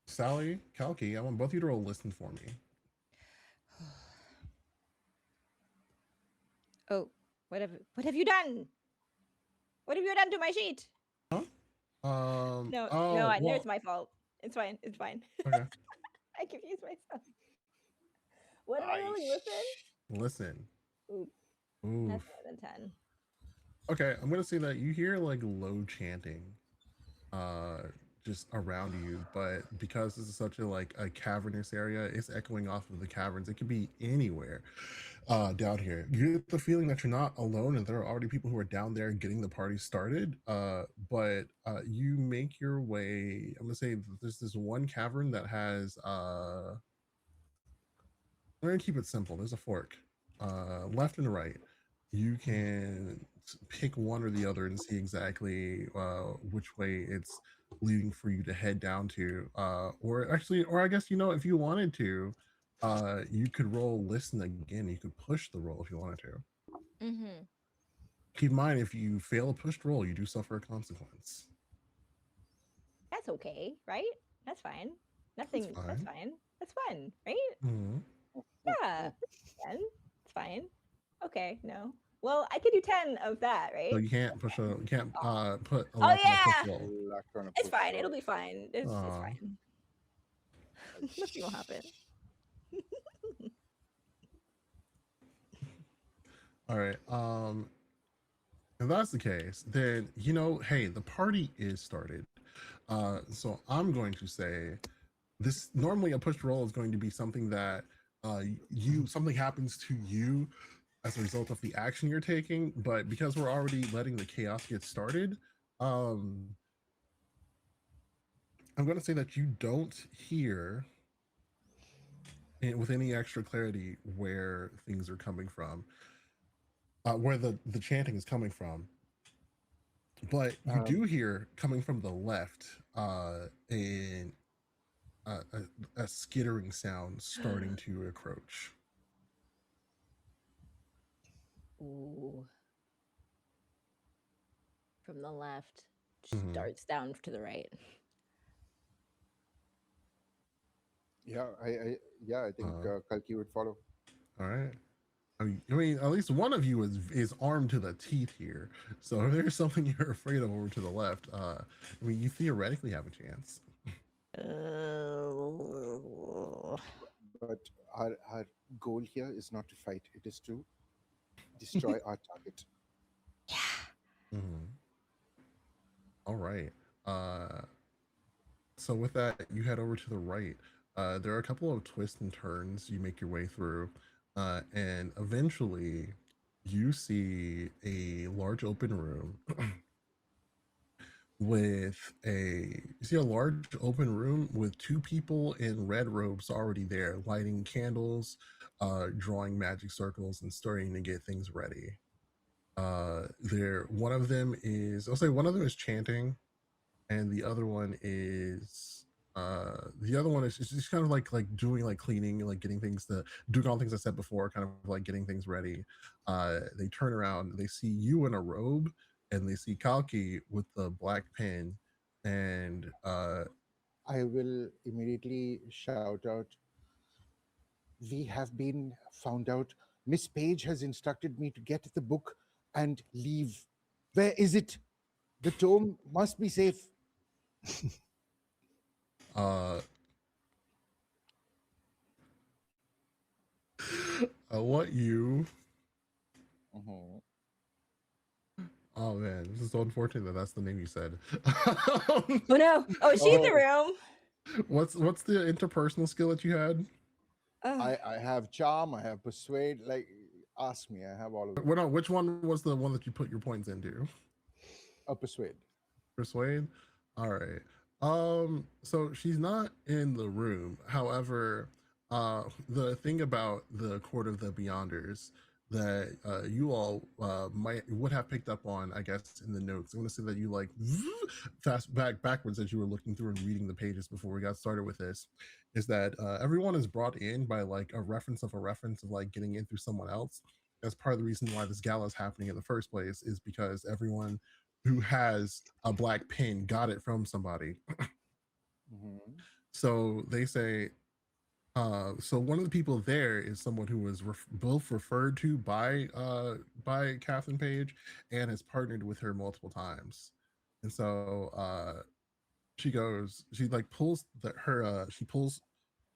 Sally, Kalki, I want both of you to roll listen for me. Oh, what have you done? What have you done to my sheet? Huh? No, no, Oh I know it's well. my fault. It's fine. It's fine. Okay. I confused myself. What am I rolling? Listen? Nice. Listen. Ooh, that's Oof. more than 10. Okay, I'm gonna say that you hear like low chanting, uh, just around you, but because this is such a like a cavernous area, it's echoing off of the caverns. It could be anywhere, down here. You get the feeling that you're not alone, and there are already people who are down there getting the party started. But you make your way. I'm gonna say there's this one cavern that has. I'm gonna keep it simple. There's a fork, left and right. You can pick one or the other and see exactly which way it's leading for you to head down to. Or actually, or I guess if you wanted to, you could roll listen again. You could push the roll if you wanted to. Mm-hmm. Keep in mind, if you fail a pushed roll, you do suffer a consequence. That's okay, right? That's fine. That's Nothing. That's fine. fine. That's fun, right? Mhm. Yeah. Fun. It's fine. Okay. No. Well, I could do 10 of that, So right? you can't put a Oh luck on a push yeah. roll. Luck on a It's push fine. roll. It'll be fine. It's Aw. fine. Nothing will happen. All right. If that's the case, then hey, the party is started. So I'm going to say this. Normally, a push roll is going to be something that something happens to you as a result of the action you're taking. But because we're already letting the chaos get started, um, I'm going to say that you don't hear with any extra clarity where things are coming from, where the chanting is coming from. But you do Um, hear coming from the left an a skittering sound starting to encroach. Ooh. From the left, Mhm. starts down to the right. yeah, I think Uh, Kalki would follow. all right. I mean, at least one of you is armed to the teeth here. So if there's something you're afraid of over to the left, I mean, you theoretically have a chance. But our goal here is not to fight, it is to destroy our target. Mhm. All right. So with that, you head over to the right. There are a couple of twists and turns you make your way through, and eventually you see a large open room with two people in red robes already there, lighting candles, drawing magic circles, and starting to get things ready. One of them is, I'll say, one of them is chanting, and the other one is just kind of like doing like cleaning, like doing all the things I said before, kind of like getting things ready. They turn around, they see you in a robe, and they see Kalki with the black pen, and I will immediately shout out, we have been found out. Miss Page has instructed me to get the book and leave. Where is it? The tome must be safe. uh, I want you. Mhm. Oh man, this is so unfortunate that that's the name you said. Oh no! Oh, she's in the Oh, room. What's the interpersonal skill that you had? Oh, I have charm, I have persuade. Like, ask me, I have all of them. Well, no, which one was the one that you put your points into? Persuade. Persuade. All right. So she's not in the room. However, the thing about the Court of the Beyonders that you all would have picked up on, I guess, in the notes. I'm going to say that you like backwards as you were looking through and reading the pages before we got started with this, is that everyone is brought in by like a reference of like getting in through someone else. That's part of the reason why this gala is happening in the first place, is because everyone who has a black pin got it from somebody. Mhm. So they say, so one of the people there is someone who was both referred to by Catherine Page and has partnered with her multiple times. And so she like pulls she pulls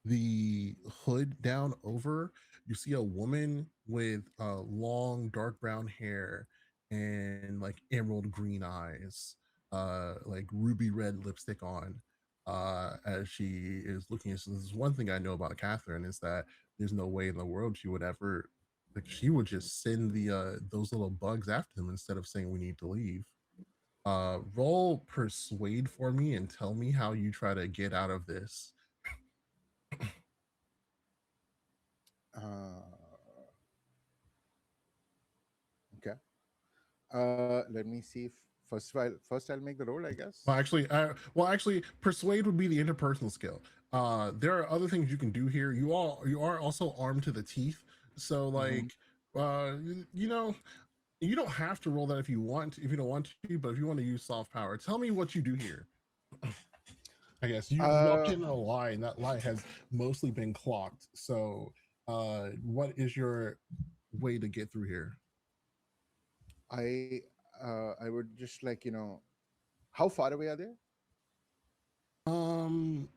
the hood down over. You see a woman with long dark brown hair and like emerald green eyes, like ruby red lipstick on, as she is looking. So this is one thing I know about Catherine, is that there's no way in the world she would ever, like, she would just send the those little bugs after them instead of saying we need to leave. Roll persuade for me and tell me how you try to get out of this. Uh, okay. Let me see if first I'll make the roll, I guess. Actually, persuade would be the interpersonal skill. There are other things you can do here. You are also armed to the teeth, so Mhm. like, you know, you don't have to roll that if you don't want to, but if you want to use soft power, tell me what you do here. I guess you walked Uh, in a line. That line has mostly been clocked. So, what is your way to get through here? I would just like, how far away are they? Um,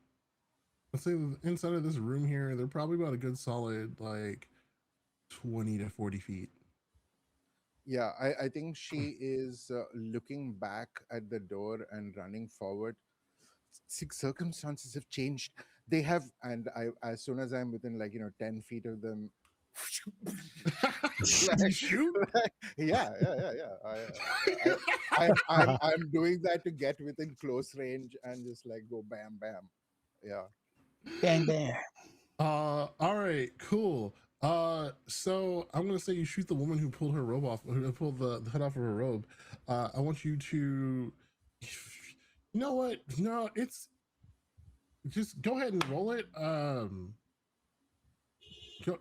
let's say inside of this room here, they're probably about a good solid like 20 to 40 feet. Yeah, I think she is looking back at the door and running forward. Six circumstances have changed. They have, and I, as soon as I'm within, like, 10 feet of them, You like, shoot? yeah. I'm doing that to get within close range and just like go bam, bam. Yeah. Bang bang. All right, cool. So I'm gonna say you shoot the woman who pulled her robe off, who pulled the hood off of her robe. I want you to, you know what? No, it's just go ahead and roll it.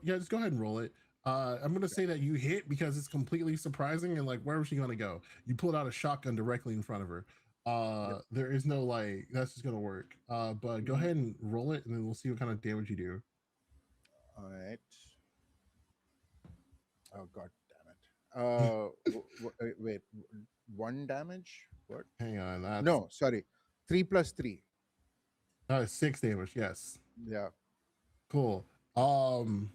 Yeah, just go ahead and roll it. I'm gonna say that you hit because it's completely surprising, and like, where was she gonna go? You pulled out a shotgun directly in front of her. Yep. There is no like that's just gonna work. But go Mhm. ahead and roll it, and then we'll see what kind of damage you do. All right. God damn it. Wait, 1 damage? What? Hang on, that's No, sorry. 3 + 3. 6 damage. Yes, Yeah. cool. Um,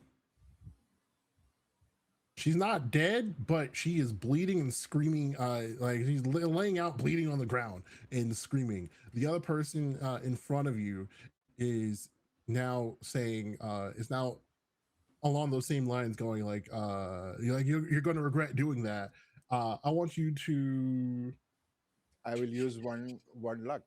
she's not dead, but she is bleeding and screaming. Like she's laying out, bleeding on the ground and screaming. The other person in front of you is now saying, is now along those same lines, going like, you're going to regret doing that. I want you to. I will use one luck.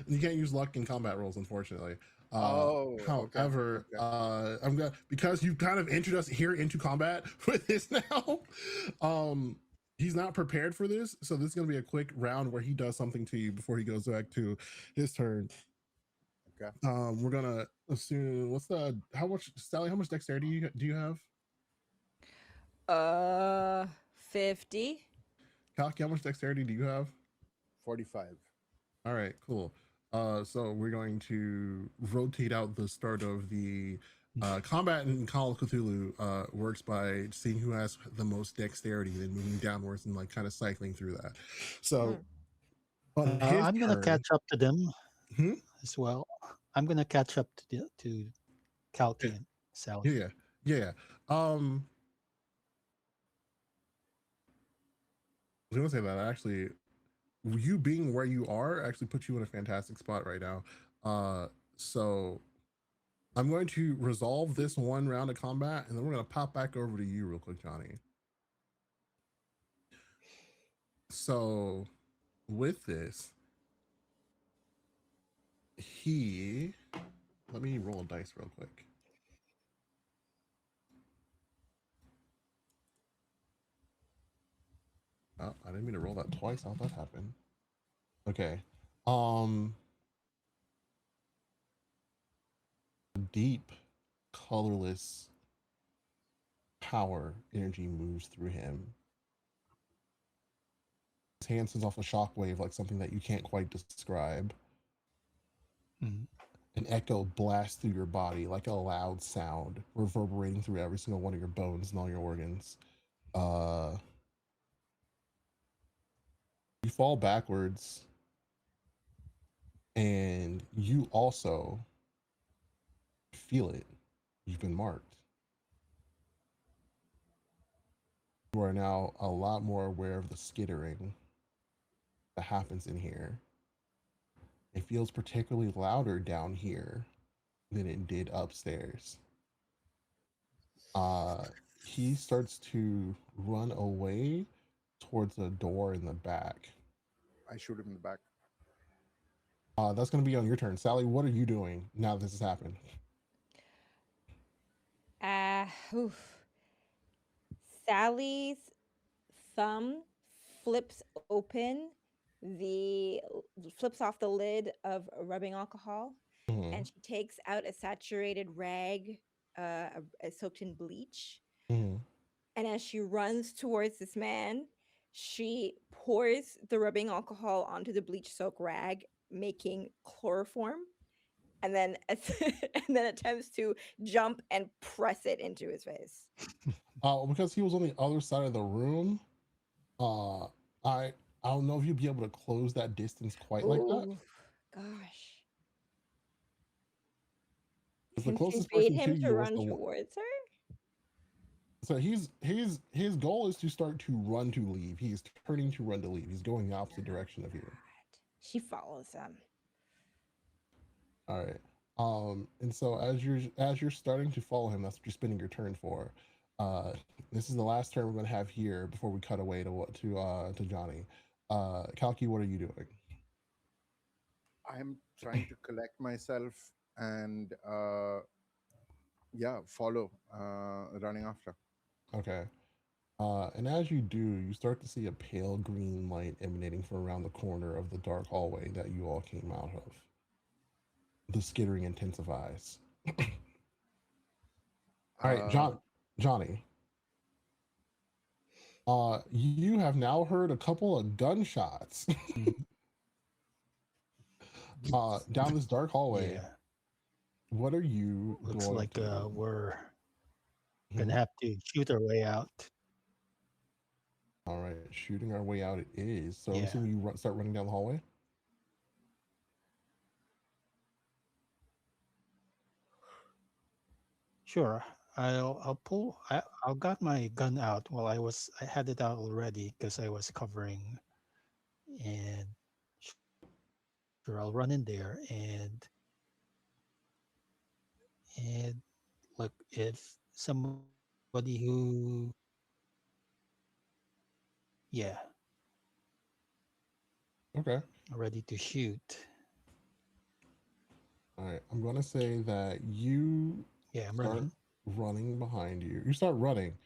You can't use luck in combat rolls, unfortunately. Oh, okay. However, Okay. I'm gonna, because you kind of entered us here into combat with this now. He's not prepared for this, so this is gonna be a quick round where he does something to you before he goes back to his turn. Okay. We're gonna assume, how much, Sally? How much dexterity do you have? 50. Kalki, how much dexterity do you have? 45. All right, cool. So we're going to rotate out the start of the combat in Call of Cthulhu. Works by seeing who has the most dexterity, then moving downwards and like kind of cycling through that. So on his I'm gonna turn, catch up to them hmm? as well. I'm gonna catch up to Kalki and Sally. Yeah. I was gonna say that actually, you being where you are actually puts you in a fantastic spot right now. So I'm going to resolve this one round of combat, and then we're going to pop back over to you real quick, Johnny. So with this, let me roll a dice real quick. Oh, I didn't mean to roll that twice. How'd that happen? Okay. Deep, colorless power energy moves through him. His hand sends off a shockwave, like something that you can't quite describe. Mhm. An echo blasts through your body like a loud sound, reverberating through every single one of your bones and all your organs. You fall backwards, and you also feel it. You've been marked. You are now a lot more aware of the skittering that happens in here. It feels particularly louder down here than it did upstairs. He starts to run away towards a door in the back. I shoot him in the back. That's going to be on your turn. Sally, what are you doing now that this has happened? Oof. Sally's thumb flips open flips off the lid of rubbing alcohol, Mm-hmm. and she takes out a saturated rag soaked in bleach. Mm-hmm. And as she runs towards this man, she pours the rubbing alcohol onto the bleach soaked rag, making chloroform, and then and then attempts to jump and press it into his face. Because he was on the other side of the room, I I don't know if you'd be able to close that distance quite like that. Oh gosh. Because the Can she closest bait person to him to you was run the one. towards her? So his goal is to start to run to leave. He's turning to run to leave. He's going the opposite direction of you. She follows him. All right. And so as you're starting to follow him, that's what you're spending your turn for. This is the last turn we're going to have here before we cut away to Johnny. Kalki, what are you doing? I'm trying to collect myself and follow, running after. Okay. And as you do, you start to see a pale green light emanating from around the corner of the dark hallway that you all came out of. The skittering intensifies. All right, Johnny. You have now heard a couple of gunshots down this dark hallway. Yeah, What are you looks going like to do? we're Gonna have to shoot our way out. All right, shooting our way out it is. So I'm Yeah, assuming you start running down the hallway. sure. I'll pull. I got my gun out. Well, I had it out already because I was covering, and sure I'll run in there and look if somebody yeah, Okay. ready to shoot. All right. I'm gonna say that you Yeah, I'm start running. running behind you. You start running,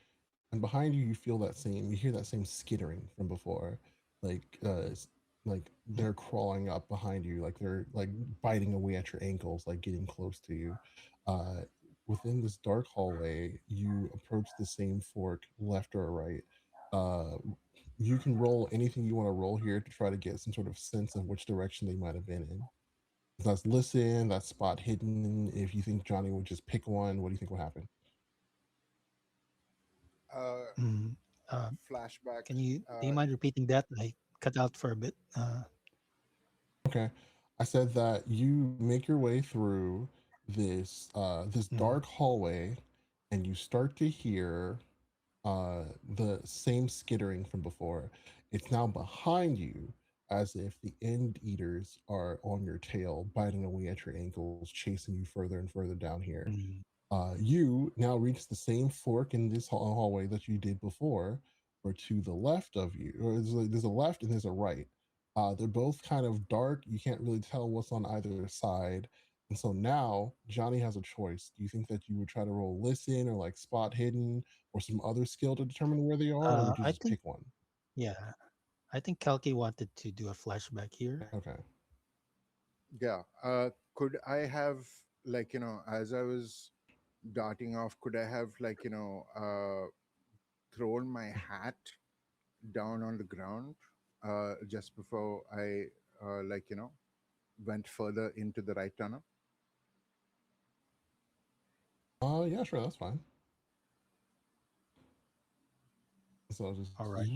and behind you, you feel that same. You hear that same skittering from before, like like they're crawling up behind you, like they're like biting away at your ankles, like getting close to you. Uh, Within this dark hallway, you approach the same fork, left or right. Uh, you can roll anything you want to roll here to try to get some sort of sense of which direction they might have been in. That's listen, that's spot hidden. If you think Johnny would just pick one, what do you think will happen? Uh, Mm, uh, Flashback. can you do Uh, you mind repeating that? I cut out for a bit. Okay. I said that you make your way through this Mhm, dark hallway and you start to hear the same skittering from before. It's now behind you as if the end eaters are on your tail, biting away at your ankles, chasing you further and further down here. mhm. You now reach the same fork in this hallway that you did before, or to the left of you, or there's a left and there's a right. They're both kind of dark. You can't really tell what's on either side. And so now Johnny has a choice. Do you think that you would try to roll listen or like spot hidden or some other skill to determine where they are, or would you I just think pick one? yeah, I think Kalki wanted to do a flashback here. Okay. yeah. Could I have, like, as I was darting off, could I have, like, thrown my hat down on the ground just before I, like, went further into the right tunnel? Yeah, sure, that's fine. So just All right,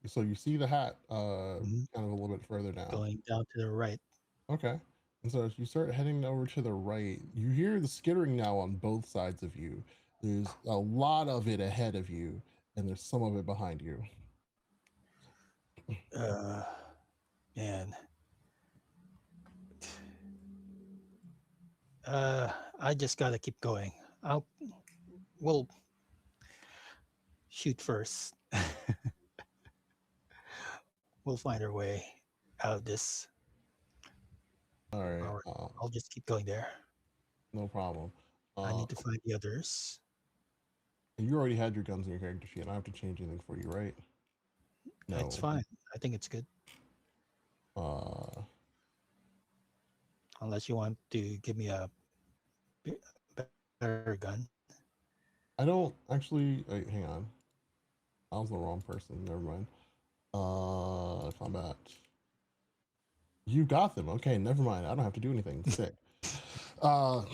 so you see the hat mhm, kind of a little bit further down. going down to the right. Okay. And so as you start heading over to the right, you hear the skittering now on both sides of you. There's a lot of it ahead of you, and there's some of it behind you. Uh, Man, I just gotta keep going. I'll we'll shoot first. We'll find our way out of this. All right. All right, I'll just keep going there. No problem. I Uh, need to find the others. you already had your guns in your character sheet. I don't have to change anything for you, right? It's No. fine. I think it's good. Uh, Unless you want to give me a better gun. I don't actually. Wait, hang on. I was the wrong person. Never mind. Combat. You got them. Okay, never mind. I don't have to do anything. Sick. Uh,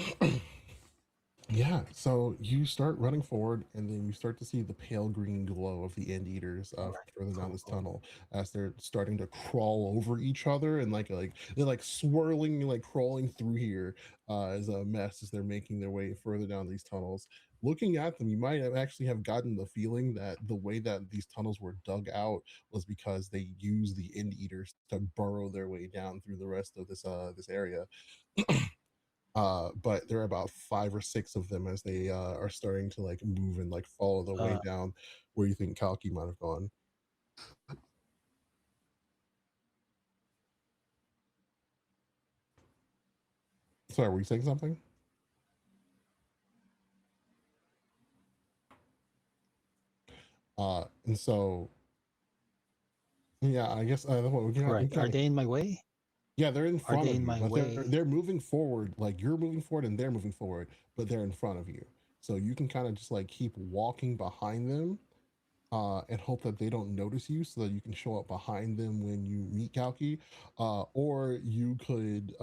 Yeah, so you start running forward, and then you start to see the pale green glow of the end eaters All from right, further down cool, this cool. tunnel as they're starting to crawl over each other, and like they're like swirling, like crawling through here as a mess as they're making their way further down these tunnels. Looking at them, you might have actually have gotten the feeling that the way that these tunnels were dug out was because they used the end eaters to burrow their way down through the rest of this area. But there are about five or six of them as they are starting to like move and like follow the way Uh, down where you think Kalki might have gone. Sorry, were you saying something? And so yeah, I guess what we right. Are kind of they in my way? yeah, they're in Are front they of in you, my but way? they're moving forward, like you're moving forward and they're moving forward, but they're in front of you. So you can kind of just like keep walking behind them and hope that they don't notice you so that you can show up behind them when you meet Kalki. Or you could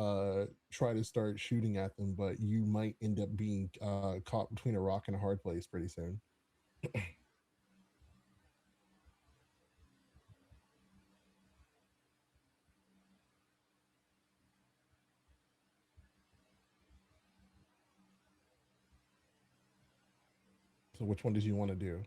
try to start shooting at them, but you might end up being caught between a rock and a hard place pretty soon. So which one did you want to do?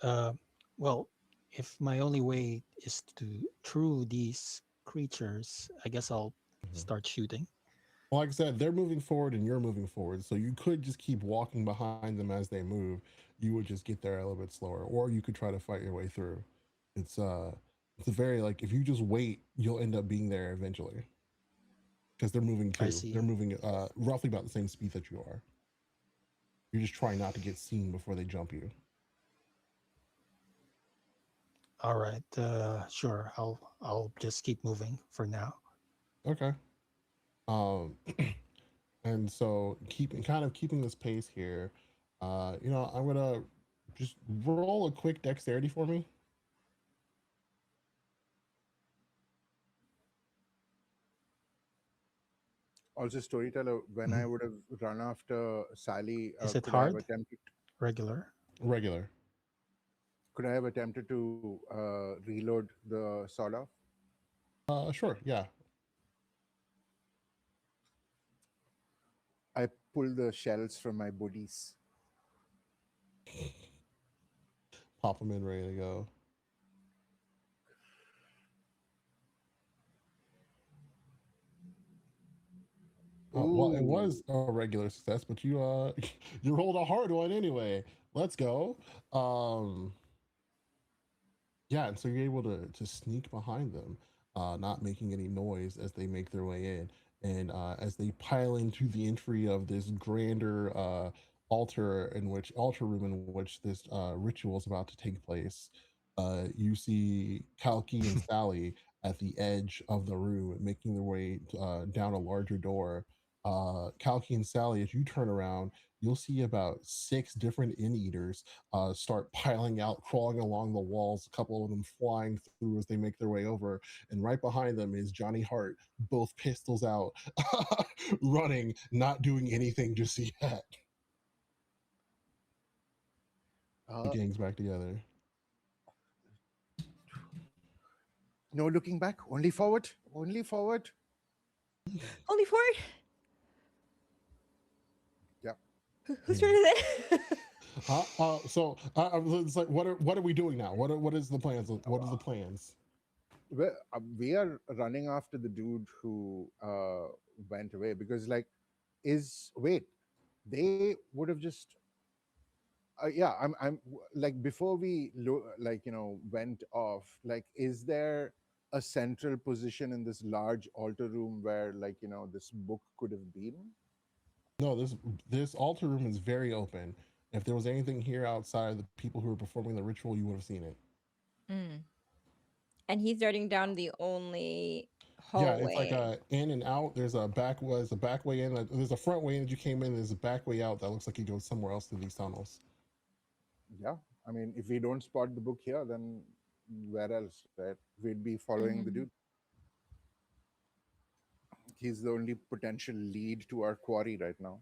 Uh, well, if my only way is to through these creatures, I guess I'll Mhm. start shooting. Well, like I said, they're moving forward and you're moving forward. So you could just keep walking behind them as they move. You would just get there a little bit slower, or you could try to fight your way through. It's it's a very like if you just wait, you'll end up being there eventually because they're moving I too. They're see. moving roughly about the same speed that you are. You're just trying not to get seen before they jump you. All right. Sure. I'll just keep moving for now. Okay. Um, and so keeping kind of keeping this pace here. I'm gonna just roll a quick dexterity for me. Also, storyteller, when I Mhm. would have run after Sally, Is it could I have hard? attempted? Regular? Regular. Could I have attempted to reload the sawed off? Sure. Yeah. I pull the shells from my bodies. Pop them in, ready to go. Well, it Ooh. was a regular success, but you you rolled a hard one anyway. Let's go. Um, yeah, and so you're able to sneak behind them, not making any noise as they make their way in, and as they pile into the entry of this grander altar room in which this ritual is about to take place. You see Kalki and Sally at the edge of the room, making their way down a larger door. Kalki and Sally, as you turn around, you'll see about six different inn eaters start piling out, crawling along the walls, a couple of them flying through as they make their way over. And right behind them is Johnny Hart, both pistols out, running, not doing anything just yet. The Uh, gang's back together. no looking back, only forward, only forward. Only four? Yeah. Whose turn is it? It's like, what are we doing now? What is the plans? What are the plans? We are running after the dude who went away because, like, is wait, they would have just yeah. Like before we like went off. Like, is there a central position in this large altar room where this book could have been? No, this altar room is very open. If there was anything here outside the people who were performing the ritual, you would have seen it. Mm. And he's darting down the only Yeah, it's like hallway. in and out. There's a back way in. There's a front way in that you came in. There's a back way out that looks like you go somewhere else through these tunnels. Yeah, I mean, if we don't spot the book here, then where else, right? We'd be following the dude. Mhm. He's the only potential lead to our quarry right now.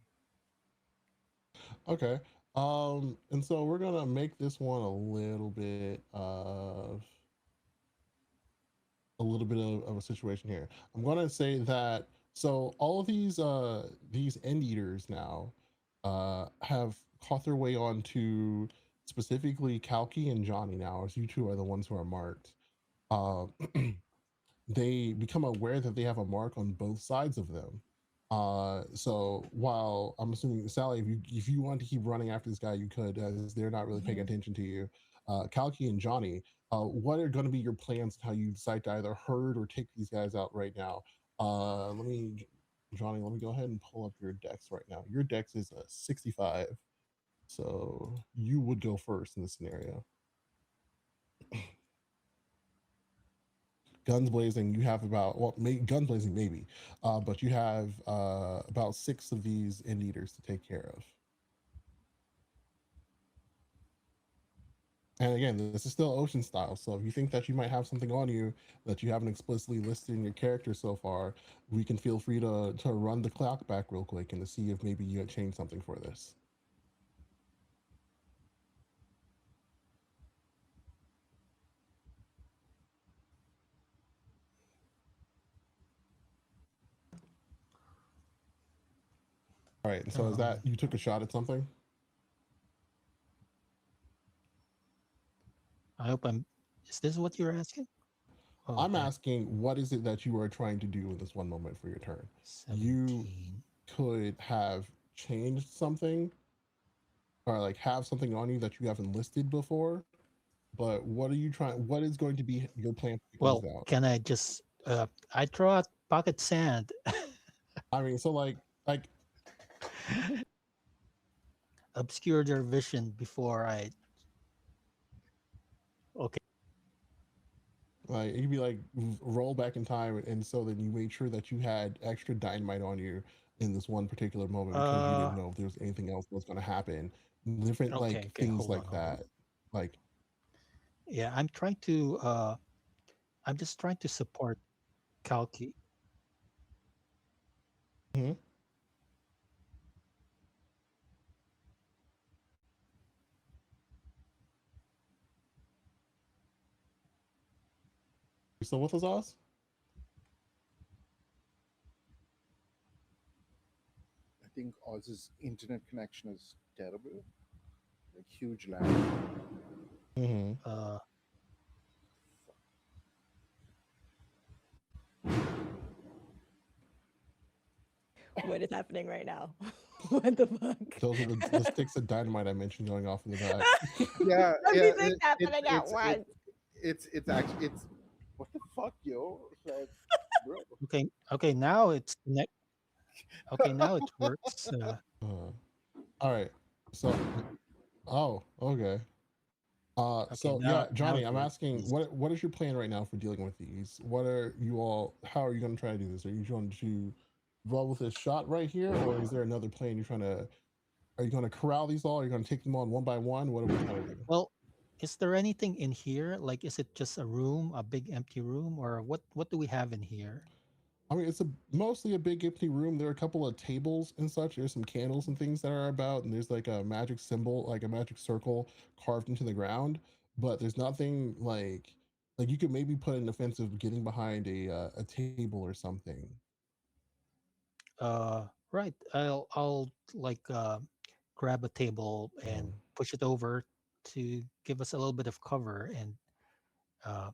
Okay. And so we're gonna make this one a little bit of a situation here. I'm gonna say that so all of these end eaters now have caught their way onto specifically Kalki and Johnny now, as you two are the ones who are marked. Uh, they become aware that they have a mark on both sides of them. So while I'm assuming Sally, if you want to keep running after this guy, you could, as they're not really paying Mhm. attention to you. Kalki and Johnny, what are going to be your plans? How you decide to either herd or take these guys out right now? Johnny, let me go ahead and pull up your dex right now. Your dex is a 65, so you would go first in this scenario. Guns blazing, you have about guns blazing maybe, but you have about six of these end eaters to take care of. And again, this is still ocean style. So if you think that you might have something on you that you haven't explicitly listed in your character so far, we can feel free to run the clock back real quick and to see if maybe you had changed something for this. All right. So is that Um, you took a shot at something? I hope I'm. Is this what you're asking? Oh, I'm okay. asking, what is it that you are trying to do in this one moment for your turn? You 17. could have changed something or like have something on you that you haven't listed before. But what are you trying? What is going to be your plan to figure this Well, out? can I just? I throw out pocket sand, I mean, so like obscure their vision before I. Okay. you'd be like roll back in time, and so then you made sure that you had extra dynamite on you in this one particular moment because you Uh. didn't know if there was anything else that was going to happen. Different Okay. like Okay. things Hold on. like Hold on. that. Like, Yeah, I'm trying to. I'm just trying to support Kalki. mhm. You still with us, Oz? I think Oz's internet connection is terrible, like huge lag. Mm-hmm. Uh. What is happening right now? What the fuck? Those are the sticks of dynamite I mentioned going off in the back. Yeah, yeah. Everything's happening at once. It's actually it's what the fuck, yo? Like, bro. Okay. Okay. Now it's connect. Okay. Now it works. All right. So, oh, okay. Okay. So Now. yeah, Now Johnny, it I'm asking, is. what is your plan right now for dealing with these? What are you all? How are you going to try to do this? Are you going to roll with this shot right here, or is there another plan you're trying to? Are you going to corral these all? Are you going to take them on one by one? What are we trying to do? Well, is there anything in here? Like, is it just a room, a big empty room, or what? What do we have in here? I mean, it's a mostly a big empty room. There are a couple of tables and such. There's some candles and things that are about, and there's like a magic symbol, like a magic circle carved into the ground. But there's nothing like you could maybe put an offensive getting behind a table or something. Right. I'll like grab a table and Mm. push it over to give us a little bit of cover and uh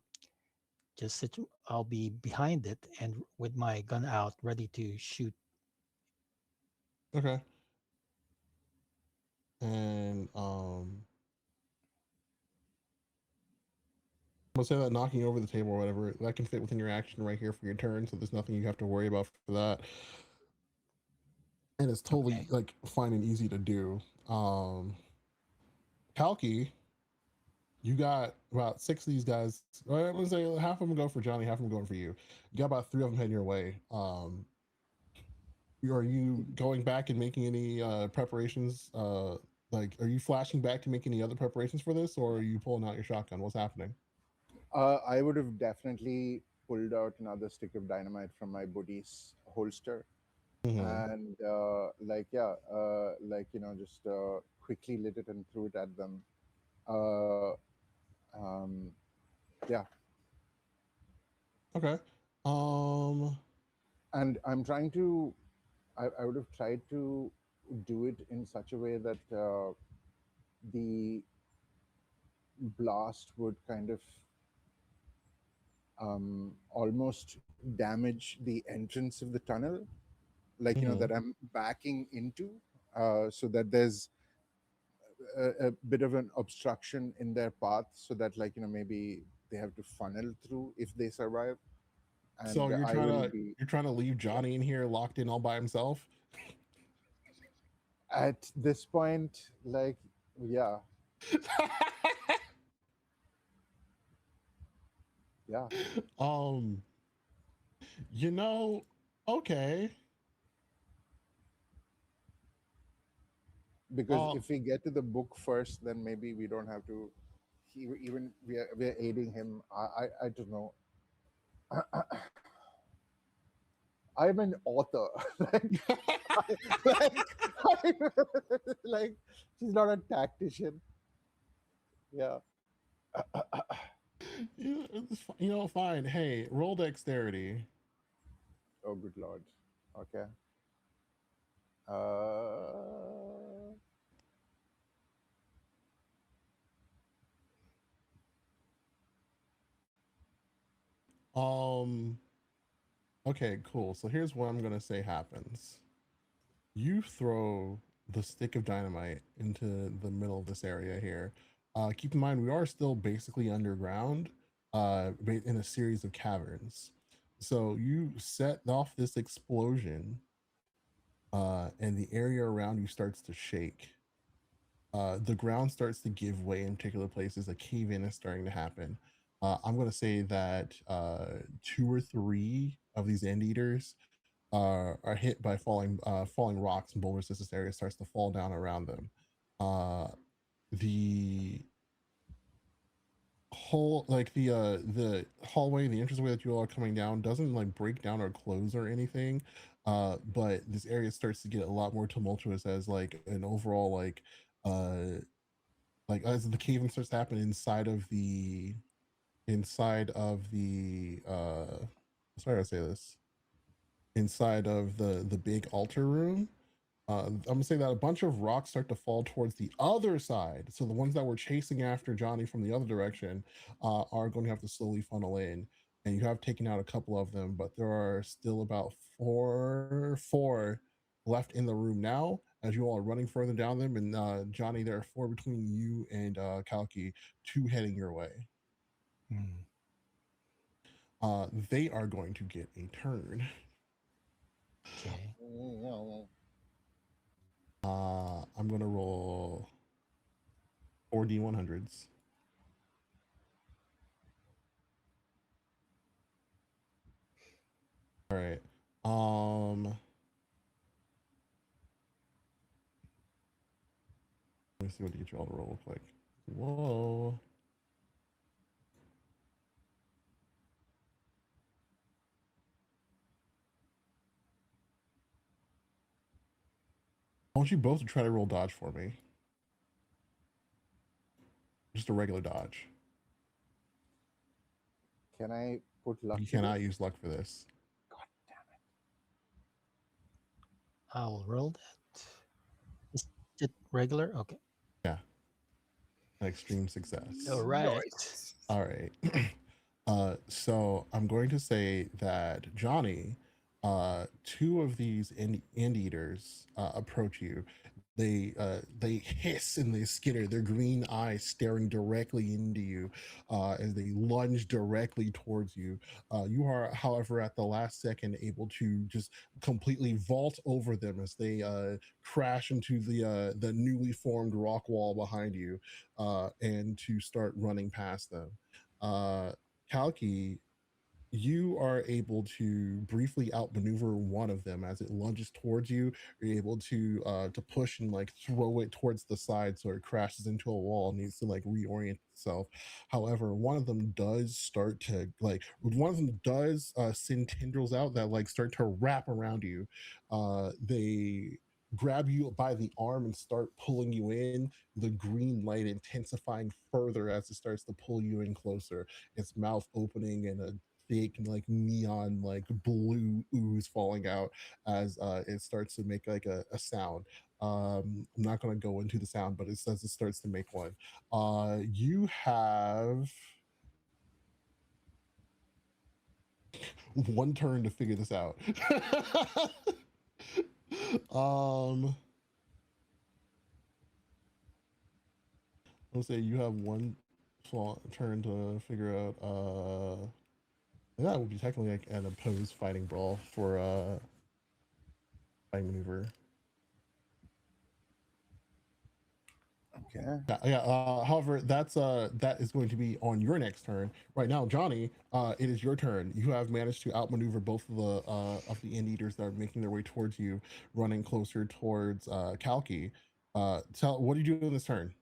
just sit. I'll be behind it and with my gun out, ready to shoot. Okay, and I'm gonna say that knocking over the table or whatever that can fit within your action right here for your turn. So there's nothing you have to worry about for that, and it's totally Okay. like fine and easy to do. Um, Kalki, you got about six of these guys. Well, I'm gonna say half of them go for Johnny, half of them going for you. You got about three of them heading your way. Are you going back and making any preparations? Like, are you flashing back to make any other preparations for this, or are you pulling out your shotgun? What's happening? I would have definitely pulled out another stick of dynamite from my body's holster Mm-hmm. and like just quickly lit it and threw it at them. Uh, um, yeah, Okay. Um. and I'm trying to. I would have tried to do it in such a way that the blast would kind of almost damage the entrance of the tunnel, like Mm-hmm. that I'm backing into, so that there's a bit of an obstruction in their path, so that maybe they have to funnel through if they survive, So and I will be you're trying to leave yeah. Johnny in here locked in all by himself. At this point, like yeah, yeah, um. You know. Okay. because Uh. if we get to the book first, then maybe we don't have to even we are aiding him. I don't know. I'm an author. like, like she's not a tactician. Yeah. Fine. Hey, roll dexterity. Oh, good lord. Okay. Uh, Um. Okay, cool. So here's what I'm gonna say happens. You throw the stick of dynamite into the middle of this area here. Keep in mind, we are still basically underground, in a series of caverns. So you set off this explosion, and the area around you starts to shake. The ground starts to give way in particular places. A cave in is starting to happen. I'm going to say that two or three of these end eaters are hit by falling rocks and boulders as this area starts to fall down around them. Uh, the the hallway, the entranceway that you all are coming down doesn't like break down or close or anything. But this area starts to get a lot more tumultuous as like an overall uh as the caving starts to happen inside of the sorry to say this, inside of the big altar room. I'm gonna say that a bunch of rocks start to fall towards the other side. So the ones that were chasing after Johnny from the other direction are going to have to slowly funnel in. And you have taken out a couple of them, but there are still about four left in the room now. As you all are running further down them, and Johnny, there are four between you and Kalki, two heading your way. Hmm. They are going to get a turn. Okay. I'm gonna roll 4d100s. All right. Let me see what to get you all to roll real quick. Whoa. I want you both to try to roll dodge for me. Just a regular dodge. can I put luck You to cannot this? use luck for this. God damn I'll roll that. Is it regular? Okay. Yeah, an extreme success. All right. Nice. All right. So I'm going to say that Johnny, two of these end eaters approach you. They hiss and they skitter, their green eyes staring directly into you as they lunge directly towards you. You are, however, at the last second able to just completely vault over them as they crash into the newly formed rock wall behind you, and to start running past them. Kalki, you are able to briefly outmaneuver one of them as it lunges towards you. You're able to push and like throw it towards the side so it crashes into a wall and needs to like reorient itself. However, one of them does send tendrils out that like start to wrap around you. They grab you by the arm and start pulling you in, the green light intensifying further as it starts to pull you in closer, its mouth opening and a fake like neon like blue ooze falling out as it starts to make like a sound. I'm not going to go into the sound, but it says it starts to make one. You have one turn to figure this out. um I'll say you have one turn to figure out that would be technically like an opposed fighting brawl for fighting maneuver. Okay. Yeah. However, that is going to be on your next turn. Right now, Johnny, it is your turn. You have managed to outmaneuver both of the end eaters that are making their way towards you, running closer towards Kalki. What are you doing this turn?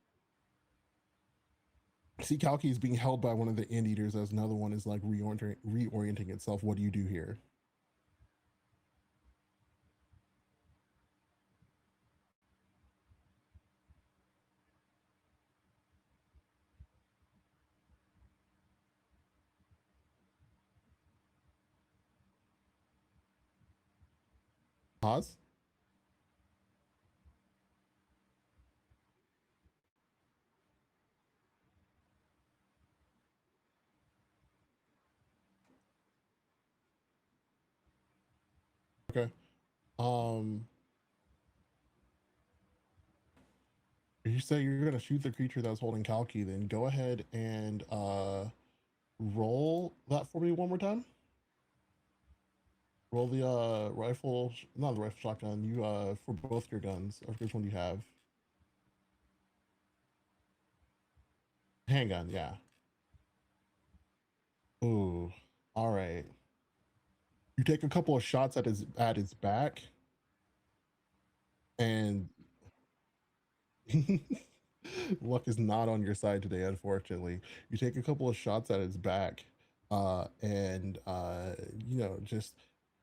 See, Kalki is being held by one of the anteaters as another one is like reorienting itself. What do you do here? Pause. Okay. Um, you say you're gonna shoot the creature that's holding Kalki, then go ahead and roll that for me one more time. Roll the rifle, not the rifle, shotgun. You for both your guns. Or which one do you have? Handgun, yeah. Ooh, all right. You take a couple of shots at its back, and luck is not on your side today, unfortunately. You take a couple of shots at its back, and you know, just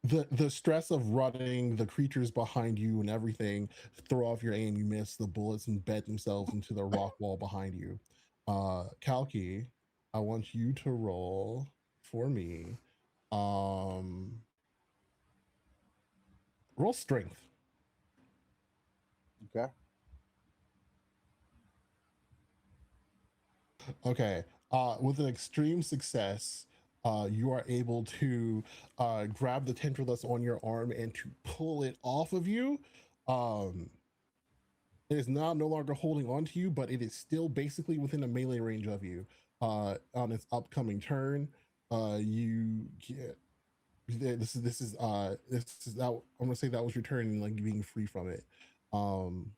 the stress of running, the creatures behind you, and everything throw off your aim. You miss the bullets and embed themselves into the rock wall behind you. Kalki, I want you to roll for me. Um, roll strength. Okay. Okay. With an extreme success, you are able to grab the tendril that's on your arm and to pull it off of you. Um, it is now no longer holding on to you, but it is still basically within a melee range of you. On its upcoming turn, you get this is that I'm gonna say that was your turn and like being free from it. Um,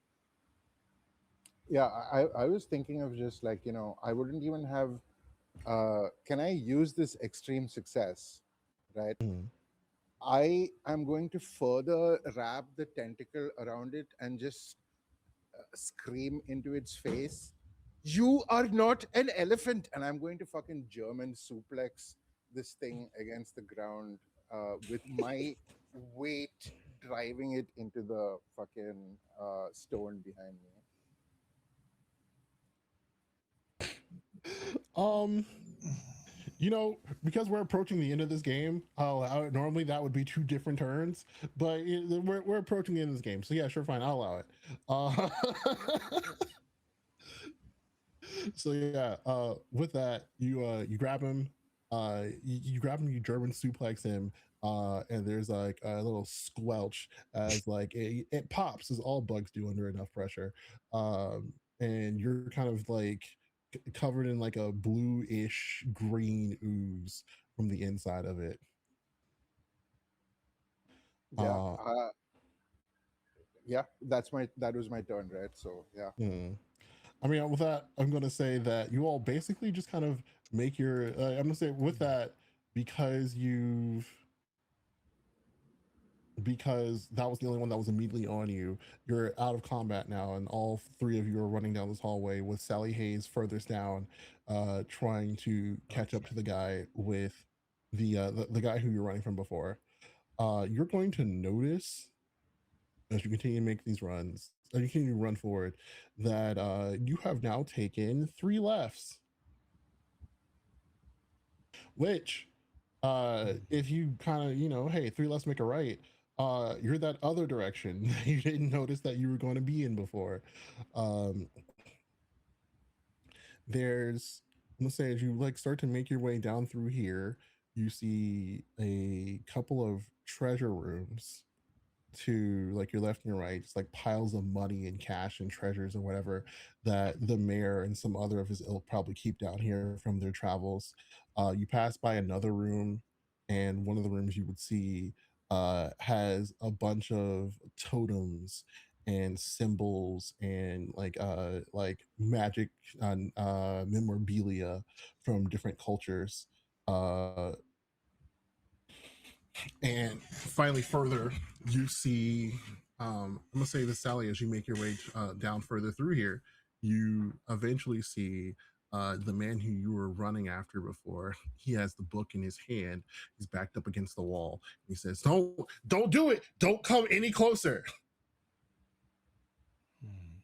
Yeah, I was thinking of just like, I wouldn't even have can I use this extreme success, right? mm. I am going to further wrap the tentacle around it and just scream into its face, "You are not an elephant!" And I'm going to fucking German suplex this thing against the ground with my weight driving it into the fucking stone behind me. um, you know, because we're approaching the end of this game, normally that would be two different turns, but we're approaching the end of this game, so yeah, sure, fine, I'll allow it. So yeah, with that, you grab him, you grab him, you German suplex him, and there's like a little squelch as like it pops as all bugs do under enough pressure, and you're kind of like covered in like a bluish green ooze from the inside of it. Yeah. Uh, Yeah, that was my turn, right? So yeah. hmm. I mean, with that, I'm going to say that you all basically just kind of make your. I'm going to say with that because because that was the only one that was immediately on you. You're out of combat now, and all three of you are running down this hallway with Sally Hayes furthest down, trying to catch up to the guy with the guy who you're running from before. You're going to notice as you continue to make these runs, as you continue to run forward, that you have now taken 3 lefts, which if you kind of, hey, 3 lefts make a right, you're that other direction you didn't notice that you were going to be in before. Um, there's, let's say, as you like start to make your way down through here, you see a couple of treasure rooms to like your left and your right, just like piles of money and cash and treasures and whatever that the mayor and some other of his ilk probably keep down here from their travels. You pass by another room, and one of the rooms you would see has a bunch of totems and symbols and like magic memorabilia from different cultures. And finally, further, you see, I'm gonna say this, Sally, as you make your way down further through here, you eventually see the man who you were running after before, he has the book in his hand. He's backed up against the wall. He says, don't do it. Don't come any closer. Hmm.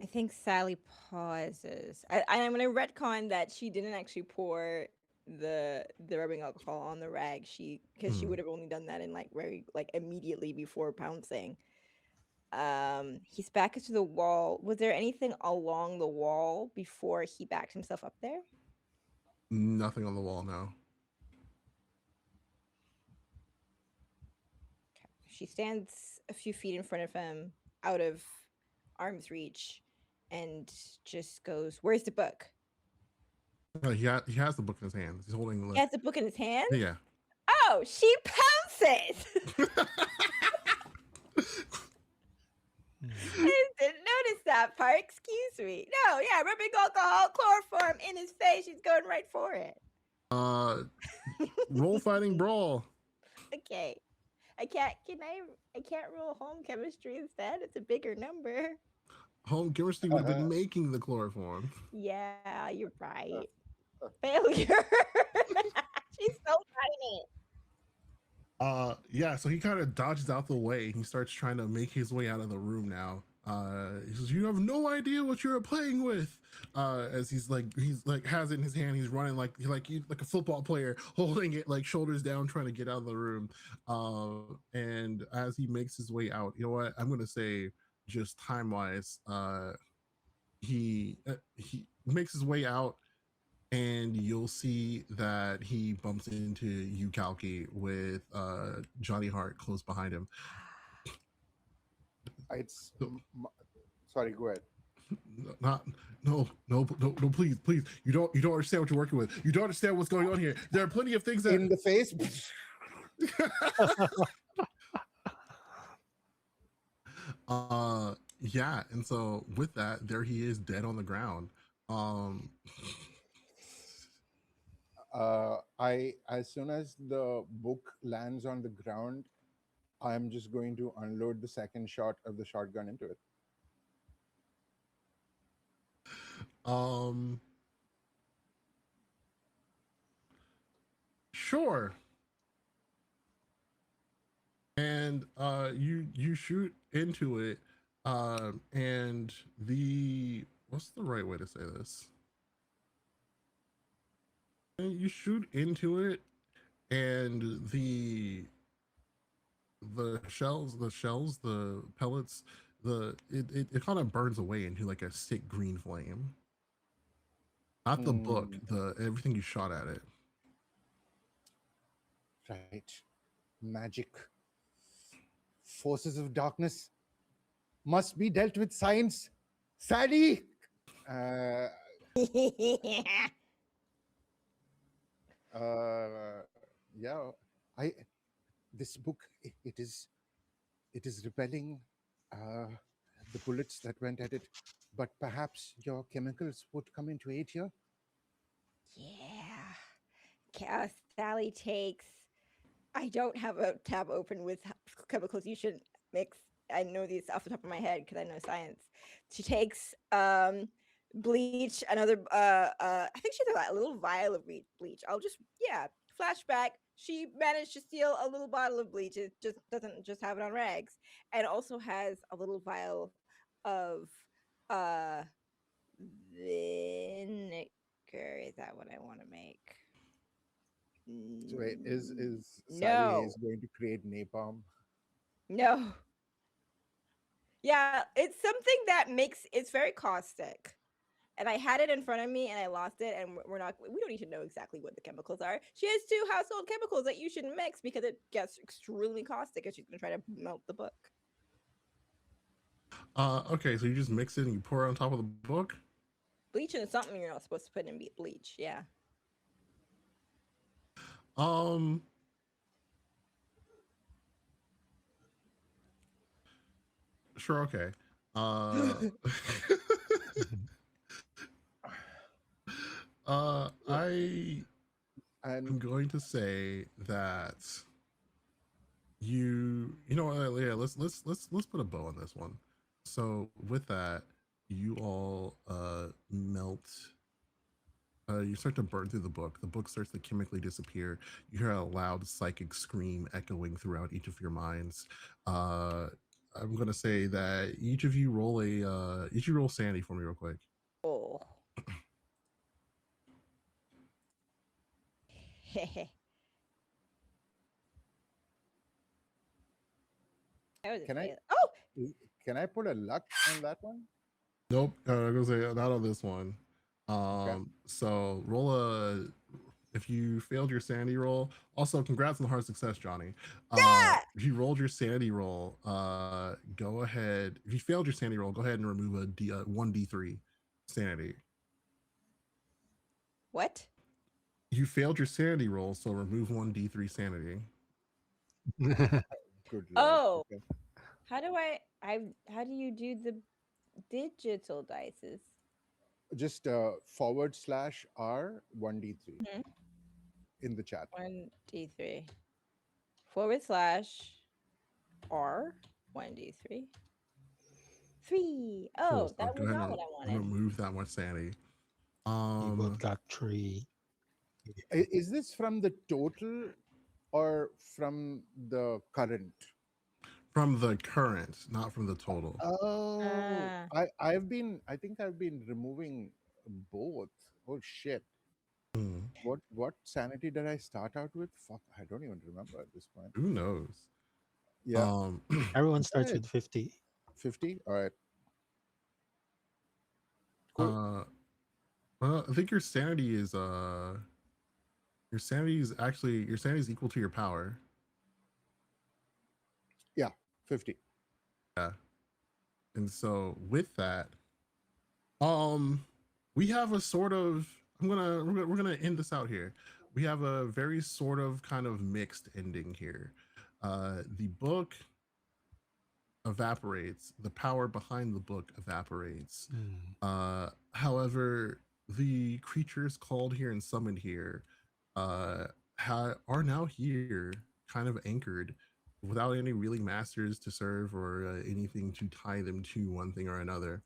I think Sally pauses. I'm going to retcon that she didn't actually pour the rubbing alcohol on the rag. Because she Hmm. would have only done that in like very like immediately before pouncing. He's back into the wall. Was there anything along the wall before he backed himself up there? Nothing on the wall now. Okay. She stands a few feet in front of him, out of arm's reach, and just goes, "Where's the book?" He has the book in his hands. He's holding He like, has the book in his hand. yeah. Oh, she pounces. Hmm. I didn't notice that part. Excuse me. No, yeah, rubbing alcohol, chloroform in his face. She's going right for it. Roll fighting brawl. Okay. I can't. I can't roll home chemistry instead. It's a bigger number. Home chemistry would have been making the chloroform. Yeah, you're right. Failure. She's so tiny. Yeah, so he kind of dodges out the way. He starts trying to make his way out of the room now. He says, "You have no idea what you're playing with." As he's like has it in his hand. He's running like a football player, holding it like shoulders down, trying to get out of the room. And as he makes his way out, you know what? I'm gonna say, just time wise, he makes his way out, and you'll see that he bumps into you, Kalki, with Johnny Hart close behind him. It's sorry. Go ahead. Not no, please, you don't understand what you're working with. You don't understand what's going on here. There are plenty of things that In the face. Yeah, and so with that, there he is, dead on the ground. As soon as the book lands on the ground, I'm just going to unload the second shot of the shotgun into it. Sure. And you shoot into it, and what's the right way to say this? You shoot into it, and the the pellets, it kind of burns away into like a sick green flame. Not the book, the everything you shot at it. Right. Magic. Forces of darkness must be dealt with science. Sadie! Yeah, I. This book, it is repelling the bullets that went at it, but perhaps your chemicals would come into aid here. Yeah. Sally takes. I don't have a tab open with chemicals you should mix. I know these off the top of my head because I know science. She takes bleach, another I think she has a little vial of bleach. I'll just flashback. She managed to steal a little bottle of bleach. It just doesn't just have it on rags, and also has a little vial of uh vinegar. Is that what I want to make? So wait, is Sally No. Hayes going to create napalm? No. Yeah, it's something that makes it's very caustic. And I had it in front of me and I lost it, and we don't need to know exactly what the chemicals are. She has 2 household chemicals that you shouldn't mix because it gets extremely caustic and she's gonna try to melt the book. Okay, so you just mix it and you pour it on top of the book? Bleach is something you're not supposed to put in bleach, yeah. Sure, okay. I And am going to say that you know what, yeah, let's put a bow on this one. So with that, you all melt, you start to burn through the book. The book starts to chemically disappear. You hear a loud psychic scream echoing throughout each of your minds. uh I'm gonna say that each of you roll sanity for me real quick. Oh. That was a Can I fail. Oh, can I put a luck on that one? Nope, I'm gonna say not on this one. Okay. So roll a, if you failed your sanity roll. Also, congrats on the hard success, Johnny. yeah. If you rolled your sanity roll, go ahead. If you failed your sanity roll, go ahead and remove a 1d3 sanity. What? You failed your sanity roll, so remove 1d3 sanity. Good lord. Oh, Okay. how do how do you do the digital dices? Just /R 1d3 Mhm. in the chat. 1d3 forward slash R 1d3 3. Cool. Oh, So that go was ahead not and what I wanted. remove that much sanity. You both Um, got 3. Is this from the total or from the current? from the current, not from the total. Oh, Ah, I think I've been removing both. Oh shit. Hmm, What sanity did I start out with? Fuck, I don't even remember at this point. who knows? Yeah, Um, Everyone go starts ahead. with 50. 50. All right. Cool. uh, well, I think your sanity is equal to your power. Yeah, 50. Yeah. And so with that, um, we have a sort of, we're gonna end this out here. We have a very sort of kind of mixed ending here. The book evaporates, the power behind the book evaporates. Hmm. However, the creatures called here and summoned here are now here, kind of anchored, without any really masters to serve or anything to tie them to one thing or another.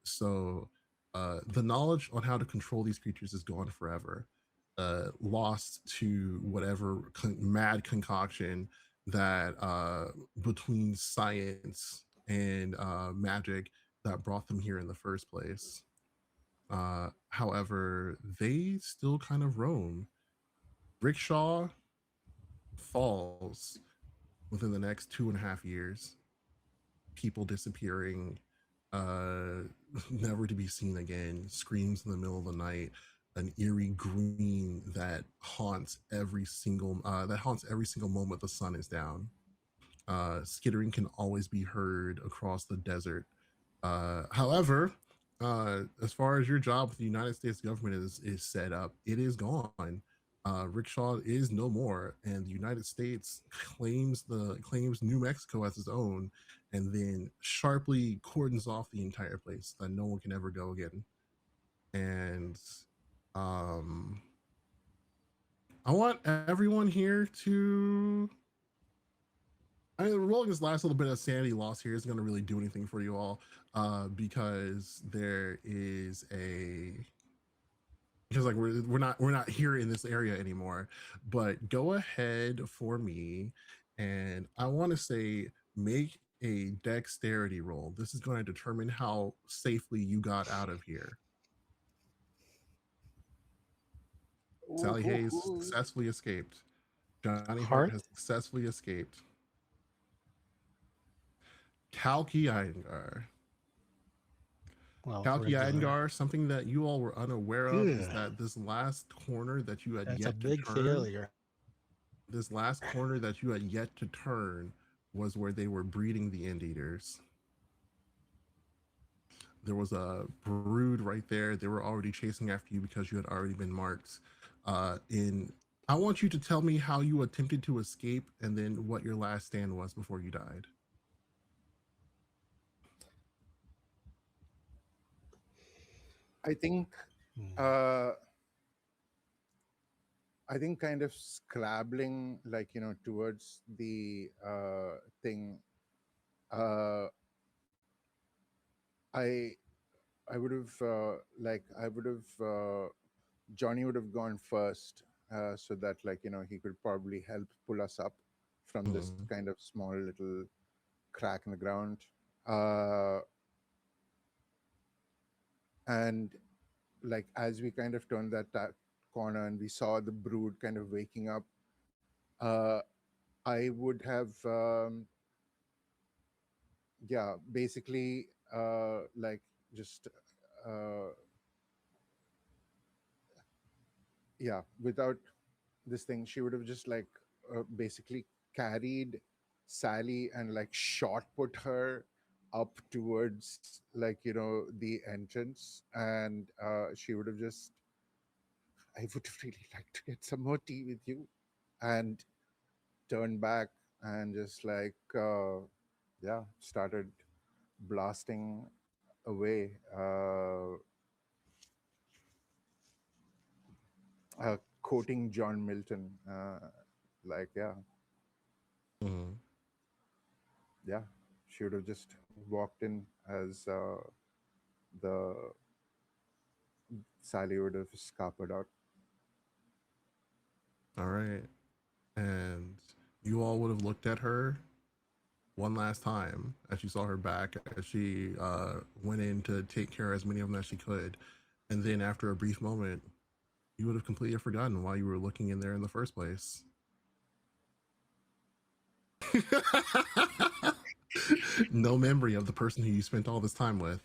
So the knowledge on how to control these creatures is gone forever, lost to whatever mad concoction that between science and magic that brought them here in the first place. However, they still kind of roam. Rickshaw falls within the next 2.5 years. People disappearing, uh, never to be seen again. Screams in the middle of the night. An eerie green that haunts every single moment the sun is down. Skittering can always be heard across the desert. However, as far as your job with the United States government is set up, it is gone. Rickshaw is no more, and the United States claims New Mexico as its own, and then sharply cordons off the entire place that no one can ever go again. And um, I want everyone here to, I mean, rolling this last little bit of sanity loss here isn't going to really do anything for you all, because there is a, because like we're not here in this area anymore. But go ahead for me, and I want to say make a dexterity roll. This is going to determine how safely you got out of here. Ooh, Sally ooh, Hayes ooh. successfully escaped. Johnny Hart has Heart? successfully escaped. Kalki Iyengar. Well, Kalki regular. Iyengar, something that you all were unaware of is Ugh, that this last corner that you had that's a yet to big turn, failure. was where they were breeding the end eaters. There was a brood right there. They were already chasing after you because you had already been marked. In I want you to tell me how you attempted to escape and then what your last stand was before you died. I think Hmm. uh, I think kind of scrabbling, like, towards the thing. Uh, I I would have like I would have Johnny would have gone first, so that, like, he could probably help pull us up from this Mhm. kind of small little crack in the ground. Uh, and like as we kind of turned that corner and we saw the brood kind of waking up, uh, I would have yeah, basically like just uh, yeah, without this thing, she would have just like basically carried Sally and like shot put her up towards, like, the entrance, and she would have just, I would really like to get some more tea with you, and turned back and just like yeah, started blasting away, quoting John Milton, like, yeah, Mhm. yeah, she would have just walked in as the Sally would have scuppered out. All right. And you all would have looked at her one last time as you saw her back as she went in to take care of as many of them as she could. And then after a brief moment, you would have completely forgotten why you were looking in there in the first place. No memory of the person who you spent all this time with.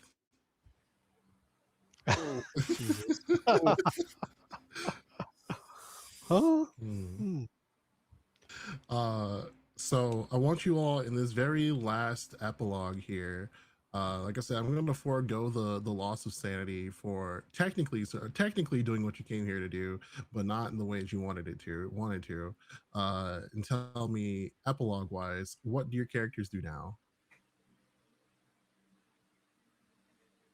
Oh, Jesus. oh, Huh? Hmm. Hmm. Uh, so I want you all in this very last epilogue here. Like I said, I'm going to forego the loss of sanity for technically doing what you came here to do, but not in the ways you wanted to. And tell me, epilogue wise, what do your characters do now?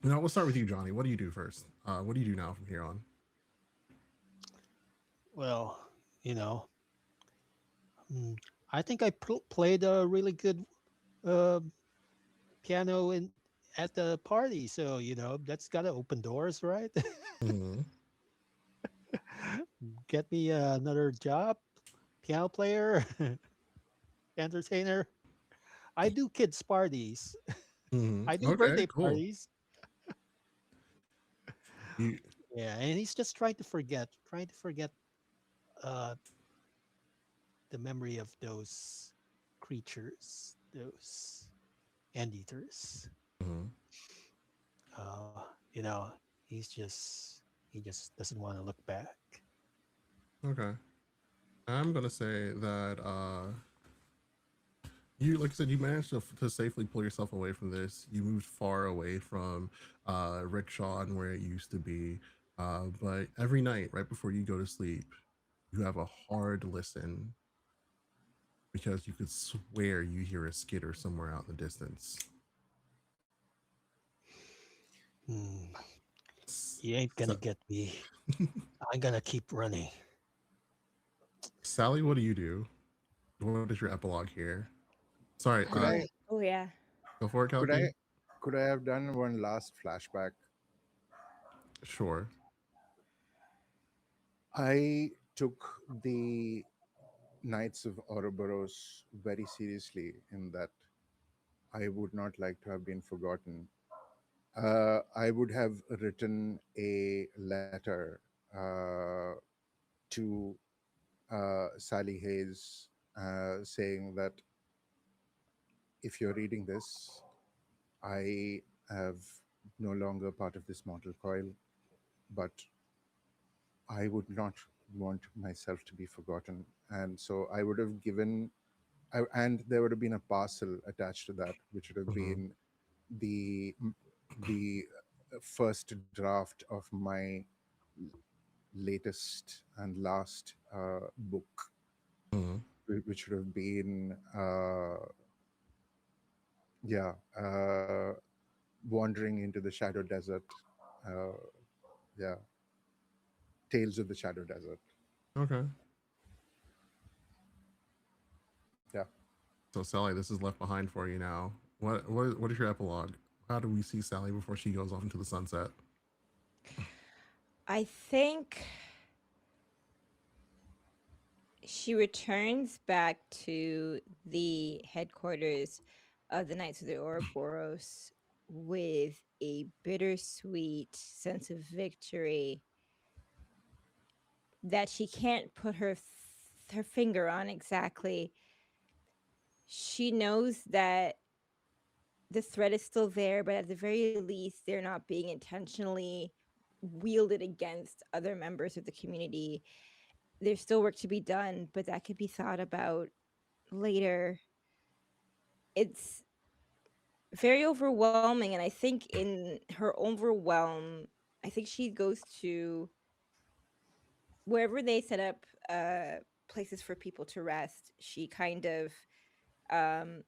Let's start with you, Johnny. What do you do first? What do you do now from here on? Well, you know, hmm, I think I played a really good uh, piano in at the party, so that's got to open doors, right? Mm-hmm. Get me another job, piano player, entertainer. I do kids parties. I Mm-hmm. do Okay, birthday cool. parties. You Yeah, and he's just trying to forget uh, the memory of those creatures, those anteaters. mhm. Uh, you know, he just doesn't want to look back. Okay. I'm gonna say that you, like I said, you managed to safely pull yourself away from this. You moved far away from Rickshaw and where it used to be. But every night, right before you go to sleep, you have a hard listen because you could swear you hear a skitter somewhere out in the distance. Hmm, S- you ain't gonna So, get me. I'm gonna keep running. Sally, what do you do? What is your epilogue here? Sorry, could I, Oh yeah. go for it, could Kalki. I, could I have done one last flashback? Sure. I took the Knights of Ouroboros very seriously, in that I would not like to have been forgotten. I would have written a letter to Sally Hayes, saying that if you're reading this, I have no longer part of this mortal coil, but I would not want myself to be forgotten. And so I would have given, and there would have been a parcel attached to that, which would have Mm-hmm. been the the first draft of my latest and last book, Mm-hmm. which would have been yeah, wandering into the shadow desert, uh, yeah, Tales of the Shadow Desert. Okay. Yeah. So Sally, this is left behind for you now. What is your epilogue? How do we see Sally before she goes off into the sunset? I think she returns back to the headquarters of the Knights of the Ouroboros with a bittersweet sense of victory that she can't put her finger on exactly. She knows that the threat is still there, but at the very least, they're not being intentionally wielded against other members of the community. There's still work to be done, but that could be thought about later. It's very overwhelming, and I think in her overwhelm, I think she goes to wherever they set up places for people to rest. She kind of um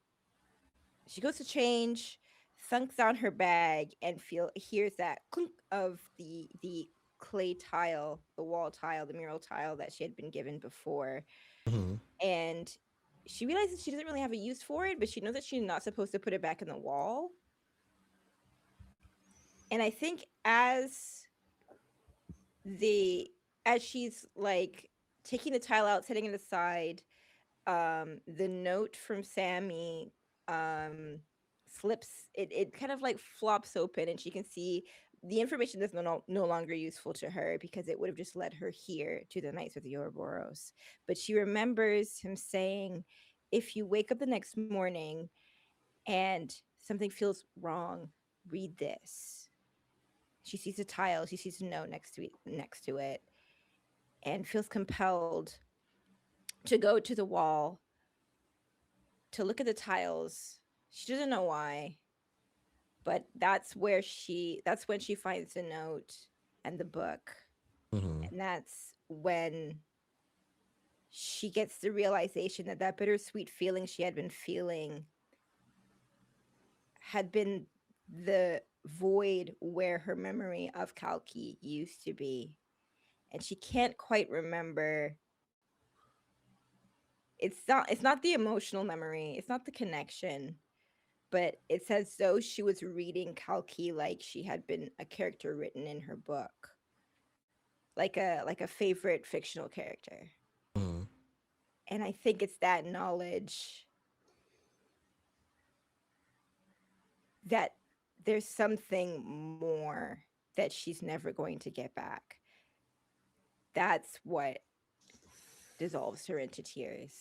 she goes to change, thunks down her bag, and hears that clunk of the clay tile, the wall tile, the mural tile that she had been given before. Mm-hmm. And she realizes she doesn't really have a use for it, but she knows that she's not supposed to put it back in the wall. And I think the as she's like taking the tile out, setting it aside, the note from Sammy slips, it kind of like flops open, and she can see the information that's no longer useful to her because it would have just led her here to the Knights of the Ouroboros. But she remembers him saying, if you wake up the next morning and something feels wrong, read this. She sees a tile, she sees a note next to it, and feels compelled to go to the wall to look at the tiles. She doesn't know why, but that's when she finds the note and the book. Mm-hmm. And that's when she gets the realization that that bittersweet feeling she had been feeling had been the void where her memory of Kalki used to be. And she can't quite remember. It's not the emotional memory, it's not the connection, but it's as though she was reading Kalki like she had been a character written in her book, like a favorite fictional character. Mm-hmm. And I think it's that knowledge that there's something more that she's never going to get back. That's what dissolves her into tears.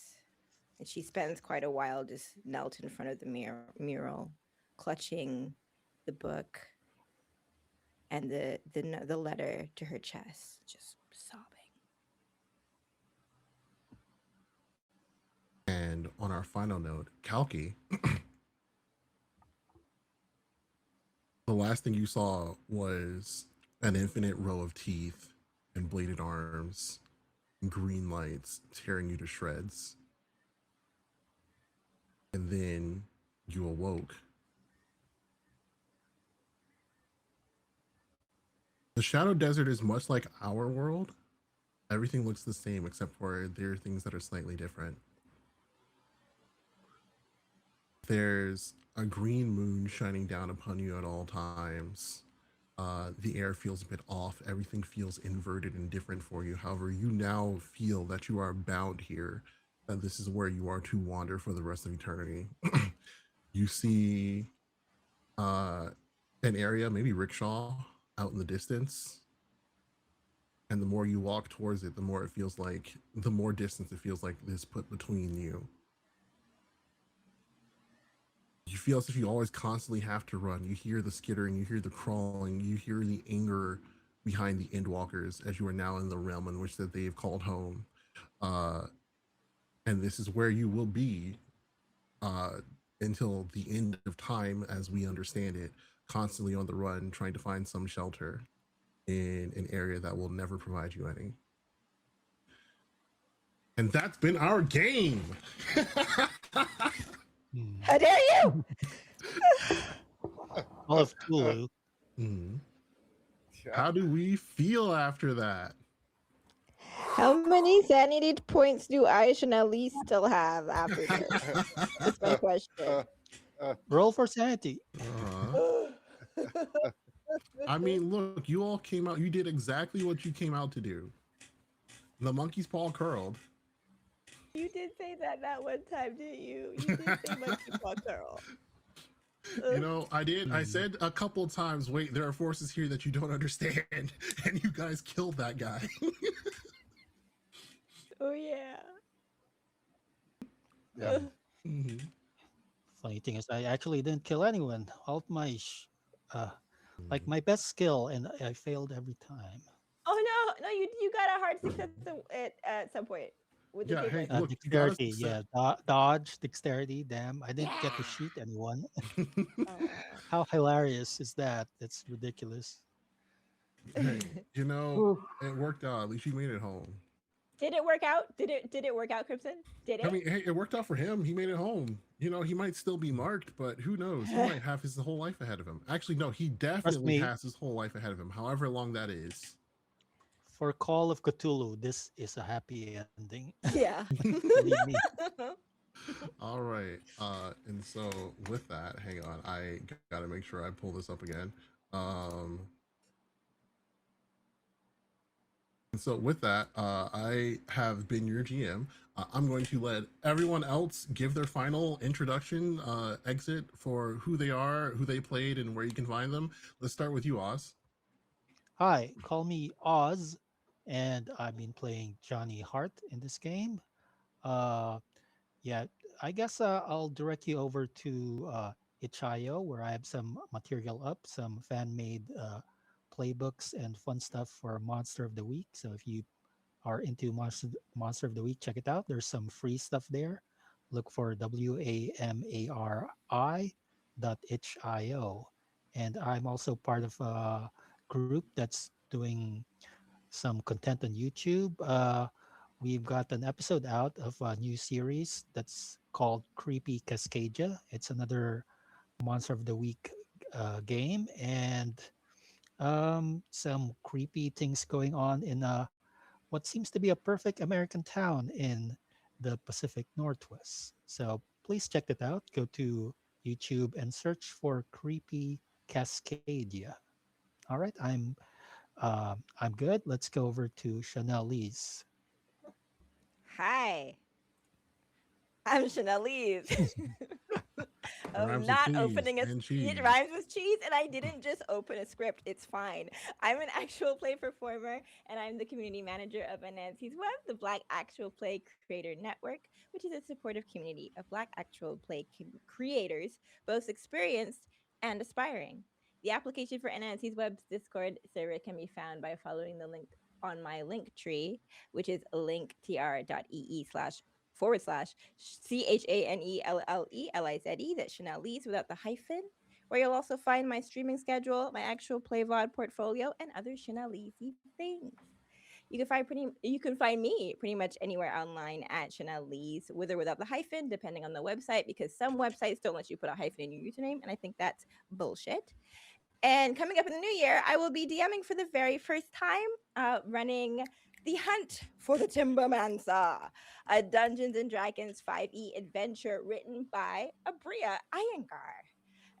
And she spends quite a while just knelt in front of the mural, clutching the book and the letter to her chest, just sobbing. And on our final note, Kalki, the last thing you saw was an infinite row of teeth and bladed arms and green lights tearing you to shreds. And then you awoke. The Shadow Desert is much like our world. Everything looks the same except for there are things that are slightly different. There's a green moon shining down upon you at all times. The air feels a bit off. Everything feels inverted and different for you. However, you now feel that you are bound here, that this is where you are to wander for the rest of eternity. You see an area, maybe rickshaw, out in the distance. And the more you walk towards it, the more distance it feels like this put between you. You feel as if you always constantly have to run. You hear the skittering, you hear the crawling, you hear the anger behind the endwalkers as you are now in the realm in which that they have called home. And this is where you will be until the end of time as we understand it, constantly on the run, trying to find some shelter in an area that will never provide you any. And that's been our game. How dare you? All of Cthulhu. Mm. Yeah. How do we feel after that? How many sanity points do I and Elise still have after this? Is my question. uh, uh, Roll for sanity. uh, I mean, look, you all came out. You did exactly what you came out to do. The monkey's paw curled. You did say that one time, didn't you? You did say monkey paw curl. You know, I did. I Hmm. said a couple times, wait, there are forces here that you don't understand, and you guys killed that guy. Oh yeah. yeah. Mhm. Funny thing is, I actually didn't kill anyone. All my, uh, like my best skill, and I failed every time. Oh no, no, you got a hard success at some point with the Yeah, cape hey, rifle. look, you got to Dexterity, success. yeah, dodge, dexterity. Damn, I didn't get to Yeah. shoot anyone. Oh. How hilarious is that? That's ridiculous. Hey, you know, Whew. it worked out. At least you made it home. Did it work out? Did it work out, Crimson? Did I it? mean, hey, it worked out for him. He made it home. You know, he might still be marked, but who knows? He might have his whole life ahead of him. Actually, no, he Trust definitely me, has his whole life ahead of him, however long that is. for Call of Cthulhu, this is a happy ending. Yeah. Believe me. All right. And so with that, hang on, I gotta make sure I pull this up again. Um, And so, with that, I have been your GM. I'm going to let everyone else give their final introduction, exit for who they are, who they played, and where you can find them. Let's start with you, Oz. Hi, call me Oz, and I've been playing Johnny Hart in this game. Uh, yeah, I guess I'll direct you over to itch.io where I have some material up, some fan made playbooks and fun stuff for Monster of the Week. So if you are into Monster of the Week, check it out. There's some free stuff there. Look for WAMARI.itch.io. And I'm also part of a group that's doing some content on YouTube. We've got an episode out of a new series that's called Creepy Cascadia. It's another Monster of the Week game, and some creepy things going on in what seems to be a perfect American town in the Pacific Northwest. So please check it out. Go to YouTube and search for Creepy Cascadia. All right, I'm good. Let's go over to Chanel Lee's. Hi. I'm Chanelise. It I'm rhymes with not please opening a. and It cheese. rhymes with cheese, and I didn't just open a script. It's fine. I'm an actual play performer, and I'm the community manager of Anansi's Web, the Black Actual Play Creator Network, which is a supportive community of Black actual play creators, both experienced and aspiring. The application for Anansi's Web's Discord server can be found by following the link on my link tree, which is linktr.ee// CHANELLELIZE, that's Chanel Lees without the hyphen, where you'll also find my streaming schedule, my actual play VOD portfolio, and other Chanel Leesy things. You can find me pretty much anywhere online at Chanel Lees, with or without the hyphen, depending on the website, because some websites don't let you put a hyphen in your username, and I think that's bullshit. And coming up in the new year, I will be DMing for the very first time, running The Hunt for the Timbermancer, a Dungeons and Dragons 5e adventure written by Abria Iyengar.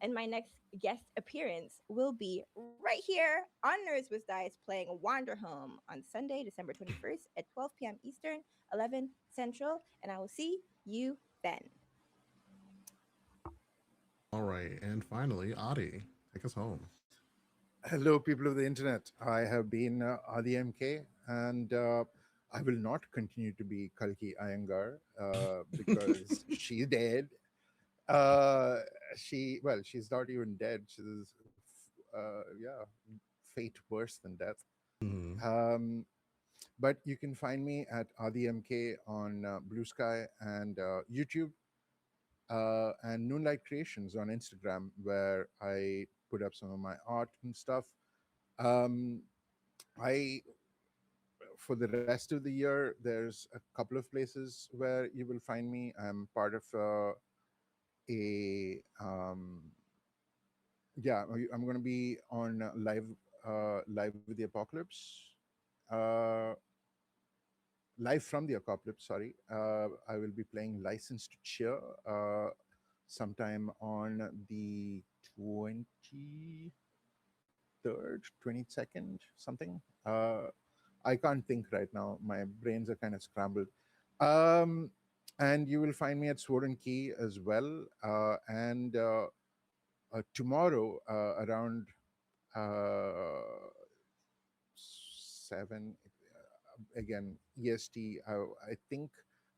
And my next guest appearance will be right here on Nerds with Dice playing Wander Home on Sunday, December 21st at 12 p.m. Eastern, 11 Central. And I will see you then. All right. And finally, Adi, take us home. Hello, people of the internet. I have been Adi MK, and I will not continue to be Kalki Iyengar because she's dead. Uh, she's not even dead. She's, yeah, fate worse than death. Mhm. Um, but you can find me at Adi MK on Blue Sky and YouTube, and Noonlight Creations on Instagram, where I put up some of my art and stuff. Um, I For the rest of the year, there's a couple of places where you will find me. I'm part of a yeah. I'm going to be on live with the Apocalypse, uh, live from the apocalypse. Sorry, I will be playing License to Cheer sometime on the 23rd, 22nd, something. I can't think right now. My brains are kind of scrambled. Um, and you will find me at Sword and Key as well. And tomorrow around 7 again EST. I think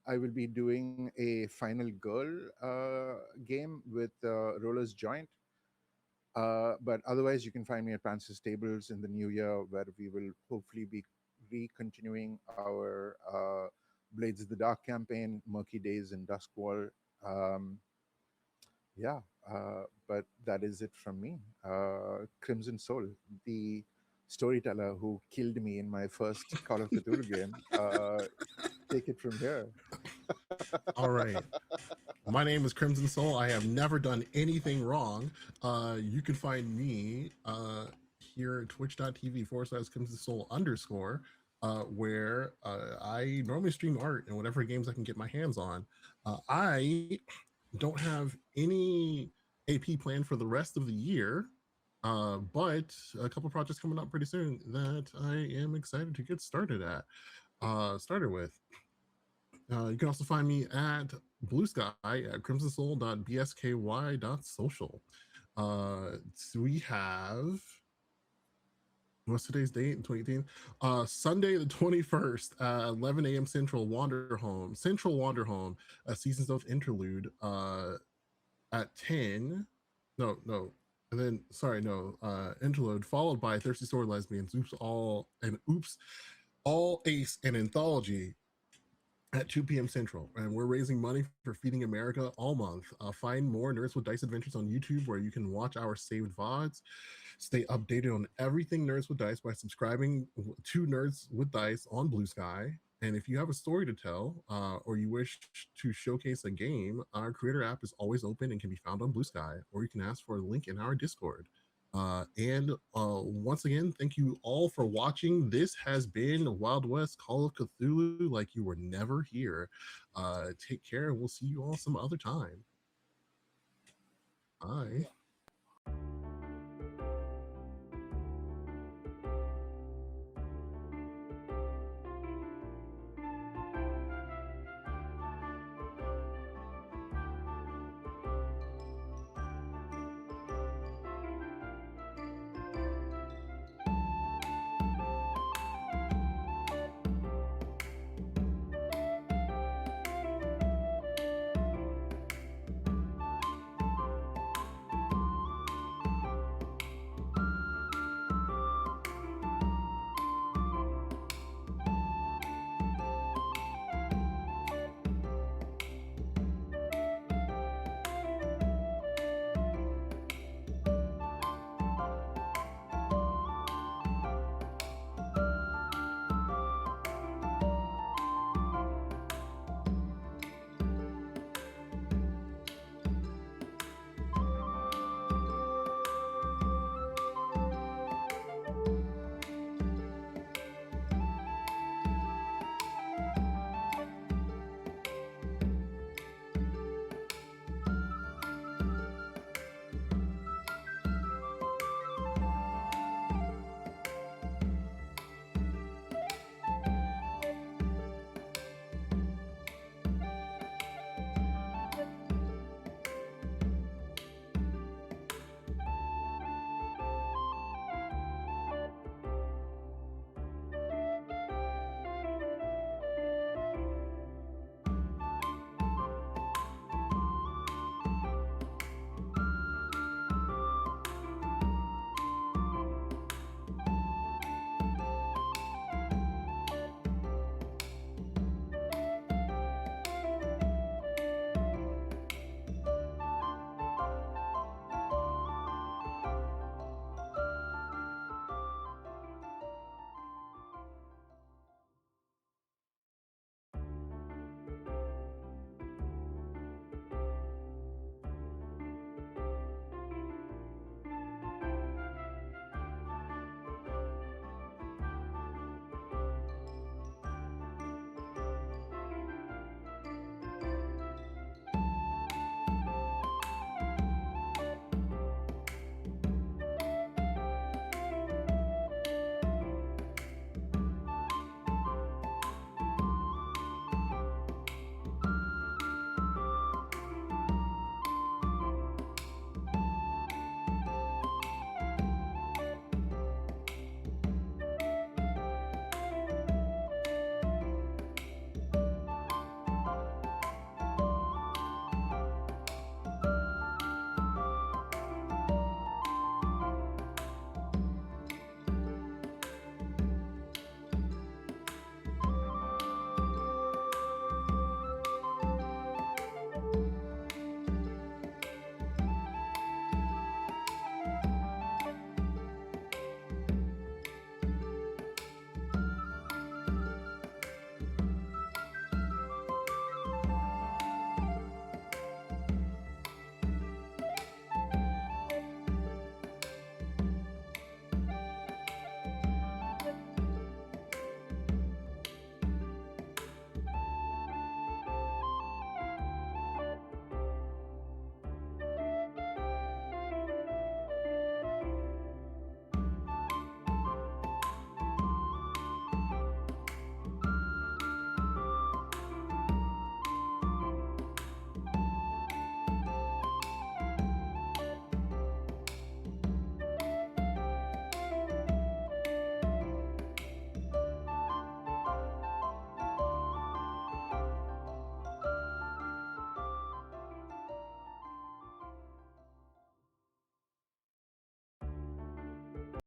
I will be doing a Final Girl game with Rollers Joint. But otherwise, you can find me at Francis Tables in the new year, where we will hopefully be re-continuing our Blades of the Dark campaign, Murky Days and Duskwall. Um, yeah, but that is it from me. Crimson Soul, the storyteller who killed me in my first Call of Cthulhu game. Take it from here. All right. My name is Crimson Soul. I have never done anything wrong. You can find me here at twitch.tv/Crimson Soul _ where I normally stream art and whatever games I can get my hands on. I don't have any AP planned for the rest of the year, but a couple projects coming up pretty soon that I am excited to get started with. You can also find me at Blue Sky at crimsonsoul.bsky.social. So we have, what's today's date? 2018. Sunday the 21st, 11 a.m. Central Wander Home, a Seasons of Interlude at 10. No. And then, sorry, no, interlude followed by Thirsty Sword Lesbians, All Ace and Anthology at 2 p.m. Central. And we're raising money for Feeding America all month. Find more Nerds with Dice adventures on YouTube, where you can watch our saved VODs. Stay updated on everything Nerds with Dice by subscribing to Nerds with Dice on Blue Sky. And if you have a story to tell, or you wish to showcase a game, our creator app is always open and can be found on Blue Sky, or you can ask for a link in our Discord. And once again, thank you all for watching. This has been Wild West Call of Cthulhu, like you were never here. Take care, and we'll see you all some other time. Bye.